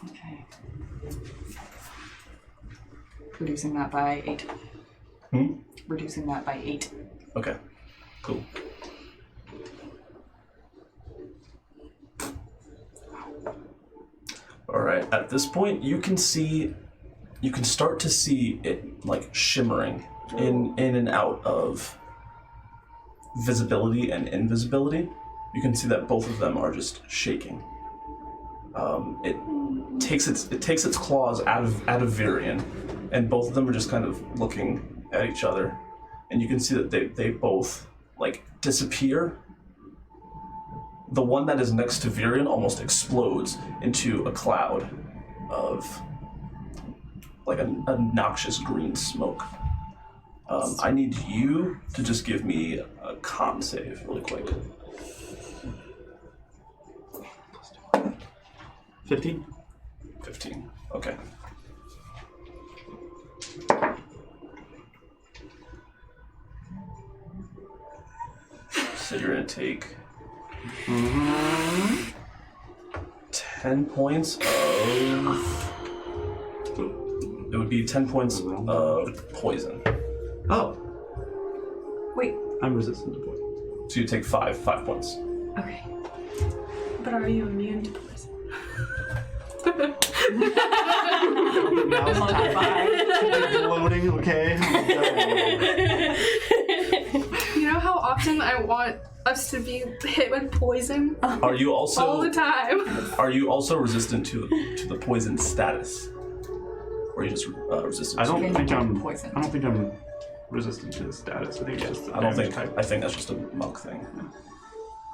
Okay. Reducing that by 8. Reducing that by 8. Okay, cool. Alright, at this point you can start to see it like shimmering in and out of visibility and invisibility. You can see that both of them are just shaking. It takes its claws out of Virian, and both of them are just kind of looking at each other, and you can see that they both like disappear. The one that is next to Virian almost explodes into a cloud of like a noxious green smoke. I need you to just give me a con save really quick. 15. 15. Okay. So you're gonna take 10 points of. It would be 10 points of poison. Oh, Wait. I'm resistant to poison. So you take 5 points. Okay. But are you immune to poison? Loading, okay. You know how often I want us to be hit with poison? Are you also All the time. Are you also resistant to the poison status? Or are you just resistant I don't to think I'm poisoned. I don't think I'm resistant to the status. I think it's just the I don't damage think type. I think that's just a monk thing.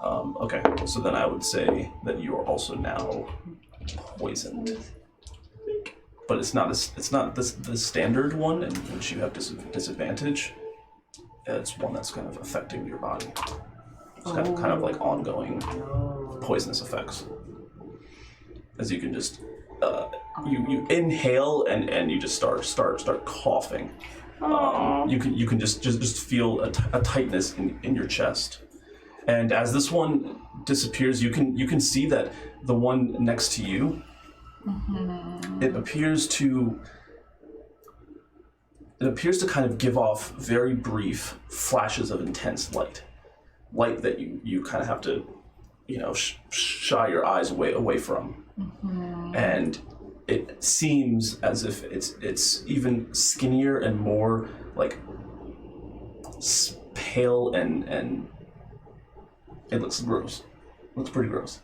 Okay, so then I would say that you are also now poisoned. But it's not the standard one in which you have disadvantage. It's one that's kind of affecting your body. It's kind of like ongoing poisonous effects. As you can just you inhale and you just start coughing. You can just feel a tightness in your chest. And as this one disappears, you can see that the one next to you, it appears to kind of give off very brief flashes of intense light that you kind of have to, shy your eyes away from. And it seems as if it's even skinnier and more like pale and it looks gross. Looks pretty gross.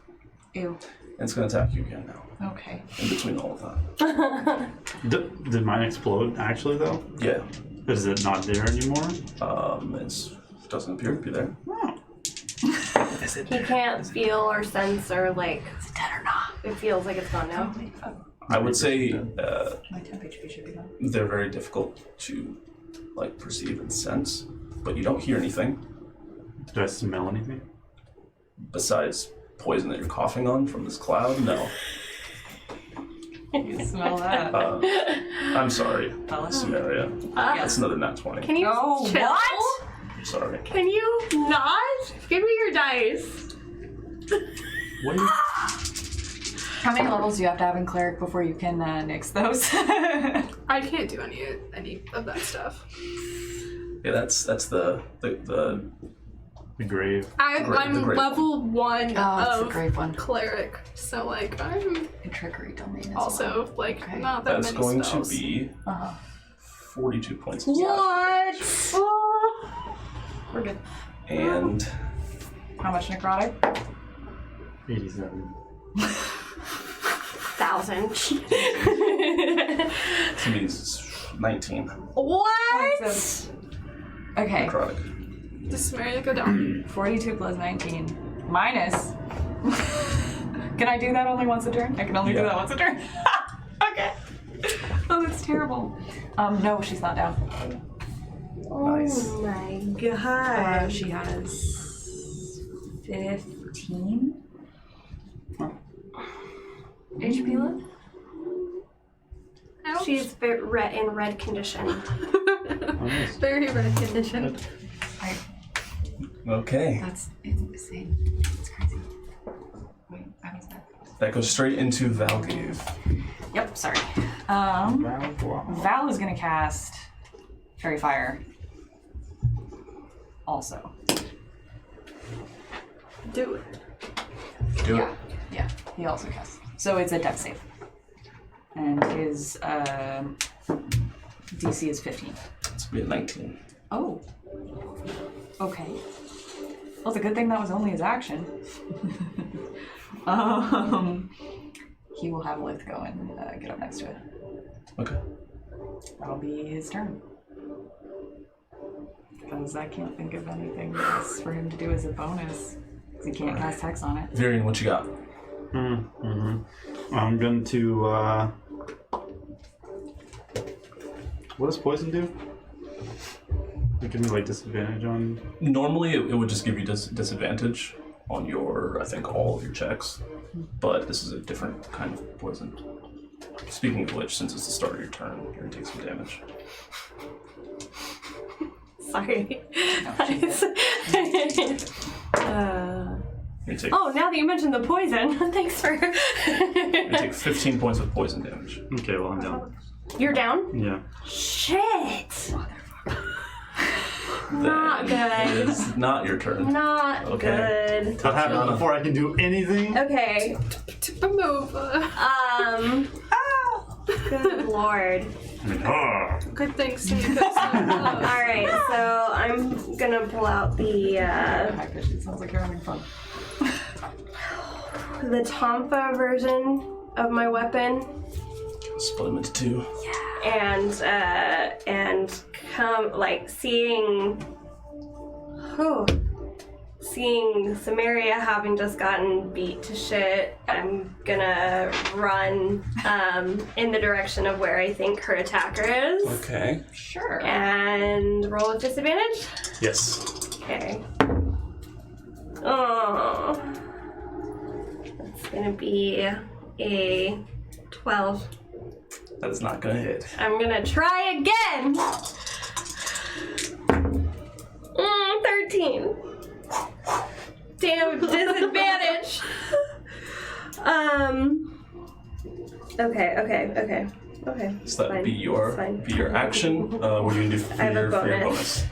Ew. And it's gonna attack you again now. Okay. In between all of that. Did mine explode actually though? Yeah. Is it not there anymore? It doesn't appear to be there. Oh. He can't feel or sense or like. Is it dead or not? It feels like it's gone now. I would say My temp HP should be gone. they're very difficult to like perceive and sense, but you don't hear anything Did I smell anything? besides poison that you're coughing on from this cloud. No. You smell that. I'm sorry, Samaria. That's another nat 20. Can you chill? What? I'm sorry. Can you not? Give me your dice. What? Are you... How many levels do you have to have in cleric before you can nix those? I can't do any of that stuff. Yeah, that's the The grave. I'm great level 1 it's the of grave one. cleric, so like I'm And trickery domain as also well. like Okay. not that that's many going spells. to be 42 points. What? We're good. And How much necrotic? 87. 1,000. so means it's 19 What? Okay. necrotic. Just Mary go down. 42 plus 19 minus. Can I do that only once a turn? I can only do Yeah. that once a turn. Okay. Oh, that's terrible. No, she's not down. Nice. Oh my god. She has 15 HP left. Ouch. She's in red condition. Oh, nice. Very red condition. Okay. That's insane. It's crazy. Wait, I missed that. That goes straight into Valgave. Yep, sorry. Val is gonna cast Fairy Fire. Also. Do it. Do Yeah. it. Yeah, he also casts. So it's a death save. And his DC is 15. It's gonna be a 19. Oh. Okay. Well, it's a good thing that was only his action. He will have Lith go and get up next to it. Okay. That'll be his turn. Because I can't think of anything else for him to do as a bonus. Because he can't cast Hex on it. Varian, what you got? I'm going to. What does poison do? It give me like disadvantage on. Normally, it would just give you disadvantage on your, I think, all of your checks. But this is a different kind of poison. Speaking of which, since it's the start of your turn, you're gonna take some damage. Sorry. You're gonna take, Oh, now that you mentioned the poison, thanks for. you're gonna take 15 points of poison damage. Okay, well, I'm down. You're down? Yeah. Shit! Not Then good. It's not your turn. Not Okay. good. That happened before I can do anything. Okay. Move. Good lord. Good thing Cindy puts Alright, so I'm gonna pull out the It sounds like you're having fun. Tonfa version of my weapon Split them into two. and come like seeing Samaria having just gotten beat to shit. I'm gonna run in the direction of where I think her attacker is. Okay. Sure. And roll with disadvantage? Yes. Okay. Oh. That's gonna be a 12. That is not gonna hit. I'm gonna try again! 13. Damn, disadvantage! Okay. So that would Fine. be your Fine. action. What are you gonna do for I have a your bonus?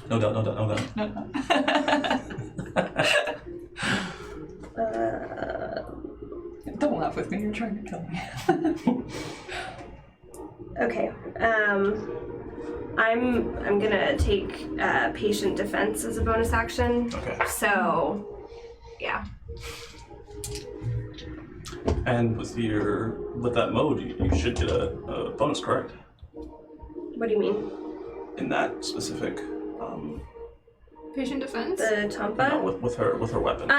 No doubt. Don't laugh with me, you're trying to kill me. Okay. I'm gonna take patient defense as a bonus action. Okay. So, yeah. And with that mode, you should get a bonus, correct? What do you mean? In that specific, patient defense. The Tompa? no, with her weapon.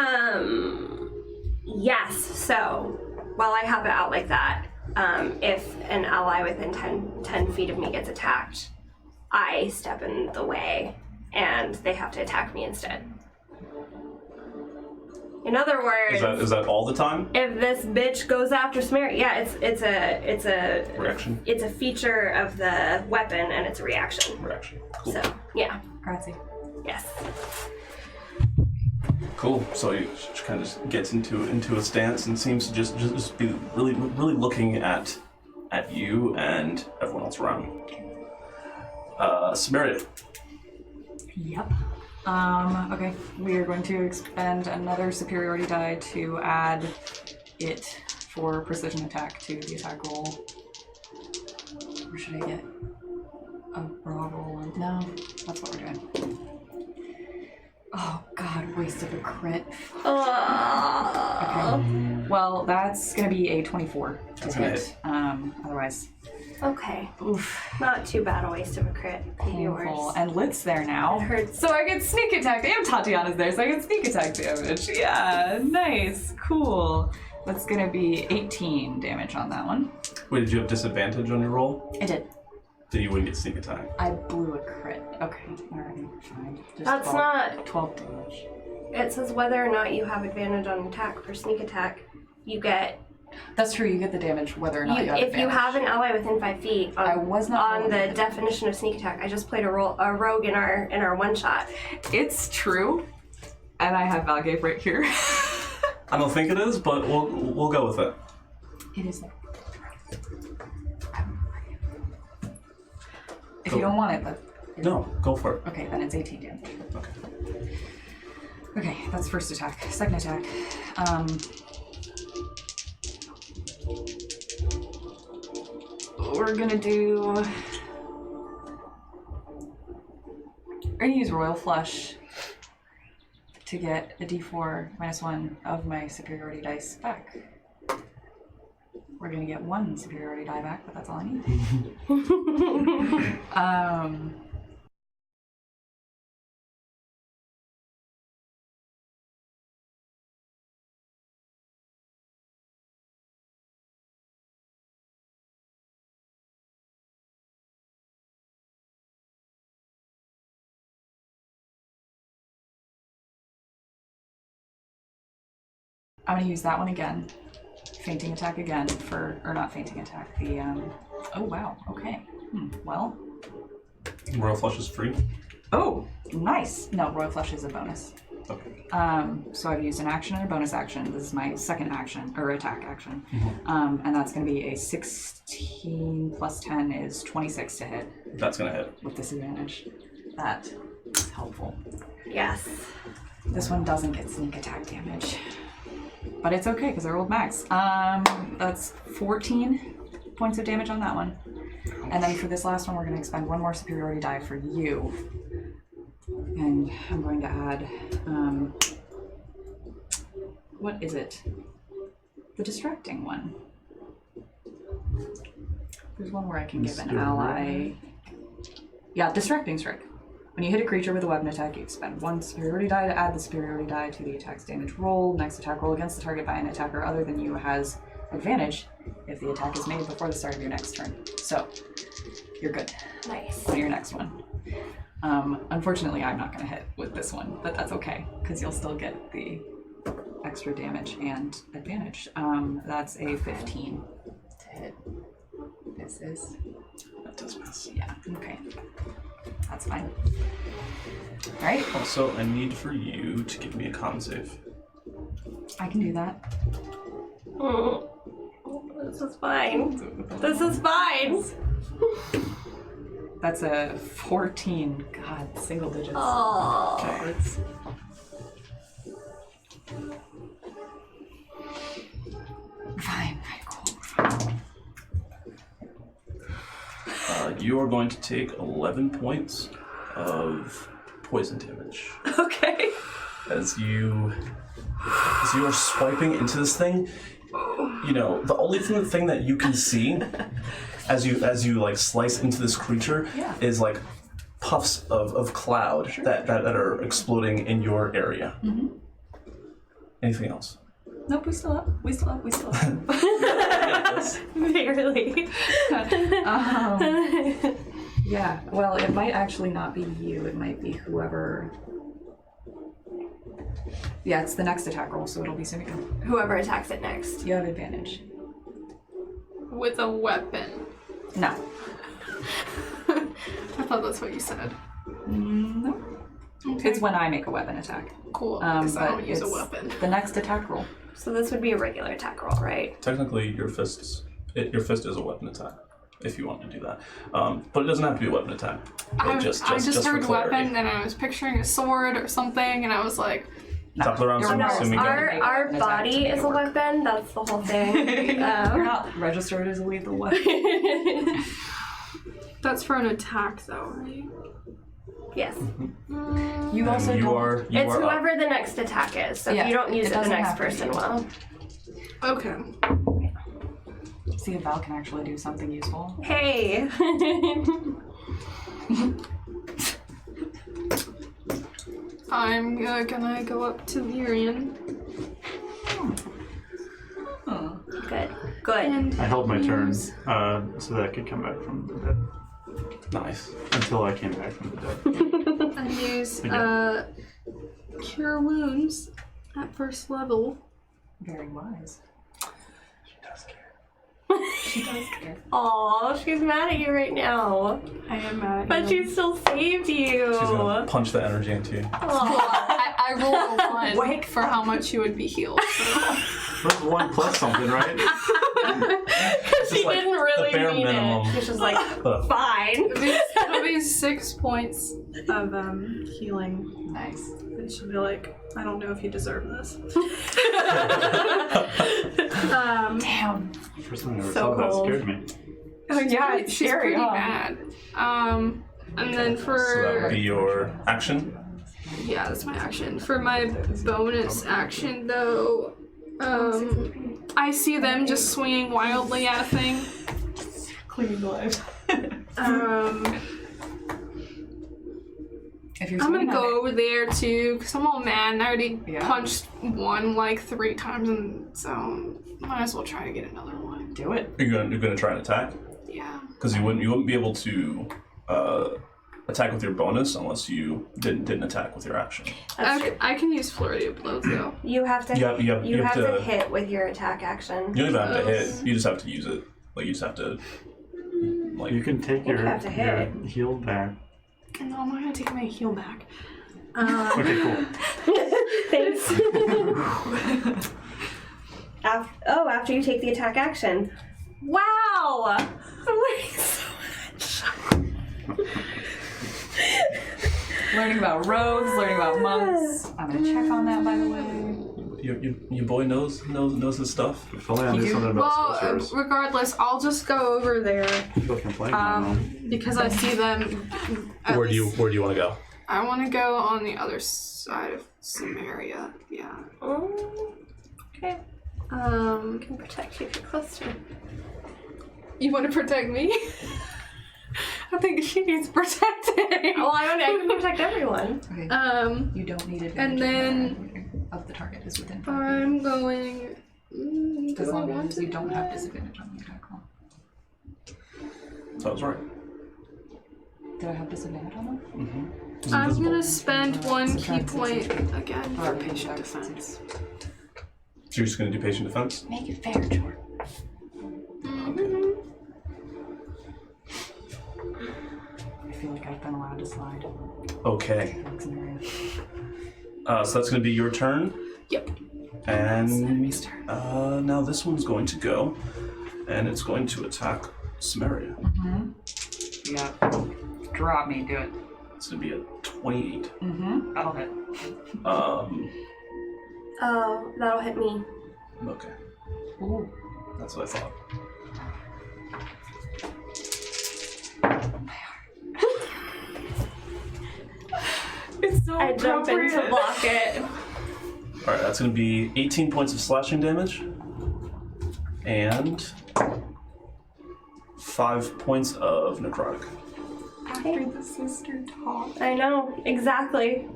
Yes. So, while I have it out like that, if an ally within 10 feet of me gets attacked, I step in the way, and they have to attack me instead. In other words, Is that all the time? if this bitch goes after Samaria, yeah, it's a Reaction. It's a feature of the weapon, and it's a reaction. Reaction. Cool. So, yeah, Grazie. yes. Cool. So she kind of just gets into a stance and seems to just be really looking at you and everyone else around. Samaria. Yep. Okay. We are going to expend another superiority die to add it for precision attack to the attack roll. Or should I get a raw roll? No, that's what we're doing. Oh god, waste of a crit. Okay. Well, that's gonna be a 24 to That's gonna hit. Otherwise, Okay, oof, not too bad a waste of a crit. Could be painful. worse. And Lit's there now. It hurts. So I get sneak attack. And Tatiana's there, so I get sneak attack damage. Yeah, nice, cool. That's gonna be 18 damage on that one. Wait, did you have disadvantage on your roll? I did. Then you wouldn't get sneak attack. I blew a crit. Okay, alright, fine. Just That's 12, not. 12 damage. It says whether or not you have advantage on attack. For sneak attack, you get. That's true, you get the damage whether or not you have If you advantage. have an ally within 5 feet, I was not on the rolling. definition of sneak attack. I just played a rogue in our one shot. It's true, and I have Valgave right here. I don't think it is, but we'll go with it. It is there. If you don't want it, but No, go for it. okay, then it's 18 damage. Okay. Okay, that's first attack. Second attack. We're gonna use Royal Flush to get a d4 -1 of my superiority dice back. We're gonna get 1 superiority die back, but that's all I need. I'm gonna use that one again. Fainting attack again or not fainting attack, the, oh wow, okay. Well. Royal Flush is free. Oh, nice. No, Royal Flush is a bonus. Okay. So I've used an action and a bonus action. This is my second action, or attack action. And that's gonna be a 16 plus 10 is 26 to hit. That's gonna hit. With disadvantage. That is helpful. Yes. This one doesn't get sneak attack damage. But it's okay, because I rolled max. That's 14 points of damage on that one. And then for this last one, we're going to expend one more superiority die for you. And I'm going to add... what is it? The distracting one. There's one where I can give an ally... Yeah, distracting strike. When you hit a creature with a weapon attack, you expend one superiority die to add the superiority die to the attack's damage roll. Next attack roll against the target by an attacker other than you has advantage if the attack is made before the start of your next turn. So, you're good. Nice. On your next one. Unfortunately, I'm not going to hit with this one, but that's okay, because you'll still get the extra damage and advantage. That's a 15 to hit. This is... That does miss. Yeah, okay. That's fine. Alright. Also, I need for you to give me a con save. I can do that. This is fine. This is fine. That's a 14. God, single digits. Oh. Backwards. Fine, cool. You are going to take 11 points of poison damage. Okay. As you are swiping into this thing, you know, the only thing that you can see as you like slice into this creature is like puffs of cloud that are exploding in your area. Anything else? Nope, we still up. Barely. Yeah, well, it might actually not be you. It might be whoever... Yeah, it's the next attack roll, so it'll be Simika. Whoever attacks it next. You have advantage. With a weapon. No. I thought that's what you said. No. Okay. It's when I make a weapon attack. Cool, because I but don't use a it's weapon. The next attack roll. So this would be a regular attack roll, right? Technically, your fist is a weapon attack, if you want to do that. But it doesn't have to be a weapon attack. I just heard for clarity. weapon, and I was picturing a sword or something, and I was like, Top around You're some not. assuming Our body is a weapon. That's the whole thing. You're not registered as a lethal weapon. that's for an attack, though, right? Yes. You also you don't... are It's up. whoever the next attack is. So Yeah, if you don't use it it, the doesn't next have to be. person will. Okay. See if Val can actually do something useful. Hey. I'm gonna go up to Lyrian. Good. Good. And I held my turn use- so that I could come back from the dead. Nice. Until I came back from the dead. And use Okay. Cure Wounds at first level. Very wise. She does care. Aw, she's mad at you right now. I am mad at But you. she still saved you. She's gonna punch the energy into you. I rolled a 1 for how much you would be healed. So. That's 1 plus something, right? Because she like didn't the really bare mean minimum. it. She's just like, But fine. It'll be 6 points of healing. Nice. And she'll be like, I don't know if you deserve this. Damn. First time I ever So saw that cold. scared me. Yeah, it's she's scary, pretty huh? mad. And then so that would be your action. yeah, that's my action. For my bonus action, though, I see them just swinging wildly at a thing. Clean life. If you're I'm gonna swinging at go over there too, because I'm all mad and I already Yeah. punched one like 3 times, and so might as well try to get another one. it, do it. You're gonna try and attack Yeah. because you wouldn't be able to attack with your bonus unless you didn't attack with your action. I can use flurry of blows though. You have to. You have to hit with your attack action. You don't even have to hit. You just have to use it. Like you just have to. Like You can take your have to hit. heal back. No, I'm not gonna take my heal back. Okay, cool. Thanks. After you take the attack action. Wow! I'm learning so much. Learning about rogues, learning about monks. I'm gonna check on that, by the way. your boy knows his stuff. If only I knew something about sorcerers. Regardless, I'll just go over there People complain. I don't know. because I see them. Where do you want to go? I want to go on the other side of Samaria. Yeah. Oh, okay. I can protect you if you're close to me. You want to protect me? I think she needs protecting. Well, I can protect everyone. Okay. You don't need advantage and then of the target is within 5 feet. I'm going. As long as you don't have disadvantage on the attack roll. That was right. Did I have disadvantage on that? Mm-hmm. I'm gonna spend 1 key point again for patient defense. So you're just gonna do patient defense? Make it fair, Jordan. I feel like I've been allowed to slide. Okay. Like Samaria. So that's gonna be your turn. Yep. And now this one's going to go, and it's going to attack Samaria. Yeah. Drop me, do it. It's gonna be a 28. That'll hit. Oh, that'll hit me. Okay. Ooh. That's what I thought. It's so I jump in to block it. Alright, that's gonna be 18 points of slashing damage. And 5 points of necrotic. After the sister talk. I know, exactly.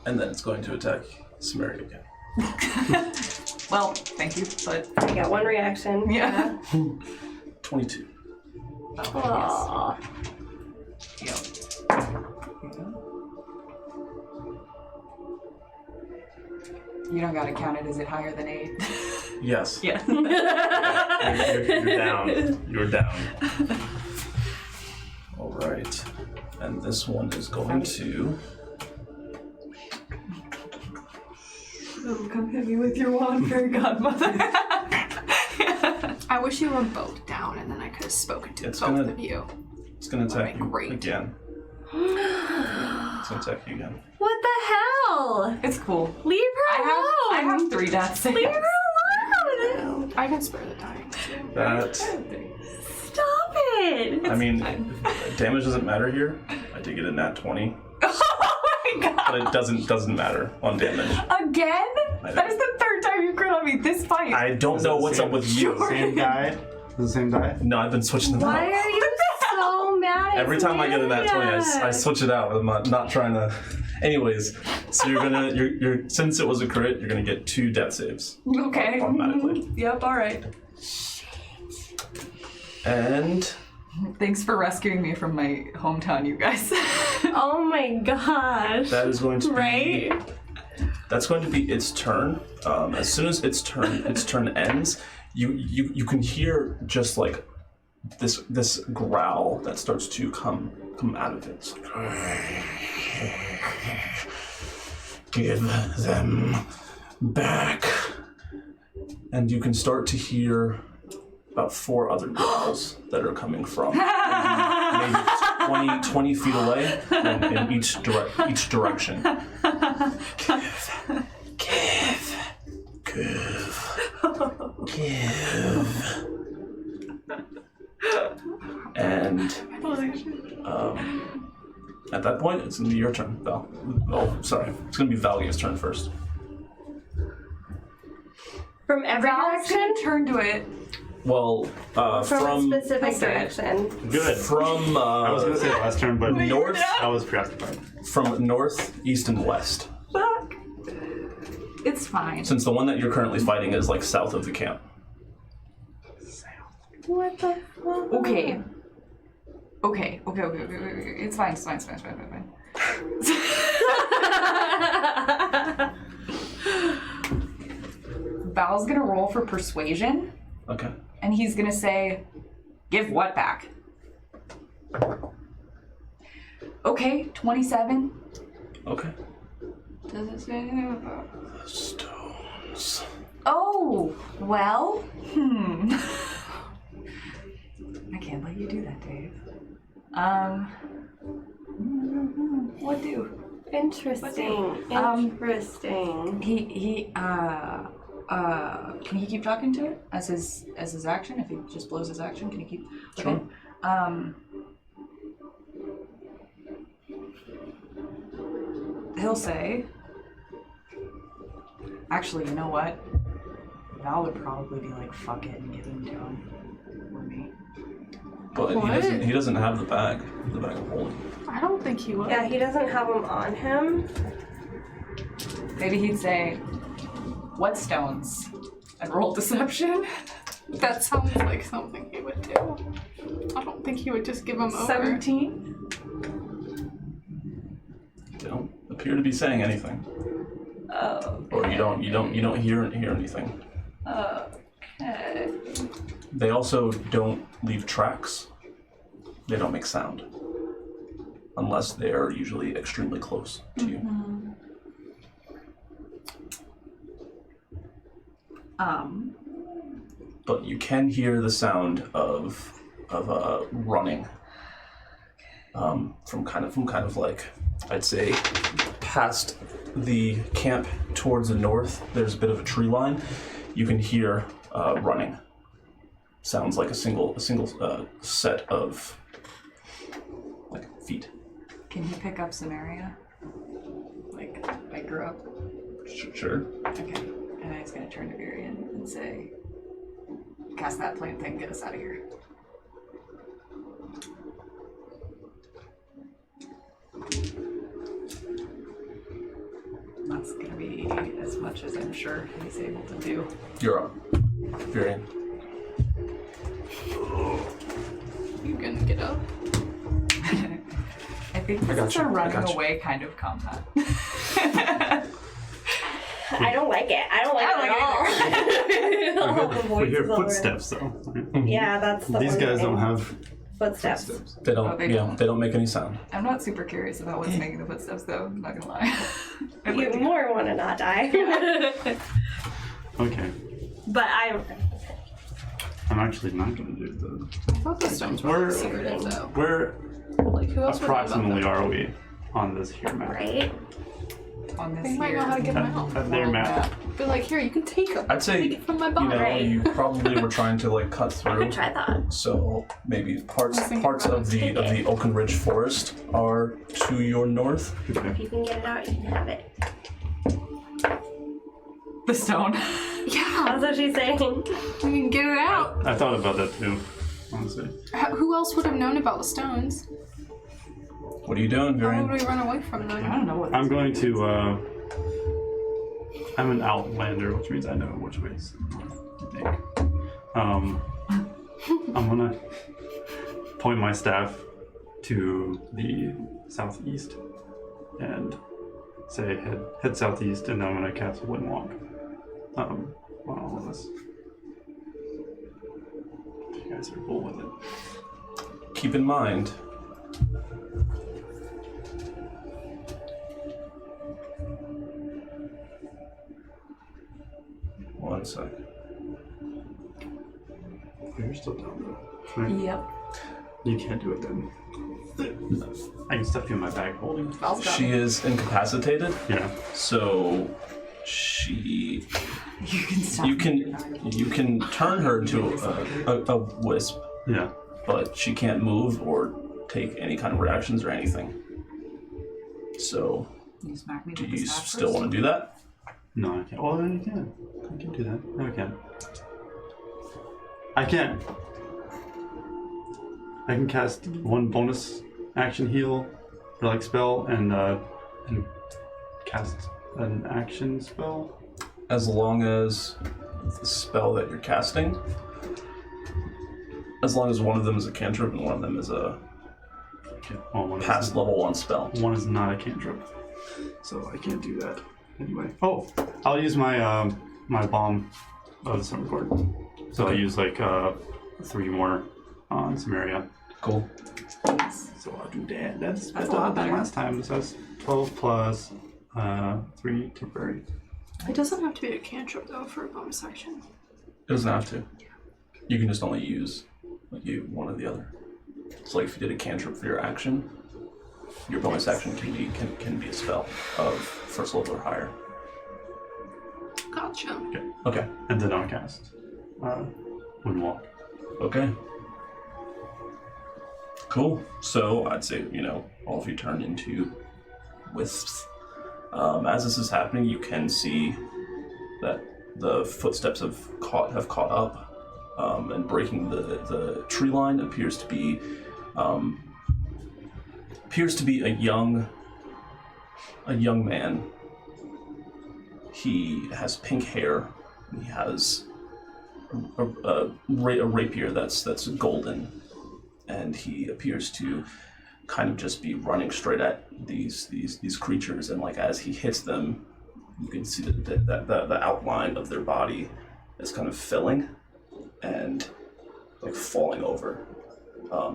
And then it's going to attack Samaria again. Well, thank you, but I got one reaction. yeah. 22. Aww. Yep. You don't gotta count it. Is it higher than 8? Yes. Yeah. You're down. You're down. Alright. And this one is going to... Oh, come hit me with your wand, fairy godmother. I wish you were both down, and then I could have spoken to both of you. It's gonna attack you great. again. It's gonna attack you again. What the hell? It's cool. Leave her alone. I have 3 death saves. Leave her alone. I can spare the dying. That... Stop it. I mean, damage doesn't matter here. I did get a nat 20. Oh my god. But it doesn't matter on damage. Again? I That is the 3rd time you've crit on me this fight. I don't know what's up with you. Same guy? Is it the same die? No, I've been switching them Why out. are you so mad at Every time I get a nat 20, I switch it out. I'm not trying to... Anyways, so you're since it was a crit, you're gonna get 2 death saves. Okay. Automatically. Yep, alright. And... Thanks for rescuing me from my hometown, you guys. Oh my gosh. That is going to be... Right? That's going to be its turn. As soon as its turn ends, you can hear just like this growl that starts to come out of it. Give them back. And you can start to hear about 4 other growls that are coming from maybe 20 feet away in each direction. Give. And at that point, it's gonna be your turn, Val. Oh, sorry. It's gonna be Valia's turn first. From every Val's direction? gonna turn to it. Well, From a specific direction. Good. From I was gonna say it last turn, but north, I was preoccupied. from north, east, and west. Fuck. It's fine. Since the one that you're currently fighting is like south of the camp. What the fuck? Okay. Okay. It's fine. Val's gonna roll for persuasion, Okay. and he's gonna say, "Give what back?" Okay, 27. Okay. Does it say anything about? Stones. Oh, well, I can't let you do that, Dave. What do? Interesting. Interesting. Can he keep talking to it as his action? If he just blows his action, can he keep? Sure. Okay. He'll say, actually, you know what? Val would probably be like, fuck it, and give him to him. Or me. But he doesn't have the bag of holding. I don't think he would. Yeah, he doesn't have them on him. Maybe he'd say, what stones? And roll deception? That sounds like something he would do. I don't think he would just give him over. 17? They don't appear to be saying anything. Oh. Or you don't hear anything. Okay. They also don't leave tracks. They don't make sound. Unless they're usually extremely close to you. But you can hear the sound of running. From kind of like, I'd say, past the camp towards the north, there's a bit of a tree line. You can hear running. Sounds like a single set of like feet. Can he pick up Samaria? Like, I grew up. Sure. Okay. And he's gonna turn to Virion and say, cast that plant thing, get us out of here. That's gonna be as much as I'm sure he's able to do. You're up. Virion. You gonna get up? I think this is a running away kind of combat. I don't like it. I don't like it at all. We hear footsteps though. Right? Yeah, that's the These one guys thing. don't have Footsteps. They don't. they yeah, don't. they don't make any sound. I'm not super curious about what's making the footsteps though, I'm not gonna lie. You more want to not die. Okay. But I'm actually not gonna do the. I thought the stones were secretive though. Where Like who else would know about approximately them? are we on this here map? right? On this They might here. know how to get them out. At their map. Be like, here, you can take them. I'd say, Take it from my you body. know, Right. you probably were trying to like cut I through. could try that. So maybe parts I was thinking parts about of the Oaken Ridge Forest are to your north. Okay. If you can get it out, you can have it. The stone. Yeah, That's what she's saying. you can get it out. I thought about that too, honestly. Who else would have known about the stones? What are you doing, How would Virion? we run away from I them? don't know what I'm going to, I'm an outlander, which means I know which ways, I think. I'm gonna point my staff to the southeast and say head southeast, and then I'm gonna cast Windwalk on all of us. You guys are cool with it. Keep in mind. One sec. You're still down though. Right? Yep. You can't do it then. I can stuff you in my bag holding. Val's got She me. is incapacitated, Yeah. so she. You can stop. You can turn her into a wisp, Yeah. but she can't move or take any kind of reactions or anything. So, You smack me do with the you staff still first? want to do that? No, I can't. Well, then you can. I can do that. No, I can. I can. I can cast one bonus action heal or like spell and cast an action spell. As long as the spell that you're casting, as long as one of them is a cantrip and one of them is a one past is, level 1 spell. one is not a cantrip, so I can't do that anyway. Oh, I'll use my my bomb of the summer court. So I'll use like 3 more on Samaria. Cool. So I'll do that. That's a better lot than better. last time. So that's 12 plus 3 temporary. It doesn't have to be a cantrip though for a bonus action. It doesn't have to. You can just only use one or the other. So like if you did a cantrip for your action, your bonus action can be a spell of first level or higher. Gotcha. Okay. And then I'll cast Moonwalk. Okay. Cool. So I'd say, all of you turn into wisps. As this is happening, you can see that the footsteps have caught up, and breaking the tree line appears to be a young man. He has pink hair. He has a rapier that's golden, and he appears to kind of just be running straight at these creatures. And like as he hits them, you can see that the outline of their body is kind of filling and like falling over.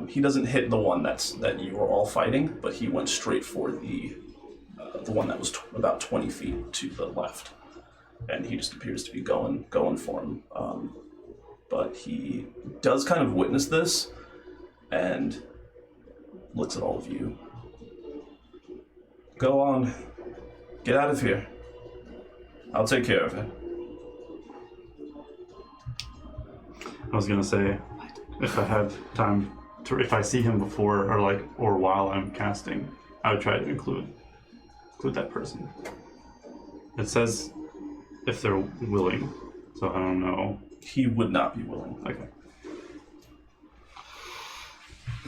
He doesn't hit the one that you were all fighting, but he went straight for the one that was about 20 feet to the left, and he just appears to be going for him. But he does kind of witness this and looks at all of you. Go on, get out of here. I'll take care of it. I was gonna say, if I had time to, if I see him before or while I'm casting, I would try to include that person. It says if they're willing, so I don't know. He would not be willing. Okay.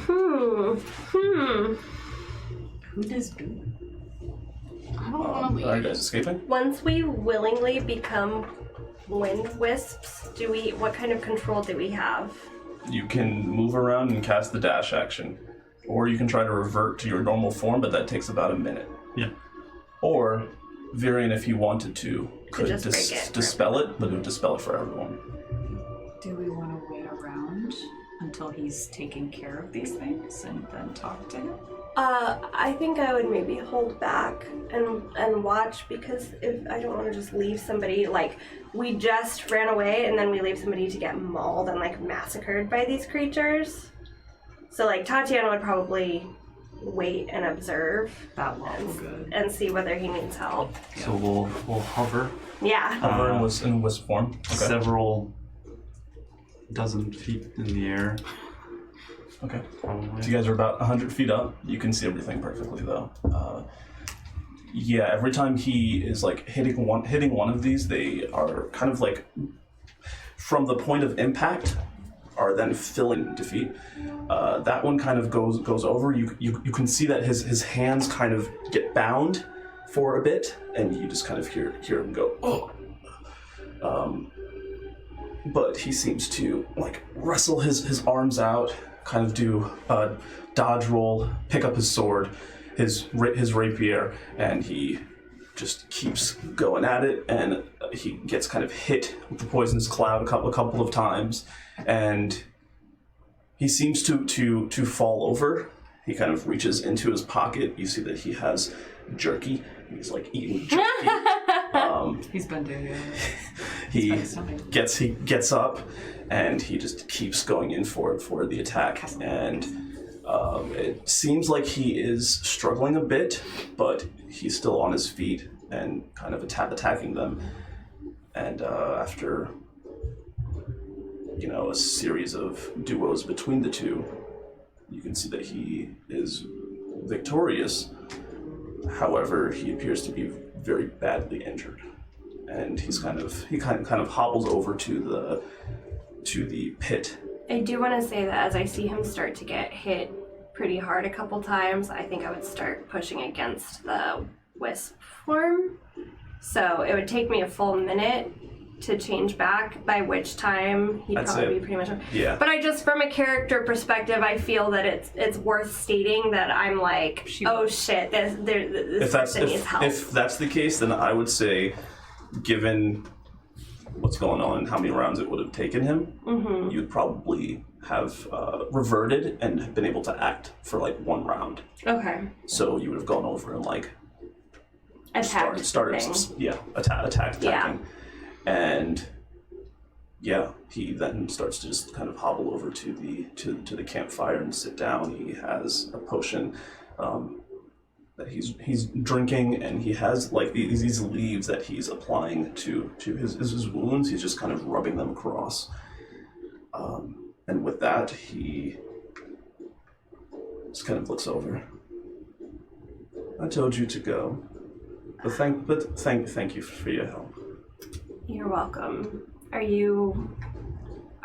Who does do? I don't want to leave. Are you guys escaping? Once we willingly become wind wisps, what kind of control do we have? You can move around and cast the dash action, or you can try to revert to your normal form, but that takes about a minute. Yeah. Or Virion, if you wanted to, could just break it for dispel it, but it would dispel it for everyone. Do we want to wait around until he's taking care of these things and then talk to him? I think I would maybe hold back and watch, because if I don't want to just leave somebody, like, we just ran away and then we leave somebody to get mauled and like massacred by these creatures. So like Tatiana would probably wait and observe That lawful good. and see whether he needs help. So we'll hover Yeah. Hover in wisp form. Okay. several dozen feet in the air. Okay. Probably. So you guys are about 100 feet up. You can see everything perfectly, though. Yeah, every time he is like hitting one of these, they are kind of like from the point of impact are then filling defeat. That one kind of goes over. You can see that his hands kind of get bound for a bit, and you just kind of hear him go, oh. But he seems to like wrestle his arms out, kind of do a dodge roll, pick up his sword, his rapier, and he just keeps going at it, and he gets kind of hit with the poisonous cloud a couple of times, and he seems to fall over. He kind of reaches into his pocket. You see that he has jerky. He's like eating jerky. He's been doing it. He gets up, and he just keeps going in for the attack, and it seems like he is struggling a bit, but he's still on his feet and kind of attacking them. And after a series of duos between the two, you can see that he is victorious. However, he appears to be very badly injured, and he kind of hobbles over to the pit. I do want to say that as I see him start to get hit pretty hard a couple times, I think I would start pushing against the wisp form. So it would take me a full minute to change back, by which time he'd I'd probably say- be pretty much. Yeah. But I just, from a character perspective, I feel that it's worth stating that I'm like, oh shit, this person needs help. If that's the case, then I would say, given what's going on and how many rounds it would have taken him, you'd probably have reverted and been able to act for like 1 round. Okay. So you would have gone over and like Attacked. started attacking. Yeah. And yeah, he then starts to just kind of hobble over to the campfire and sit down. He has a potion that he's drinking, and he has like these leaves that he's applying to his wounds. He's just kind of rubbing them across. And with that, he just kind of looks over. I told you to go, but thank you for your help. You're welcome. Are you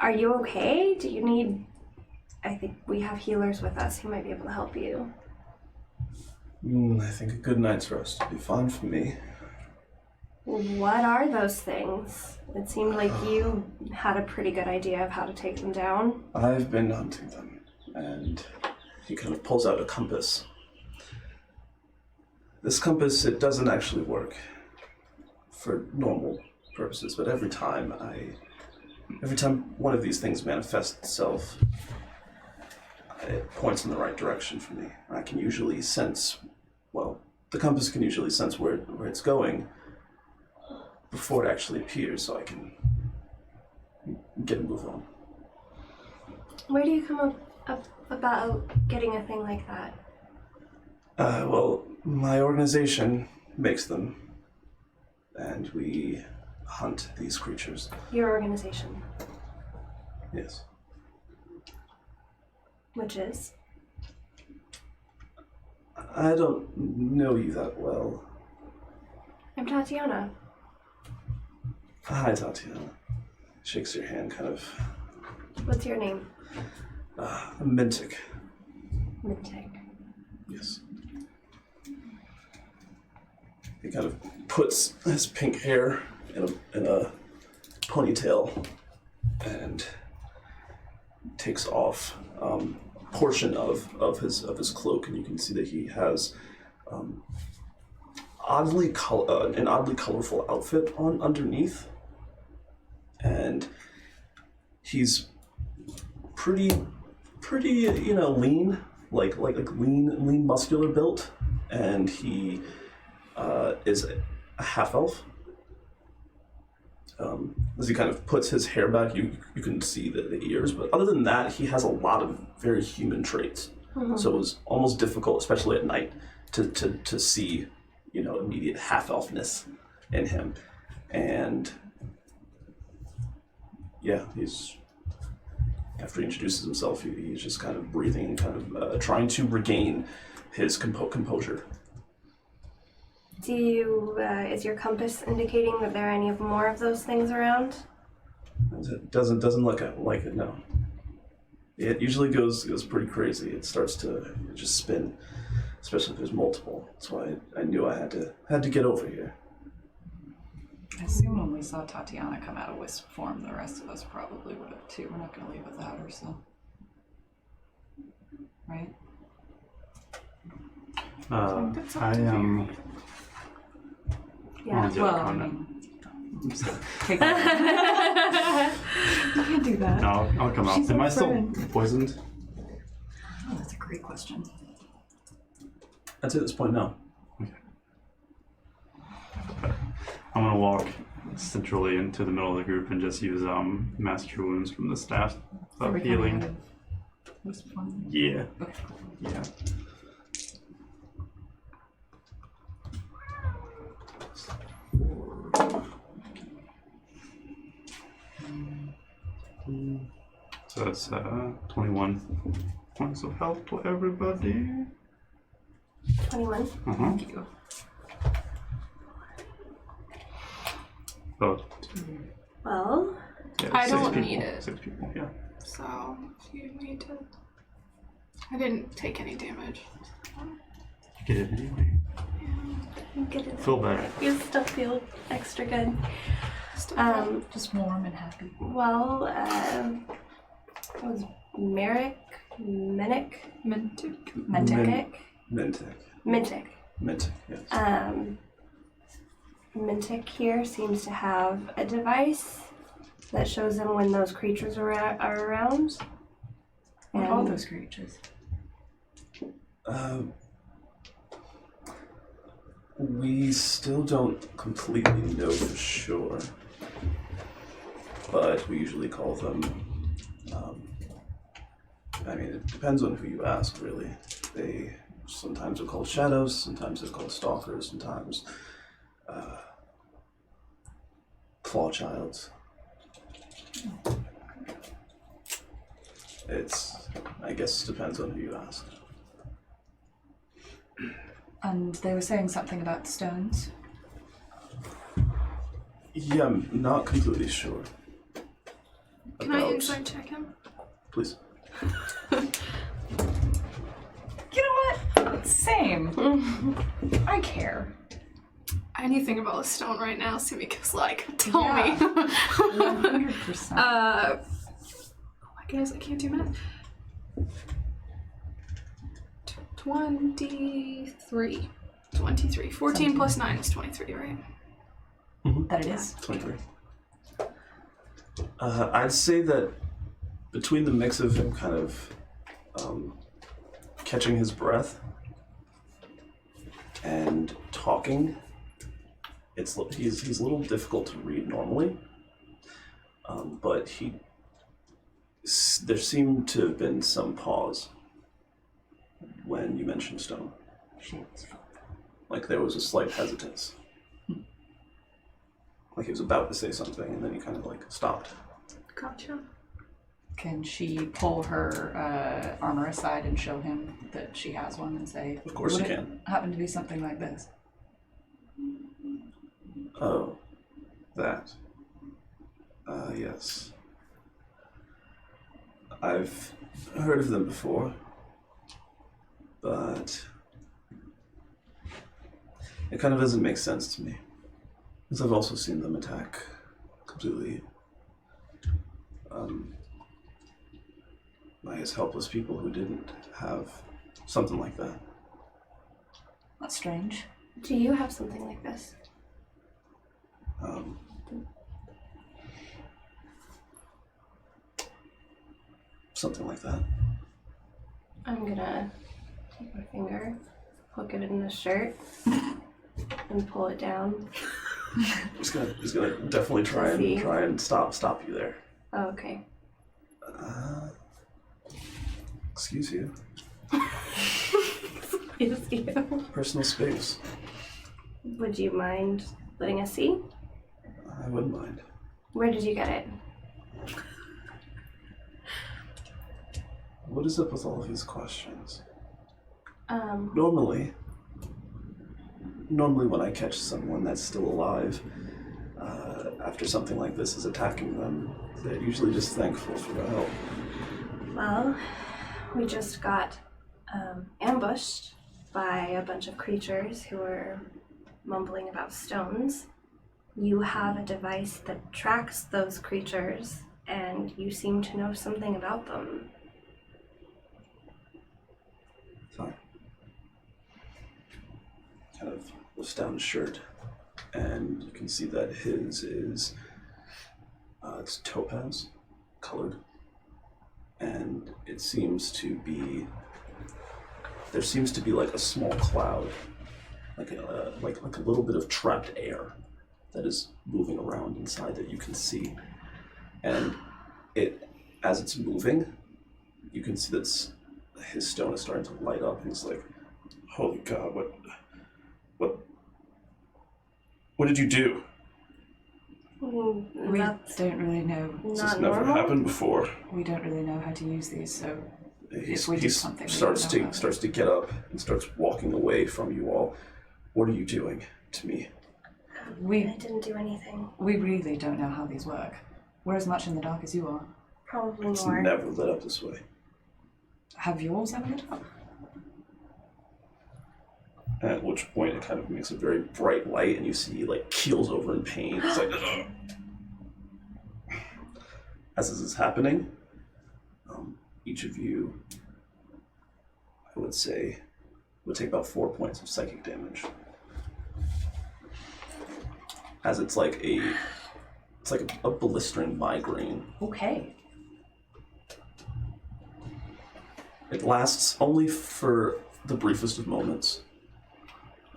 okay? Do you need... I think we have healers with us who might be able to help you. I think a good night's rest would be fine for me. What are those things? It seemed like you had a pretty good idea of how to take them down. I've been hunting them, and he kind of pulls out a compass. This compass, it doesn't actually work for normal purposes, but every time one of these things manifests itself, it points in the right direction for me. I can usually sense, well, the compass can usually sense where it's going before it actually appears, so I can get a move on. Where do you come up about getting a thing like that? Well, my organization makes them, and we hunt these creatures. Your organization, Yes. which is? I don't know you that well. I'm Tatiana. Hi, Tatiana. Shakes your hand, kind of. What's your name? Mintic. Mintic. Yes. He kind of puts his pink hair in a ponytail and takes off a portion of his cloak, and you can see that he has an oddly colorful outfit on underneath, and he's pretty lean, like lean muscular built, and he is a half elf. As he kind of puts his hair back, you can see the ears, but other than that, he has a lot of very human traits. So it was almost difficult, especially at night, to see, immediate half elfness in him. And yeah, after he introduces himself, he's just kind of breathing and kind of trying to regain his composure. Is your compass indicating that there are any more of those things around? It doesn't look like it, no. It usually goes pretty crazy. It starts to just spin, especially if there's multiple. That's why I knew I had to get over here. I assume when we saw Tatiana come out of wisp form, the rest of us probably would have too. We're not going to leave without her, so. Right? I am. Yeah. Well, I mean, take that. You can't do that. No, I'll come out. She's Am our I still friend. poisoned? Oh, that's a great question. I'd say at this point, no. I'm gonna walk centrally into the middle of the group and just use master wounds from the staff of Every time healing. I have wisp form. Yeah. Okay. Yeah. So that's 21 points of health to everybody. 21. Thank you. Oh, Well, yeah, I 6 don't people. need it. 6 people, yeah. So if you need to, I didn't take any damage. Get it anyway. get it. Feel better. You still feel extra good. Just warm and happy. Well, it was Merrick, Minnick, Mentic. Mintic. Mintic, yes. Mintic here seems to have a device that shows them when those creatures are around. What are those creatures? We still don't completely know for sure, but we usually call them, it depends on who you ask, really. They sometimes are called shadows, sometimes they're called stalkers, sometimes claw childs. I guess depends on who you ask. And they were saying something about stones. Yeah, I'm not completely sure. Can I insight check him? Please. You know what? Same. I care. Anything about a stone right now, Sumiko's like, tell me. 100%. I guess I can't do math. 23. 14 17. plus 9 is 23, right? Mm-hmm. That it is. 23. I'd say that between the mix of him kind of catching his breath and talking, he's a little difficult to read normally, but there seemed to have been some pause when you mentioned stone. Like there was a slight hesitance. Like he was about to say something and then he kind of like stopped. Gotcha. Can she pull her armor aside and show him that she has one and say, Of course would you it can. happen to be something like this? Oh, that. Yes. I've heard of them before, but it kind of doesn't make sense to me. Because I've also seen them attack completely, I guess, helpless people who didn't have something like that. That's strange. Do you have something like this? Something like that. I'm gonna take my finger, hook it in the shirt, and pull it down. He's gonna definitely try and stop you there. Oh, okay. Excuse you. Excuse you. Personal space. Would you mind letting us see? I wouldn't mind. Where did you get it? What is up with all of these questions? Um, Normally when I catch someone that's still alive, after something like this is attacking them, they're usually just thankful for the help. Well, we just got ambushed by a bunch of creatures who were mumbling about stones. You have a device that tracks those creatures, and you seem to know something about them. Fine. Kind of lifts down his shirt, and you can see that his is it's topaz colored, and there seems to be like a small cloud, like a little bit of trapped air that is moving around inside that you can see, and as it's moving, you can see that his stone is starting to light up, and he's like, "Holy God, what did you do? We don't really know. This Not has never normal? happened before." We don't really know how to use these, so He if we did something, we starts would know starts to get up and starts walking away from you all. What are you doing to me? I didn't do anything. we really don't know how these work. We're as much in the dark as you are. Probably It's more. never lit up this way. Have yours ever lit up? At which point it kind of makes a very bright light, and you see he like keels over in pain. It's like, ugh. as this is happening, each of you, I would say, would take about 4 points of psychic damage. As it's like a blistering migraine. Okay. It lasts only for the briefest of moments.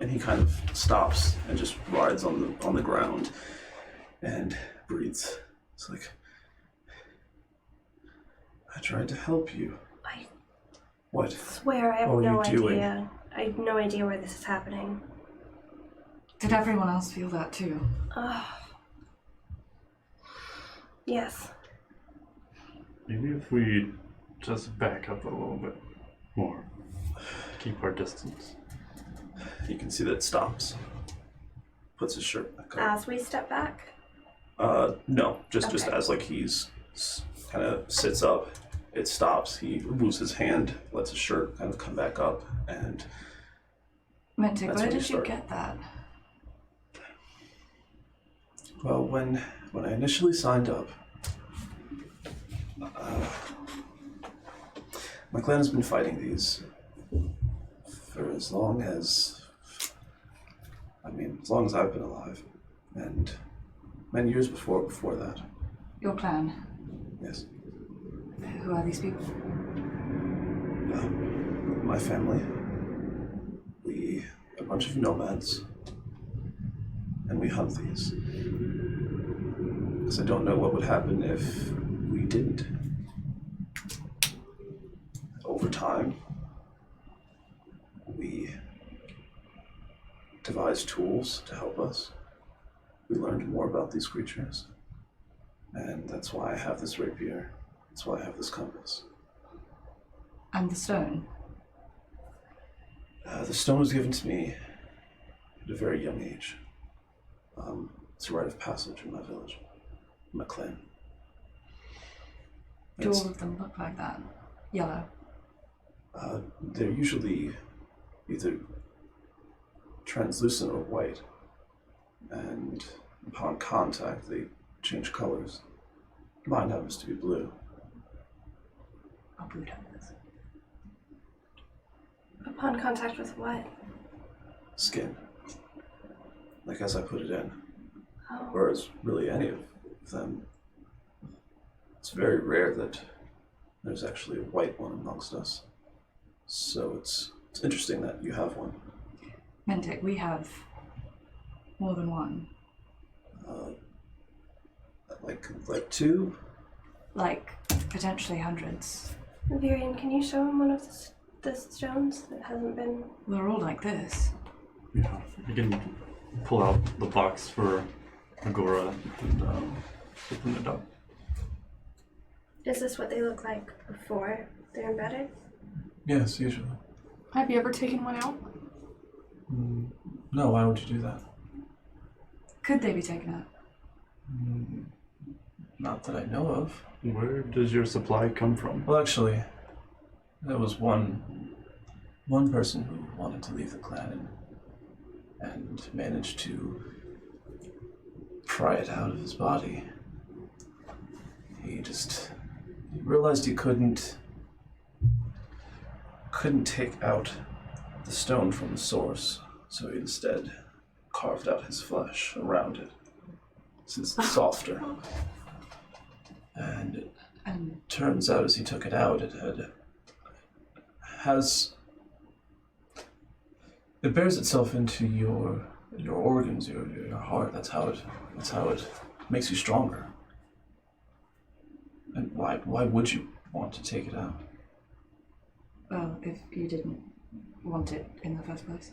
And he kind of stops and just rides on the ground and breathes. It's like, I tried to help you. What? Swear I have What are no you doing? idea. I have no idea where this is happening. Did everyone else feel that too? Yes. Maybe if we just back up a little bit more, keep our distance. You can see that it stops. Puts his shirt back on. As we step back? No, just Okay. as like he's kind of sits up, it stops. He removes his hand, lets his shirt kind of come back up, and Mentic, That's where when you did you start. get that? well, when I initially signed up, my clan has been fighting these for as long as I've been alive, and many years before that. Your clan. Yes. Who are these people? My family. We are a bunch of nomads. And we hunt these. Because I don't know what would happen if we didn't. Over time, we devised tools to help us. We learned more about these creatures. And that's why I have this rapier. That's why I have this compass. And the stone? The stone was given to me at a very young age. It's a rite of passage in my village, in my clan. Do It's- all of them look like that? Yellow? They're usually either translucent or white, and upon contact they change colors. Mine happens to be blue. I'll boot up this. Upon contact with what? Skin. Like as I put it in. Oh. Whereas really any of them, it's very rare that there's actually a white one amongst us. So it's interesting that you have one. Mentic, we have more than one. Like two? Like, potentially hundreds. Virian, can you show him one of the stones that hasn't been... They're all like this. Yeah, you can pull out the box for Agora and open it up. Is this what they look like before they're embedded? Yes, usually. Have you ever taken one out? No, why would you do that? Could they be taken out? Not that I know of. Where does your supply come from? Well, actually, there was one person who wanted to leave the clan and managed to pry it out of his body. He realized he couldn't take out the stone from the source, so he instead carved out his flesh around it, since it's softer. And it turns out as he took it out, it bears itself into your organs, your heart. That's how it makes you stronger. And why would you want to take it out? Well, if you didn't want it in the first place.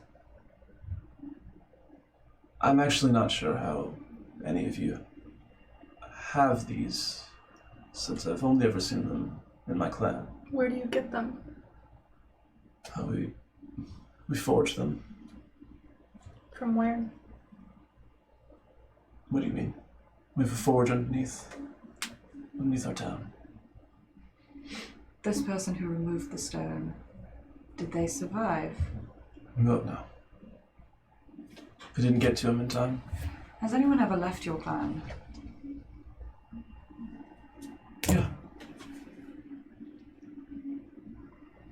I'm actually not sure how any of you have these, since I've only ever seen them in my clan. Where do you get them? We forge them. From where? What do you mean? We have a forge underneath our town. This person who removed the stone, did they survive? No. We didn't get to him in time. Has anyone ever left your clan?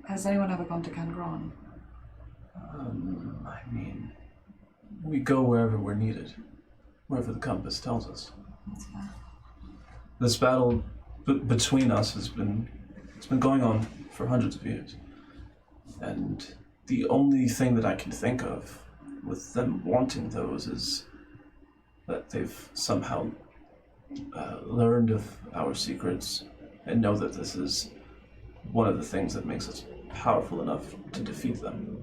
Has anyone ever gone to Gurugron? I mean, We go wherever we're needed, wherever the compass tells us. That's fair. This battle between us it's been going on for hundreds of years. And the only thing that I can think of with them wanting those is that they've somehow learned of our secrets and know that this is one of the things that makes us powerful enough to defeat them.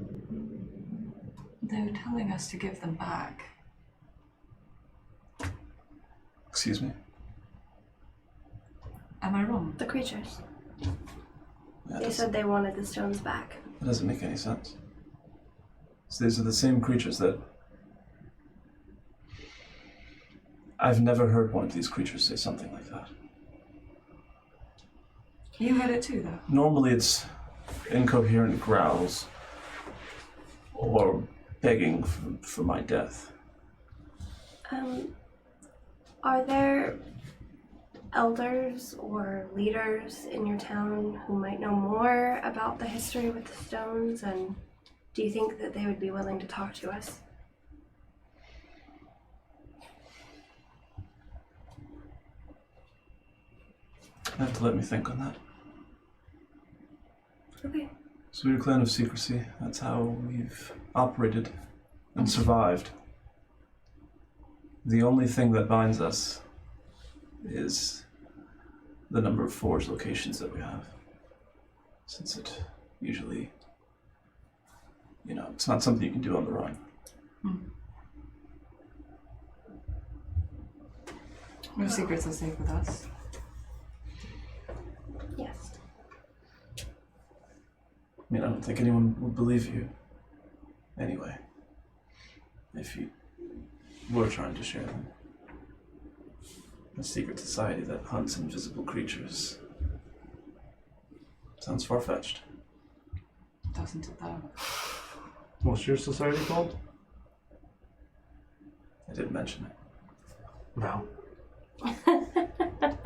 They were telling us to give them back. Excuse me? Am I wrong? The creatures. That They said they wanted the stones back. doesn't make any sense. So these are the same creatures that... I've never heard one of these creatures say something like that. You heard it too, though. Normally it's incoherent growls or begging for my death. Are there elders or leaders in your town who might know more about the history with the stones, and do you think that they would be willing to talk to us? You have to let me think on that. Okay. So we're a clan of secrecy. That's how we've operated and survived. The only thing that binds us is the number of forge locations that we have. Since it usually, it's not something you can do on the run. Your secrets are safe with us. Yes. I don't think anyone would believe you. Anyway, if you were trying to share them. A secret society that hunts invisible creatures. Sounds far-fetched. Doesn't it, though? What's your society called? I didn't mention it. Val.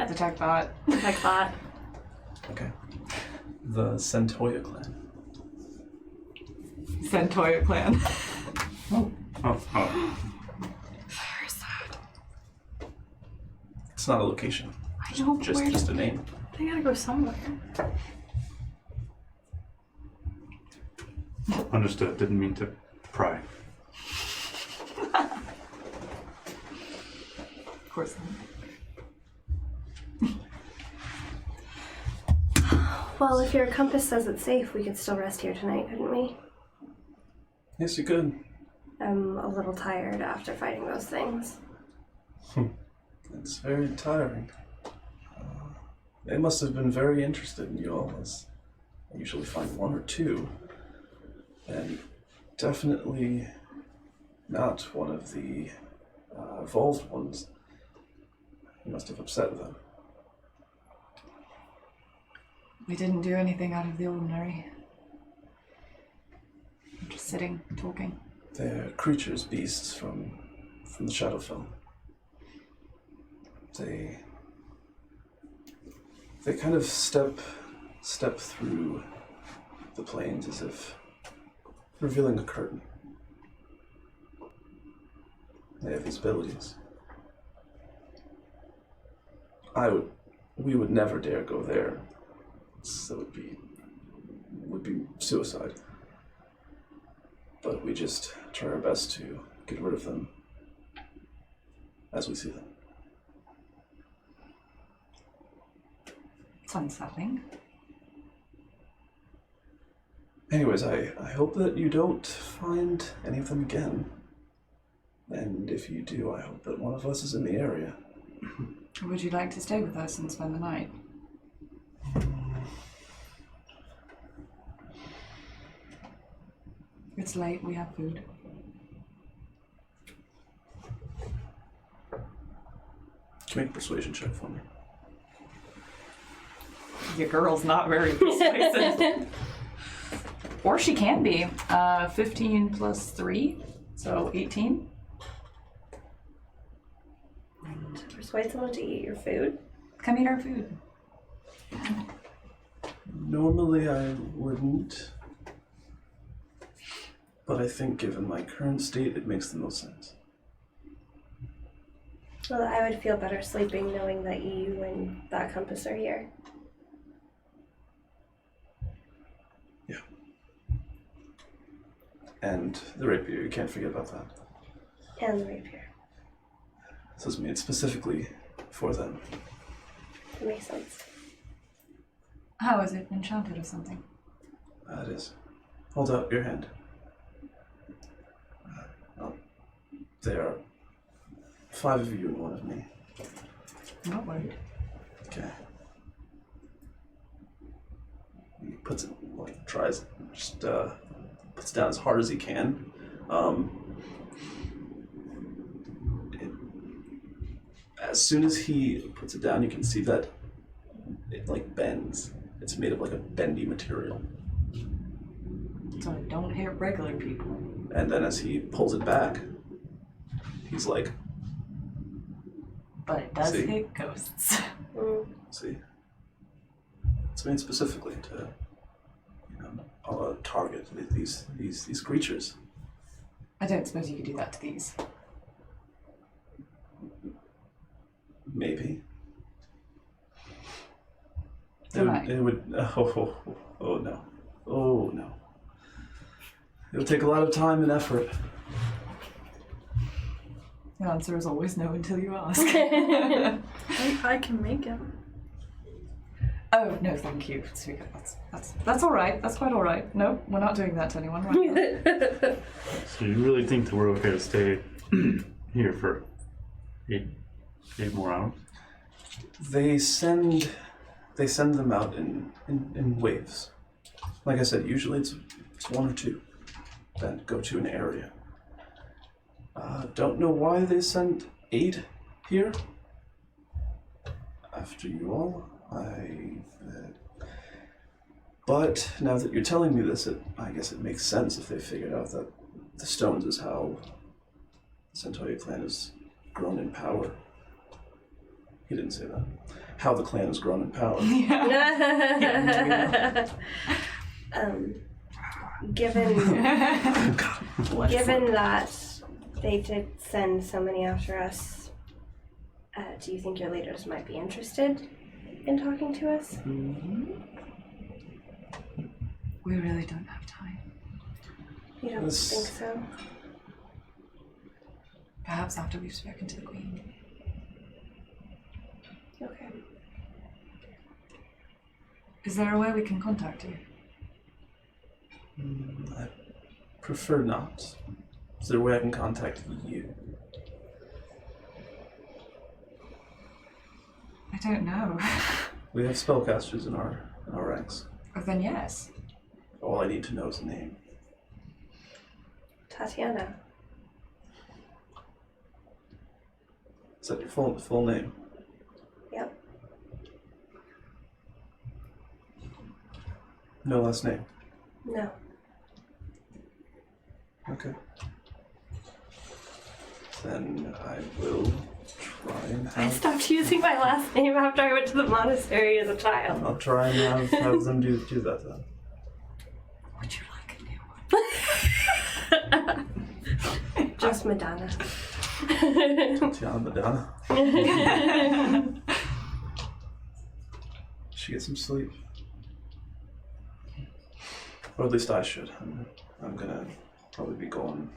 Detect that. Like that. Okay. The Centoya clan. Centoya clan. Oh. Very sad. It's not a location. I know, but Just a name. they gotta go somewhere. Understood. Didn't mean to pry. Of course not. Well, if your compass says it's safe, we could still rest here tonight, couldn't we? Yes, you could. I'm a little tired after fighting those things. It's very tiring. They must have been very interested in you all, as I usually find one or two. And definitely not one of the evolved ones. You must have upset them. We didn't do anything out of the ordinary. We're just sitting, talking. They're creatures, beasts from the Shadowfell. They kind of step through the plains as if revealing a curtain. They have these abilities. We would never dare go there. So it would be suicide. But we just try our best to get rid of them as we see them. It's unsettling. Anyways, I hope that you don't find any of them again. And if you do, I hope that one of us is in the area. Would you like to stay with us and spend the night? It's late, we have food. Can you make a persuasion check for me? Your girl's not very persuasive. Or she can be. 15 plus 3, so 18. Persuade someone to eat your food. Come eat our food. Normally I wouldn't, but I think given my current state, it makes the most sense. Well, I would feel better sleeping knowing that you and that compass are here. Yeah. And the rapier, you can't forget about that. And the rapier. This was made specifically for them. That makes sense. How is it? Enchanted or something? It is. Hold out your hand. There are 5 of you and 1 of me. I'm not worried. Okay. He puts it, tries, just puts it down as hard as he can. As soon as he puts it down, you can see that it bends. It's made of a bendy material. So I don't hit regular people. And then as he pulls it back, he's like, But it does See? hit ghosts. see, it's made specifically to, target these creatures. I don't suppose you could do that to these. Maybe. Tonight. It would. Oh no. Oh no. It would take a lot of time and effort. The answer is always no until you ask. I can make him. Oh, no, thank you, sweetheart. That's all right. That's quite all right. No, we're not doing that to anyone right now. So you really think that we're okay to stay here for eight more hours? They send them out in waves. Like I said, usually it's 1 or 2 that go to an area. Don't know why they sent 8 here after you all. But now that you're telling me this, I guess it makes sense if they figured out that the stones is how the Centauria clan has grown in power. He didn't say that. How the clan has grown in power. Given that they did send so many after us, do you think your leaders might be interested in talking to us? We really don't have time. You don't think so? Perhaps after we've spoken to the Queen. Okay. Is there a way we can contact you? I prefer not. Is there a way I can contact you? I don't know. We have spellcasters in our ranks. Oh, then yes. All I need to know is the name. Tatiana. Is that your full name? Yep. No last name? No. Okay. Then I will try and I have... stopped using my last name after I went to the monastery as a child. I'll try and have them do that then. Would you like a new one? Just Madonna. Tiana Madonna. She get some sleep. Or at least I should. I'm gonna probably be going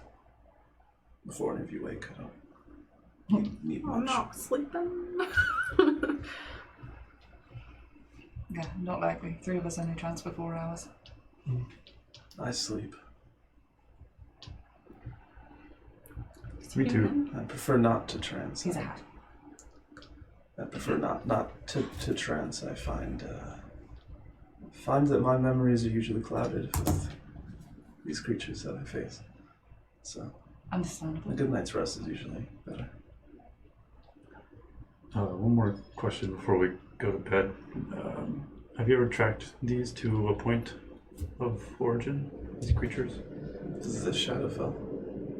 before any of you wake. I don't need much. I'm not sleeping. Yeah, not likely. 3 of us only transfer 4 hours. I sleep. Me too. I prefer not to trance. He's a hat. I prefer not to trance. I find that my memories are usually clouded with these creatures that I face. So Understandable. a good night's rest is usually better. One more question before we go to bed. Have you ever tracked these to a point of origin, these creatures? This is the Shadowfell.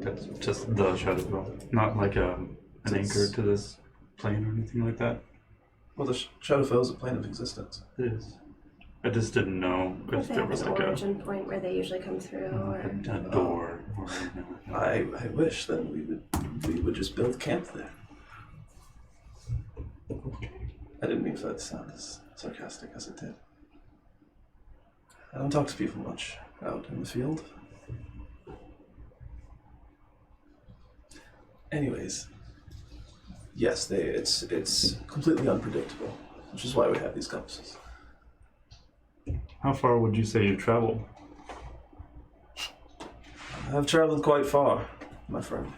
That's just the Shadowfell, not like an anchor to this plane or anything like that? Well, the Shadowfell is a plane of existence. It is. I just didn't know If if they there have was an like origin point where they usually come through, or a door or I wish then we would just build camp there. I didn't mean for that to sound as sarcastic as it did. I don't talk to people much out in the field. Anyways, yes, it's completely unpredictable, which is why we have these compasses. How far would you say you traveled? I've traveled quite far, my friend.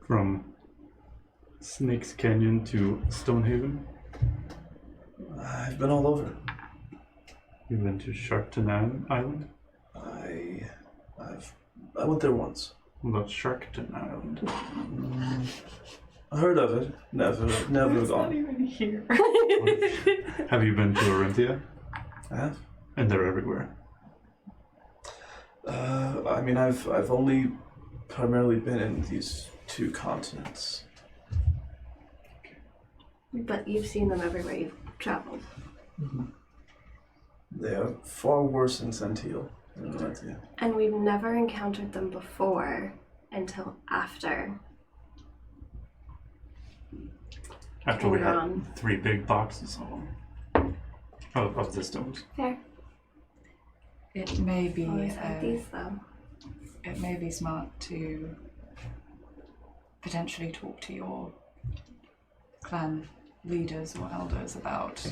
From Snake's Canyon to Stonehaven? I've been all over. You've been to Sharkton Island? I went there once. What about Sharkton Island? I heard of it. Never It's gone. not even here. Have you been to Orinthia? I have. And they're everywhere. I mean, I've only primarily been in these 2 continents. but you've seen them everywhere you've traveled. They are far worse in Sentiel than in Orinthia. And we've never encountered them before until after. After we had Gurugron. 3 big boxes of them. Of the stones. Fair. It may be Always had these though. it may be smart to potentially talk to your clan leaders or elders about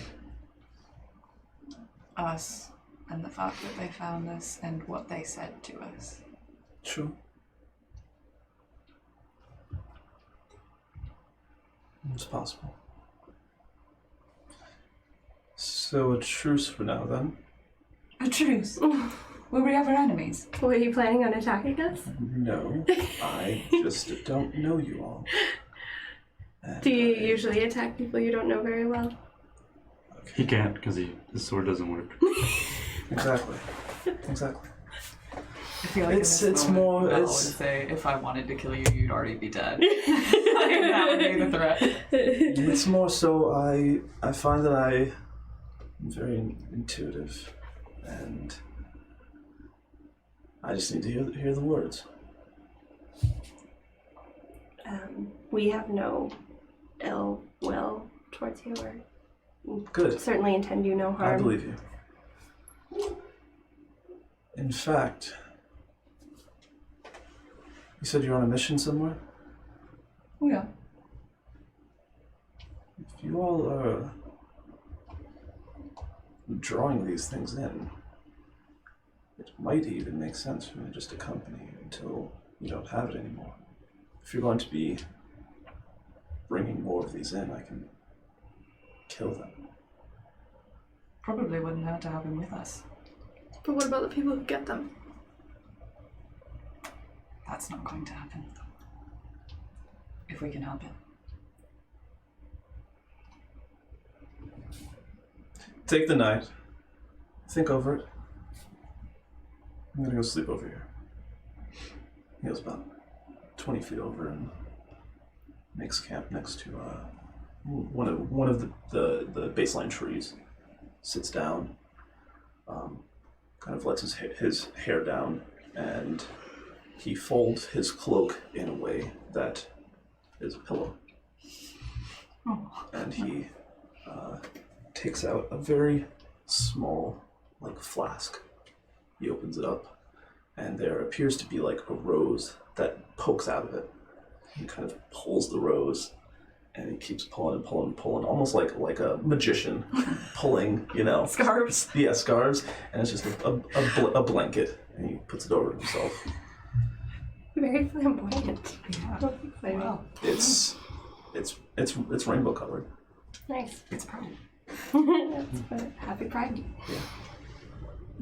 us and the fact that they found us and what they said to us. Sure. It's possible. So a truce for now, then? A truce? Were we ever enemies? Were you planning on attacking us? No, I just don't know you all. And Do you usually attack people you don't know very well? He can't because his sword doesn't work. Exactly. I feel like It's- in this it's moment, more- Mel it's- would say, if I wanted to kill you, you'd already be dead. Like, that would be the threat. It's more so I find that I am very intuitive, and I just need to hear the words. We have no ill will towards you, or Good. certainly intend you no harm. I believe you. In fact, you said you're on a mission somewhere? Oh yeah. If you all are drawing these things in, it might even make sense for me to just accompany you until you don't have it anymore. If you're going to be bringing more of these in, I can kill them. Probably wouldn't hurt to have him with us. But what about the people who get them? That's not going to happen. If we can help it. Take the night. Think over it. I'm gonna go sleep over here. He goes about 20 feet over and makes camp next to one of the baseline trees. Sits down, kind of lets his hair down, and he folds his cloak in a way that is a pillow. Oh. And he takes out a very small, like, flask. He opens it up, and there appears to be like a rose that pokes out of it. He kind of pulls the rose, and he keeps pulling and pulling and pulling, almost like a magician pulling, Scarves. Yeah, scarves, and it's just a blanket, and he puts it over himself. Very flamboyant. Yeah. Well, It's rainbow colored. Nice. it's probably. Happy Pride.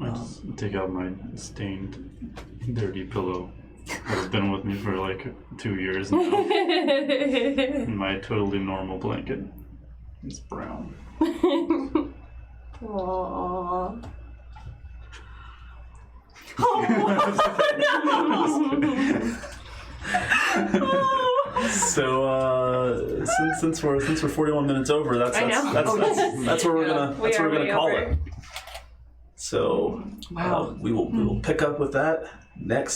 I just take out my stained, dirty pillow that has been with me for like 2 years now. And my totally normal blanket is brown. Aww. So, since since we're 41 minutes over, that's I know. that's where we're gonna We are way call over. it. So Wow. we will pick up with that next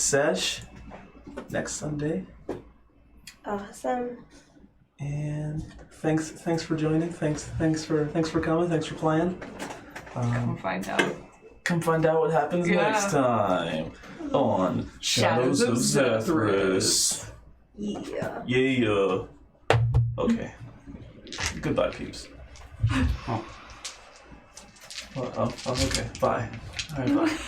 Sunday. Awesome. And thanks for joining. Thanks for coming. Thanks for playing. Come find out. Come find out what happens Yeah. next time on Shadows of Zethris. Yeah. Yeah. Okay. Goodbye, peeps. Oh. Oh, okay. Bye. All right, bye.